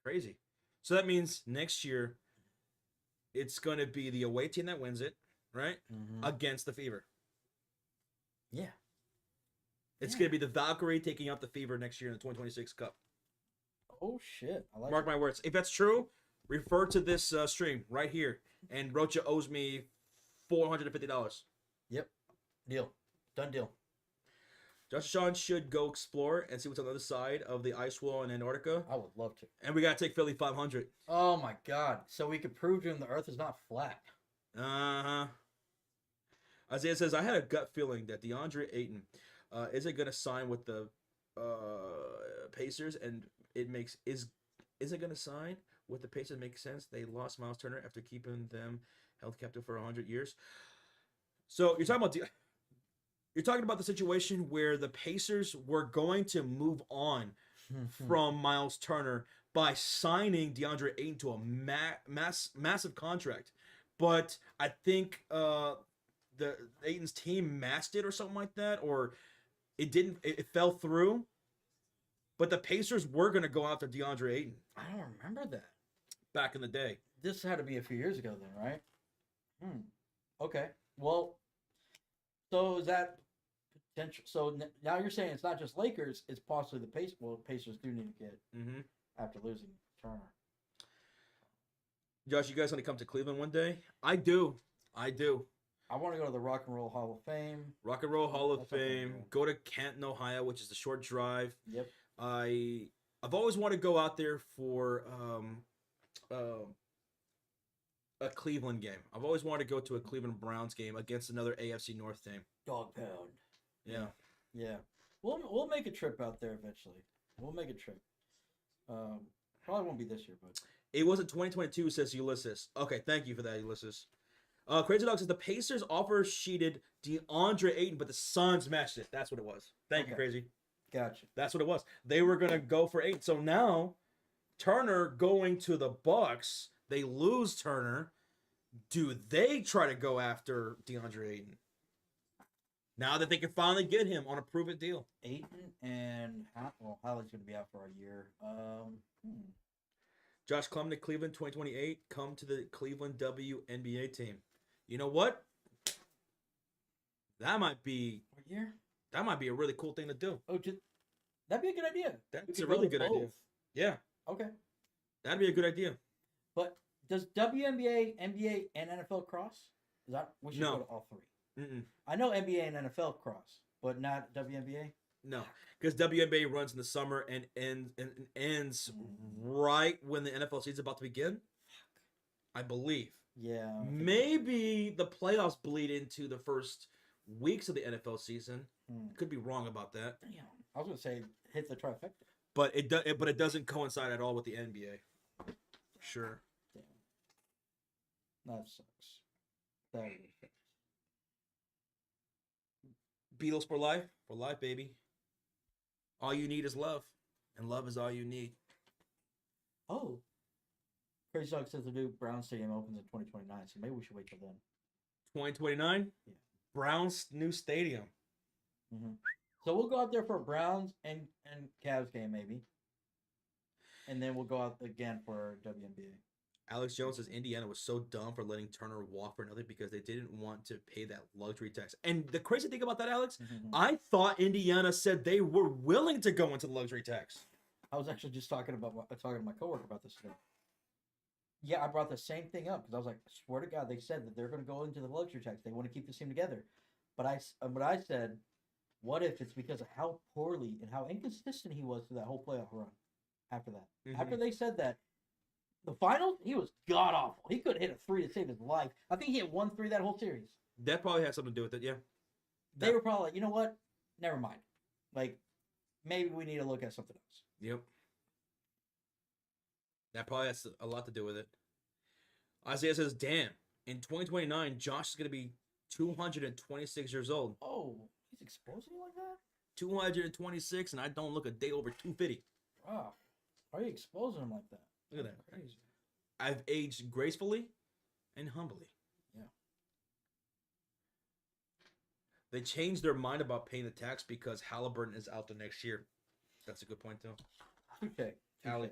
Crazy. So that means next year, it's going to be the away team that wins it, right? Against the Fever. Yeah. It's going to be the Valkyrie taking out the Fever next year in the 2026 Cup. Oh, shit. I like Mark my words. If that's true, refer to this stream right here. And Rocha owes me $450. Yep. Deal. Done deal. Josh Sean should go explore and see what's on the other side of the ice wall in Antarctica. I would love to. And we got to take Philly 500. Oh, my God. So we could prove to him the Earth is not flat. Uh-huh. Isaiah says, I had a gut feeling that DeAndre Ayton isn't going to sign with the Pacers, and isn't going to sign with the Pacers. Makes sense. They lost Miles Turner after keeping them held captive for 100 years. So you're talking about the situation where the Pacers were going to move on from Miles Turner by signing DeAndre Ayton to a massive contract. But I think the Ayton's team matched it or something like that, or it fell through. But the Pacers were going to go after DeAndre Ayton. I don't remember that. Back in the day. This had to be a few years ago then, right? Okay. Well, so is that potential? So now you're saying it's not just Lakers, it's possibly the Pacers. Well, Pacers do need to get after losing Turner. Josh, you guys want to come to Cleveland one day? I do. I want to go to the Rock and Roll Hall of Fame. Rock and Roll Hall of Fame. Go to Canton, Ohio, which is a short drive. Yep. I've always wanted to go out there for a Cleveland game. I've always wanted to go to a Cleveland Browns game against another AFC North team. Dog pound. Yeah. Yeah. We'll make a trip out there eventually. We'll make a trip. Probably won't be this year, but it wasn't 2022, says Ulysses. Okay, thank you for that, Ulysses. Crazy Dog says the Pacers offer sheeted DeAndre Ayton, but the Suns matched it. That's what it was. Thank you, Crazy. Gotcha. That's what it was. They were gonna go for Ayton. So now Turner going to the Bucks. They lose Turner. Do they try to go after DeAndre Ayton? Now that they can finally get him on a prove-it deal. Ayton and Howard's going to be out for a year. Josh Clem to Cleveland 2028. Come to the Cleveland WNBA team. You know what? That might be what year? That might be a really cool thing to do. Oh, that'd be a good idea. That's a really good idea. Yeah. Okay. That'd be a good idea. But does WNBA, NBA, and NFL cross? Is that we should go to all three? I know NBA and NFL cross, but not WNBA. No, because WNBA runs in the summer and ends right when the NFL season's about to begin. I believe. Yeah. Maybe the playoffs bleed into the first weeks of the NFL season. Could be wrong about that. Damn. I was gonna say hit the trifecta. But it doesn't coincide at all with the NBA. Sure. Damn. That sucks. That is. Beatles for life, baby. All you need is love, and love is all you need. Oh, Crazy Dog says the new Brown Stadium opens in 2029, so maybe we should wait till then. 2029. Yeah. Browns new stadium. So we'll go out there for a Browns and Cavs game maybe, and then we'll go out again for WNBA. Alex Jones says Indiana was so dumb for letting Turner walk for another because they didn't want to pay that luxury tax. And the crazy thing about that, Alex, I thought Indiana said they were willing to go into the luxury tax. I was actually just talking to my coworker about this today. Yeah, I brought the same thing up because I was like, I swear to God, they said that they're going to go into the luxury tax. They want to keep this team together. But I said, what if it's because of how poorly and how inconsistent he was through that whole playoff run after that? After they said that, the finals, he was god awful. He could have hit a three to save his life. I think he hit 1-3 that whole series. That probably had something to do with it, yeah. They were probably like, you know what? Never mind. Like, maybe we need to look at something else. Yep. That probably has a lot to do with it. Isaiah says, damn, in 2029, Josh is going to be 226 years old. Oh, he's exposing you like that? 226, and I don't look a day over 250. Wow. Why are you exposing him like that? Look at that. Crazy. I've aged gracefully and humbly. Yeah. They changed their mind about paying the tax because Halliburton is out the next year. That's a good point, too. Okay. Allie.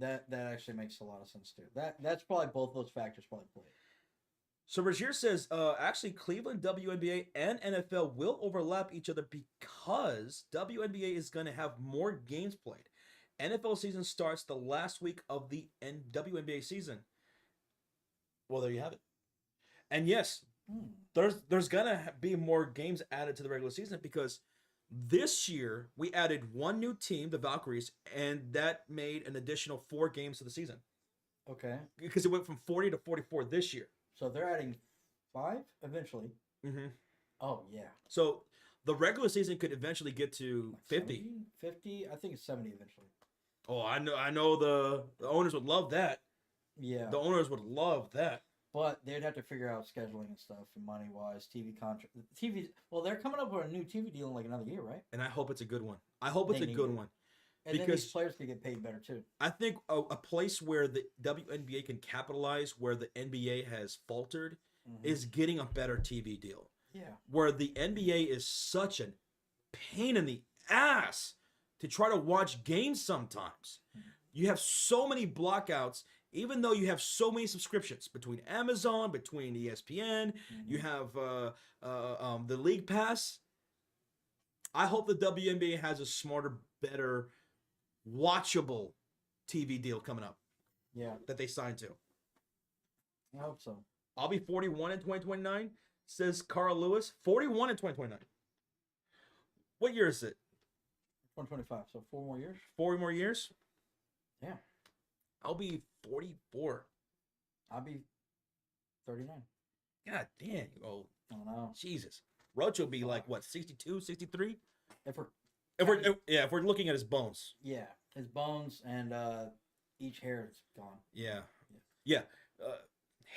That actually makes a lot of sense too. That's probably both those factors probably play. So Rozier says, actually, Cleveland WNBA and NFL will overlap each other because WNBA is going to have more games played. NFL season starts the last week of the WNBA season. Well, there you have it. And yes, there's going to be more games added to the regular season because this year we added one new team, the Valkyries, and that made an additional 4 games to the season. Okay. Because it went from 40 to 44 this year. So they're adding 5 eventually. Mm-hmm. Oh, yeah. So the regular season could eventually get to Like 50. 50? I think it's 70 eventually. Oh, I know the owners would love that. Yeah. The owners would love that. But they'd have to figure out scheduling and stuff and money-wise, TV contract. Well, they're coming up with a new TV deal in like another year, right? And I hope it's a good one. I hope it's a good one. And then these players could get paid better too. I think a place where the WNBA can capitalize where the NBA has faltered is getting a better TV deal. Yeah. Where the NBA is such a pain in the ass to try to watch games sometimes. You have so many blockouts, even though you have so many subscriptions between Amazon, between ESPN, you have the League Pass. I hope the WNBA has a smarter, better, watchable TV deal coming up. Yeah. That they signed to. I hope so. I'll be 41 in 2029, says Carl Lewis. 41 in 2029. What year is it? 125. So 4 more years? 4 more years? Yeah. I'll be 44. I'll be 39. God damn, you old. I don't know. Jesus. Roach will be like, what, 62, 63? If we're looking at his bones. Yeah, his bones and each hair is gone. Yeah.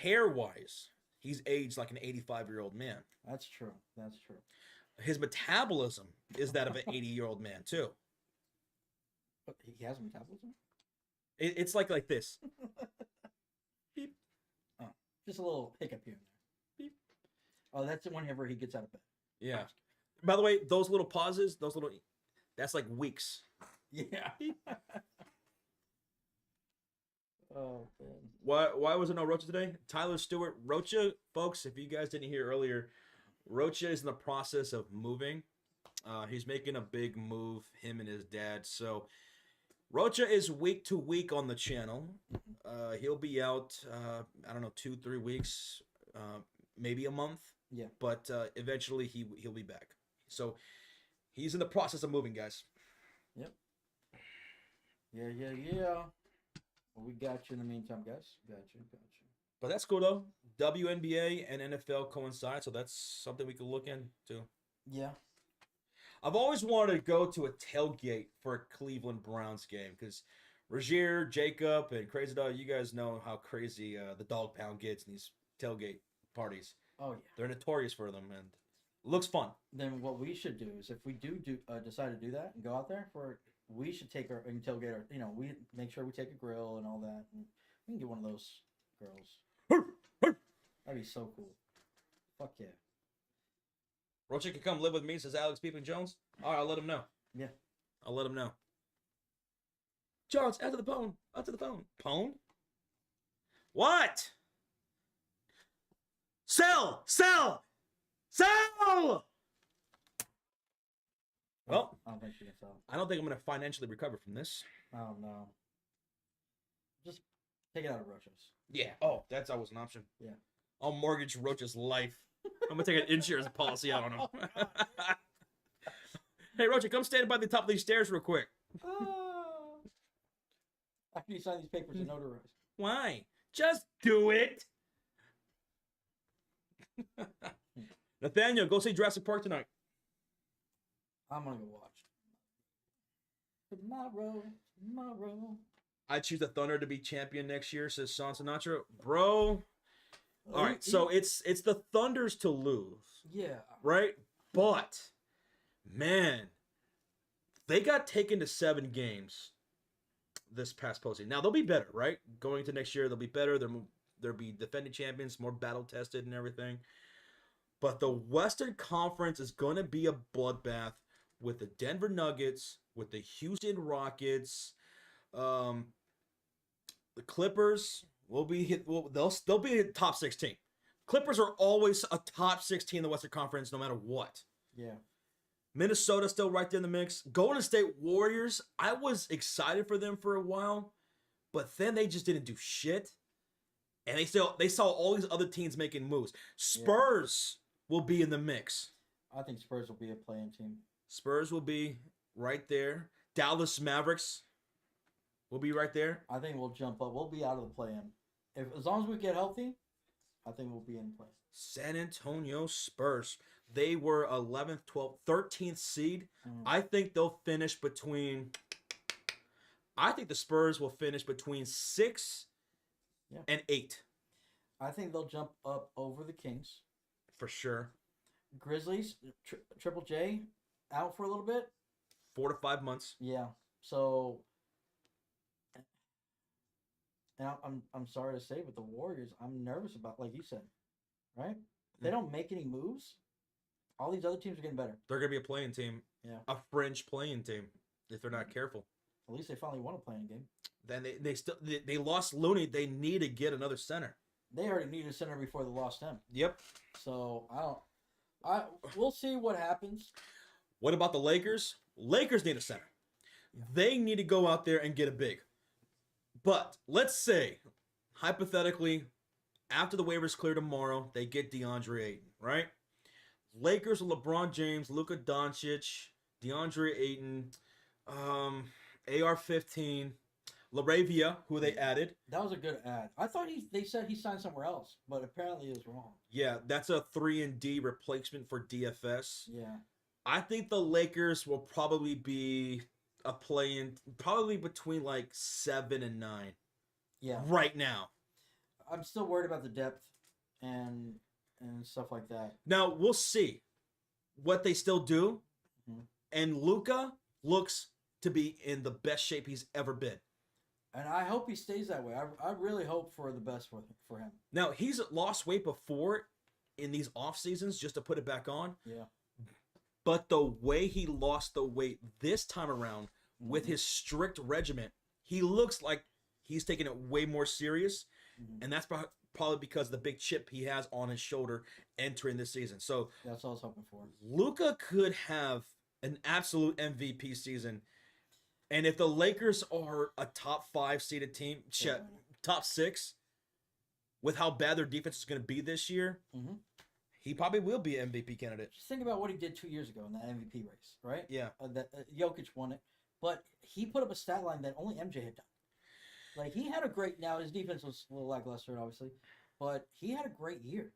Hair-wise, he's aged like an 85-year-old man. That's true. That's true. His metabolism is that of an 80-year-old man, too. But he has metabolism? It's like this. Beep. Oh, just a little hiccup here and there. Beep. Oh, that's whenever he gets out of bed. Yeah. By the way, those little pauses, that's like weeks. Yeah. Oh, man. Why was there no Rocha today? Tyler Stewart. Rocha, folks, if you guys didn't hear earlier, Rocha is in the process of moving. He's making a big move, him and his dad. So Rocha is week to week on the channel. He'll be out, 2-3 weeks, maybe a month. Yeah. But eventually he'll be back. So he's in the process of moving, guys. Yep. Yeah. Well, we got you in the meantime, guys. Got you. But that's cool, though. WNBA and NFL coincide, so that's something we could look into. Yeah. I've always wanted to go to a tailgate for a Cleveland Browns game because Rozier, Jacob, and Crazy Dog, you guys know how crazy the dog pound gets in these tailgate parties. Oh, yeah. They're notorious for them, and it looks fun. Then what we should do is if we do decide to do that and go out there we should take our tailgate we make sure we take a grill and all that, and we can get one of those girls. That'd be so cool. Fuck yeah. Rocha can come live with me, says Alex Peeping Jones. All right, I'll let him know. Yeah. I'll let him know. Jones, out to the phone. Out to the phone. Pone? What? Sell! Well, I don't think she can sell. I don't think I'm going to financially recover from this. Oh, no. Just take it out of Rocha's. Yeah. Oh, that's always an option. Yeah. I'll mortgage Rocha's life. I'm going to take an insurance policy out on him. Hey, Rocha, come stand by the top of these stairs real quick. After you sign these papers and notarize. Why? Just do it. Nathaniel, go see Jurassic Park tonight. I'm going to go watch. Tomorrow. I choose the Thunder to be champion next year, says Sean Sinatra. Bro. All right, so it's the Thunders to lose. Yeah. Right? But, man, they got taken to 7 games this past postseason. Now, they'll be better, right? Going into next year, they'll be better. They'll be defending champions, more battle-tested and everything. But the Western Conference is going to be a bloodbath with the Denver Nuggets, with the Houston Rockets, The Clippers will be hit. They'll be a top 16. Clippers are always a top 16 in the Western Conference, no matter what. Yeah. Minnesota still right there in the mix. Golden State Warriors, I was excited for them for a while, but then they just didn't do shit. And they saw all these other teams making moves. Spurs will be in the mix. I think Spurs will be a playing team. Spurs will be right there. Dallas Mavericks will be right there. I think we'll jump up. We'll be out of the play-in. As long as we get healthy, I think we'll be in play. San Antonio Spurs. They were 11th, 12th, 13th seed. I think they'll finish between... I think the Spurs will finish between 6 and 8. I think they'll jump up over the Kings. For sure. Grizzlies, Triple J, out for a little bit. 4 to 5 months. Yeah. So... And I'm sorry to say, but the Warriors, I'm nervous about, like you said, right? If they don't make any moves, all these other teams are getting better. They're gonna be a playing team, a fringe playing team, if they're not careful. At least they finally won a playing game. Then they lost Looney. They need to get another center. They already needed a center before they lost him. Yep. So we'll see what happens. What about the Lakers? Lakers need a center. Yeah. They need to go out there and get a big. But let's say, hypothetically, after the waivers clear tomorrow, they get DeAndre Ayton, right? Lakers with LeBron James, Luka Doncic, DeAndre Ayton, AR-15, LaRavia, who they added. That was a good ad. I thought they said he signed somewhere else, but apparently it was wrong. Yeah, that's a 3-and-D replacement for DFS. Yeah. I think the Lakers will probably be a play-in, probably between like 7 and 9. Yeah. Right now. I'm still worried about the depth and stuff like that. Now, we'll see what they still do. Mm-hmm. And Luka looks to be in the best shape he's ever been. And I hope he stays that way. I really hope for the best for him. Now, he's lost weight before in these off seasons just to put it back on. Yeah. But the way he lost the weight this time around with his strict regimen, he looks like he's taking it way more serious. Mm-hmm. And that's probably because of the big chip he has on his shoulder entering this season. So that's what I was hoping for. Luka could have an absolute MVP season. And if the Lakers are a top 5 seeded team, top 6, with how bad their defense is going to be this year, he probably will be an MVP candidate. Just think about what he did 2 years ago in that MVP race, right? Yeah. Jokic won it, but he put up a stat line that only MJ had done. Like, he had a great... Now, his defense was a little lackluster, obviously, but he had a great year.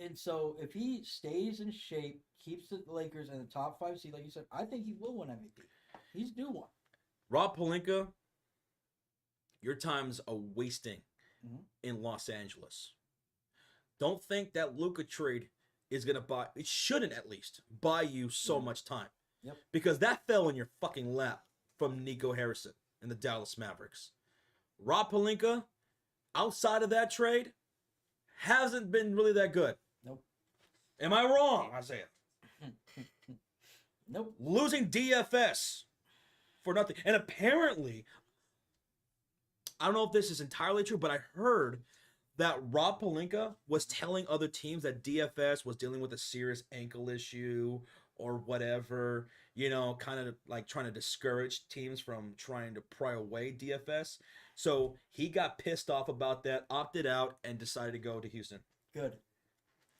And so, if he stays in shape, keeps the Lakers in the top 5 seed, like you said, I think he will win MVP. He's due one. Rob Pelinka, your time's a wasting in Los Angeles. Don't think that Luka trade is going to buy... It shouldn't, at least, buy you so much time. Yep. Because that fell in your fucking lap from Nico Harrison and the Dallas Mavericks. Rob Pelinka, outside of that trade, hasn't been really that good. Nope. Am I wrong, Isaiah? Nope. Losing DFS for nothing. And apparently, I don't know if this is entirely true, but I heard that Rob Pelinka was telling other teams that DFS was dealing with a serious ankle issue or whatever, you know, kind of like trying to discourage teams from trying to pry away DFS. So he got pissed off about that, opted out, and decided to go to Houston. Good.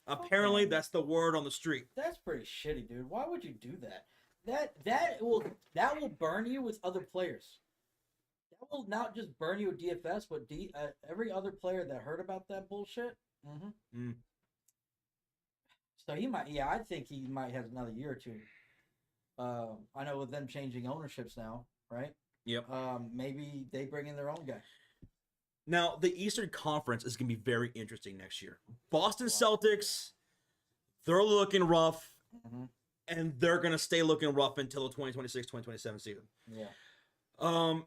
Apparently, that's the word on the street. That's pretty shitty, dude. Why would you do that? That will burn you with other players. That will not just burn you with DFS, but every other player that heard about that bullshit. So he might, I think he might have another year or two. I know with them changing ownerships now, right? Yep. Maybe they bring in their own guy. Now, the Eastern Conference is going to be very interesting next year. Boston Celtics, they're looking rough, and they're going to stay looking rough until the 2026-2027 season. Yeah.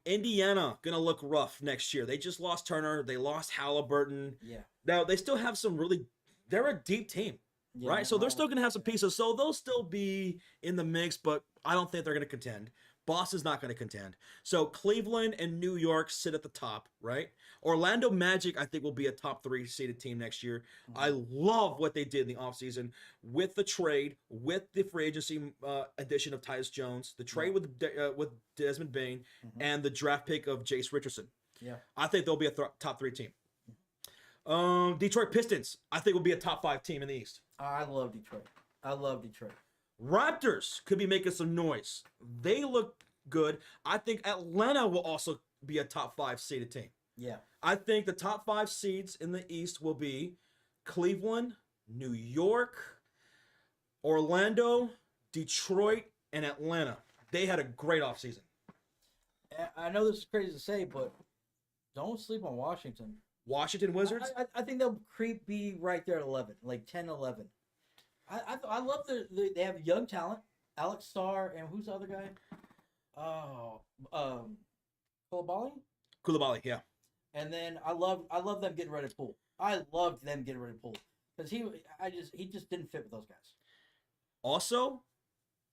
Indiana, going to look rough next year. They just lost Turner. They lost Halliburton. Yeah. Now, they still have they're a deep team, right? So they're still going to have some pieces. So they'll still be in the mix, but I don't think they're going to contend. Boston's not going to contend. So Cleveland and New York sit at the top, right? Orlando Magic, I think, will be a top 3 seeded team next year. Mm-hmm. I love what they did in the offseason with the trade, with the free agency addition of Tyus Jones, the trade with Desmond Bain, and the draft pick of Jace Richardson. Yeah. I think they'll be a top 3 team. Detroit Pistons, I think, will be a top 5 team in the East. I love Detroit. Raptors could be making some noise. They look good. I think Atlanta will also be a top 5 seeded team. Yeah. I think the top 5 seeds in the East will be Cleveland, New York, Orlando, Detroit, and Atlanta. They had a great offseason. I know this is crazy to say, but don't sleep on Washington. Washington Wizards? I think they'll be right there at 11, like 10, 11. I love they have young talent. Alex Starr and who's the other guy? Koulibaly, yeah. And then I love them getting ready to pull. I loved them getting ready to pull because he just didn't fit with those guys. Also,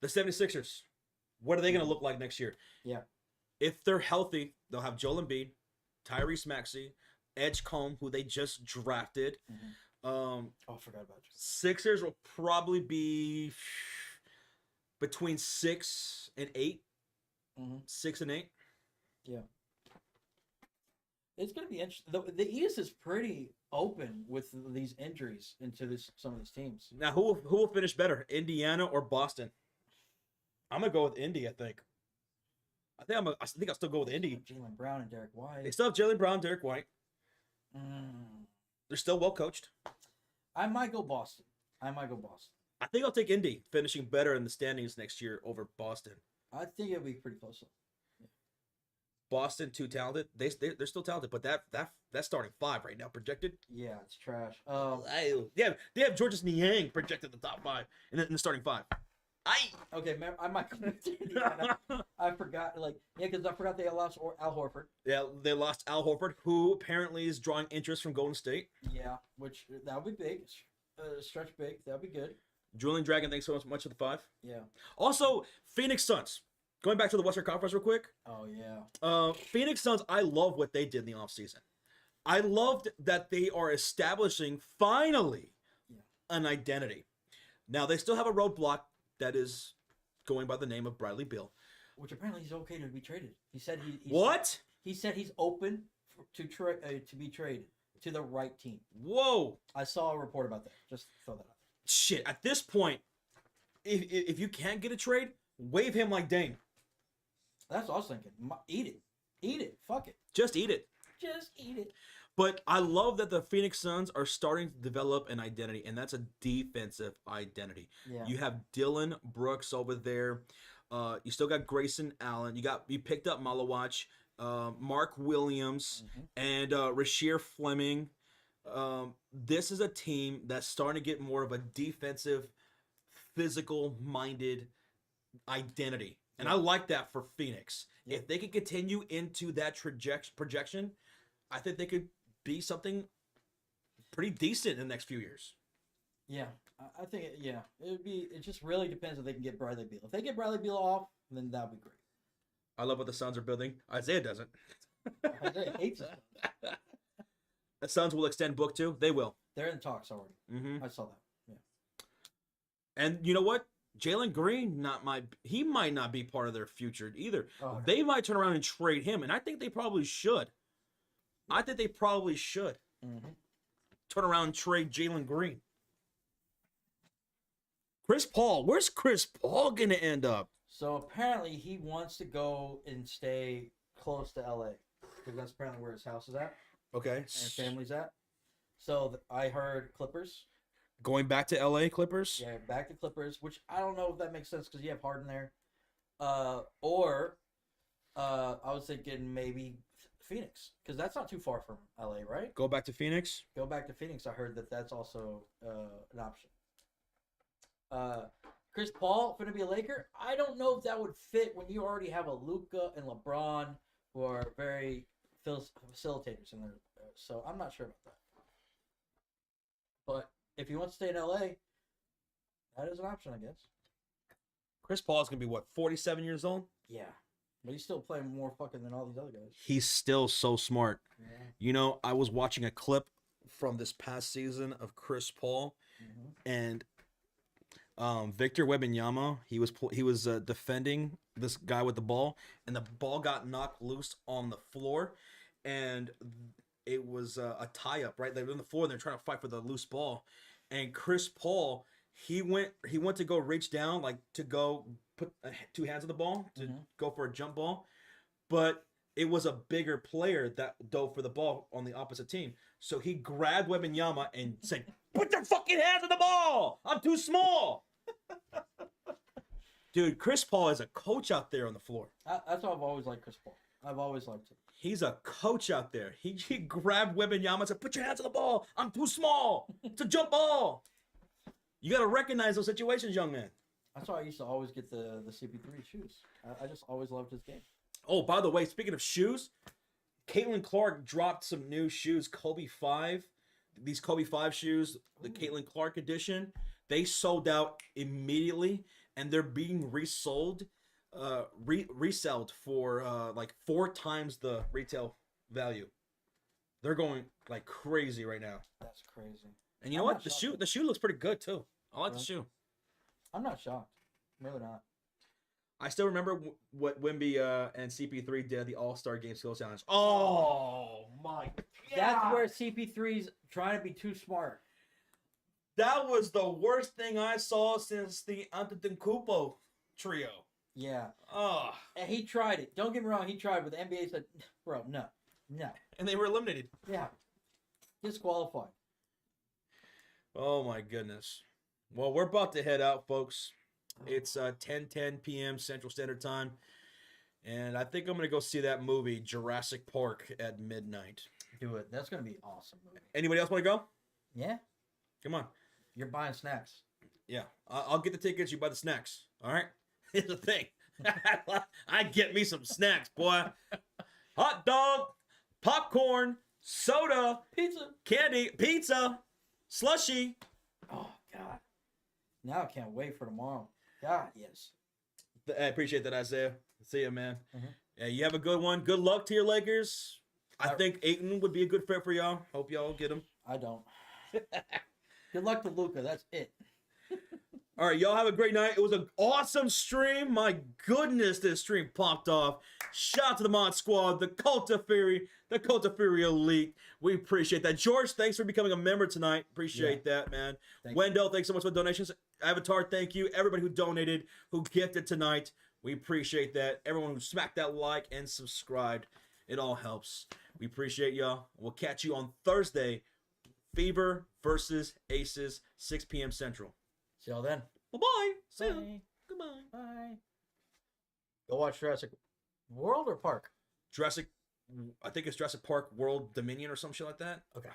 the 76ers. What are they going to look like next year? Yeah. If they're healthy, they'll have Joel Embiid, Tyrese Maxey, Edgecombe, who they just drafted. I forgot about you. Sixers will probably be between 6 and 8. 6 and 8. Yeah. It's going to be interesting. The East is pretty open with these injuries into some of these teams. Now, who will finish better, Indiana or Boston? I'm gonna go with Indy. I think I'll still go with Indy. Jaylen Brown and Derek White. They still have Jaylen Brown, Derek White. They're still well coached. I might go Boston. I think I'll take Indy, finishing better in the standings next year over Boston. I think it'll be pretty close. Yeah. Boston, too talented. They're still talented, but that's starting 5 right now projected. Yeah, it's trash. They have Georges Niang projected the top 5 in the starting 5. Okay, I might go to Indiana. I forgot, because I forgot they lost Al Horford. Yeah, they lost Al Horford, who apparently is drawing interest from Golden State. Yeah, which that would be big. Stretch big. That would be good. Julian Dragon, thanks so much for the 5. Yeah. Also, Phoenix Suns. Going back to the Western Conference real quick. Oh, yeah. Phoenix Suns, I love what they did in the offseason. I loved that they are establishing, finally, an identity. Now, they still have a roadblock that is going by the name of Bradley Beal. Which apparently he's okay to be traded. He said What? He said he's open to be traded to the right team. Whoa. I saw a report about that. Just throw that out. Shit, at this point, if you can't get a trade, waive him like Dame. That's what I was thinking. Eat it. Fuck it. Just eat it. But I love that the Phoenix Suns are starting to develop an identity, and that's a defensive identity. Yeah. You have Dylan Brooks over there. You still got Grayson Allen. You picked up Malawach, Mark Williams, and Rasheer Fleming. This is a team that's starting to get more of a defensive, physical-minded identity. And I like that for Phoenix. Yeah. If they can continue into that projection, I think they could be something pretty decent in the next few years. Yeah, I think it just really depends if they can get Bradley Beal. If they get Bradley Beal off, then that would be great. I love what the Suns are building. Isaiah doesn't. Isaiah hates it. The Suns will extend Book too. They will. They're in talks already. I saw that. Yeah. And you know what? Jalen Green he might not be part of their future either. Oh, they might turn around and trade him, and I think they probably should. Turn around and trade Jalen Green. Chris Paul. Where's Chris Paul going to end up? So apparently he wants to go and stay close to LA because that's apparently where his house is at. Okay. And his family's at. So I heard Clippers. Going back to LA Clippers? Yeah, back to Clippers, which I don't know if that makes sense because you have Harden there. Or I was thinking maybe Phoenix because that's not too far from LA, right? Go back to Phoenix? Go back to Phoenix. I heard that's also an option. Chris Paul going to be a Laker? I don't know if that would fit when you already have a Luka and LeBron who are very facilitators in there. So I'm not sure about that. But if he wants to stay in LA, that is an option, I guess. Chris Paul is going to be, 47 years old? Yeah. But he's still playing more fucking than all these other guys. He's still so smart. Yeah. You know, I was watching a clip from this past season of Chris Paul and Victor Wembanyama. He was defending this guy with the ball, and the ball got knocked loose on the floor, and it was a tie up. Right, they were on the floor, and they're trying to fight for the loose ball, and Chris Paul he went to go reach down, like to go put two hands on the ball to go for a jump ball, but it was a bigger player that dove for the ball on the opposite team. So he grabbed Wembanyama and said, "Put your fucking hands on the ball! I'm too small." Dude, Chris Paul is a coach out there on the floor. That's why I've always liked Chris Paul. I've always liked him. He's a coach out there. He grabbed Wembanyama and said, "Put your hands on the ball! I'm too small! It's a jump ball!" You got to recognize those situations, young man. That's why I used to always get the CP3 shoes. I just always loved his game. Oh, by the way, speaking of shoes, Caitlin Clark dropped some new shoes, Kobe 5. These Kobe 5 shoes, the Caitlin Clark edition, they sold out immediately, and they're being resold, resold for like 4 times the retail value. They're going like crazy right now. That's crazy. And you know what? The shoe looks pretty good too. I like the shoe. I'm not shocked. I'm really not. I still remember what Wemby and CP3 did at the All-Star Game Skills Challenge. Oh my God. That's where CP3's trying to be too smart. That was the worst thing I saw since the Antetokounmpo trio. Yeah. Oh. And he tried it. Don't get me wrong, he tried, but the NBA said, "Bro, no. And they were eliminated. Yeah. Disqualified. Oh my goodness. Well, we're about to head out, folks. It's 10:10 p.m. Central Standard Time, and I think I'm gonna go see that movie Jurassic Park at midnight. Do it. That's gonna be an awesome movie. Anybody else want to go? Yeah. Come on. You're buying snacks. Yeah, I'll get the tickets. You buy the snacks. All right. Here's the thing. I get me some snacks, boy. Hot dog, popcorn, soda, Pizza, candy, pizza, slushy. Oh God. Now I can't wait for tomorrow. God, yes. I appreciate that, Isaiah. See you, man. Mm-hmm. Yeah, you have a good one. Good luck to your Lakers. I think Ayton would be a good fit for y'all. Hope y'all get him. I don't. Good luck to Luka. That's it. All right, y'all have a great night. It was an awesome stream. My goodness, this stream popped off. Shout out to the Mod Squad, the Cult of Fury, the Cult of Fury Elite. We appreciate that. George, thanks for becoming a member tonight. Appreciate that, man. Wendell, thanks so much for the donations. Avatar, thank you. Everybody who donated, who gifted tonight, we appreciate that. Everyone who smacked that like and subscribed, it all helps. We appreciate y'all. We'll catch you on Thursday. Fever versus Aces, 6 p.m. Central. See y'all then. Bye-bye. See ya. Bye. Goodbye. Bye. Go watch Jurassic World or Park? I think it's Jurassic Park World Dominion or some shit like that. Okay.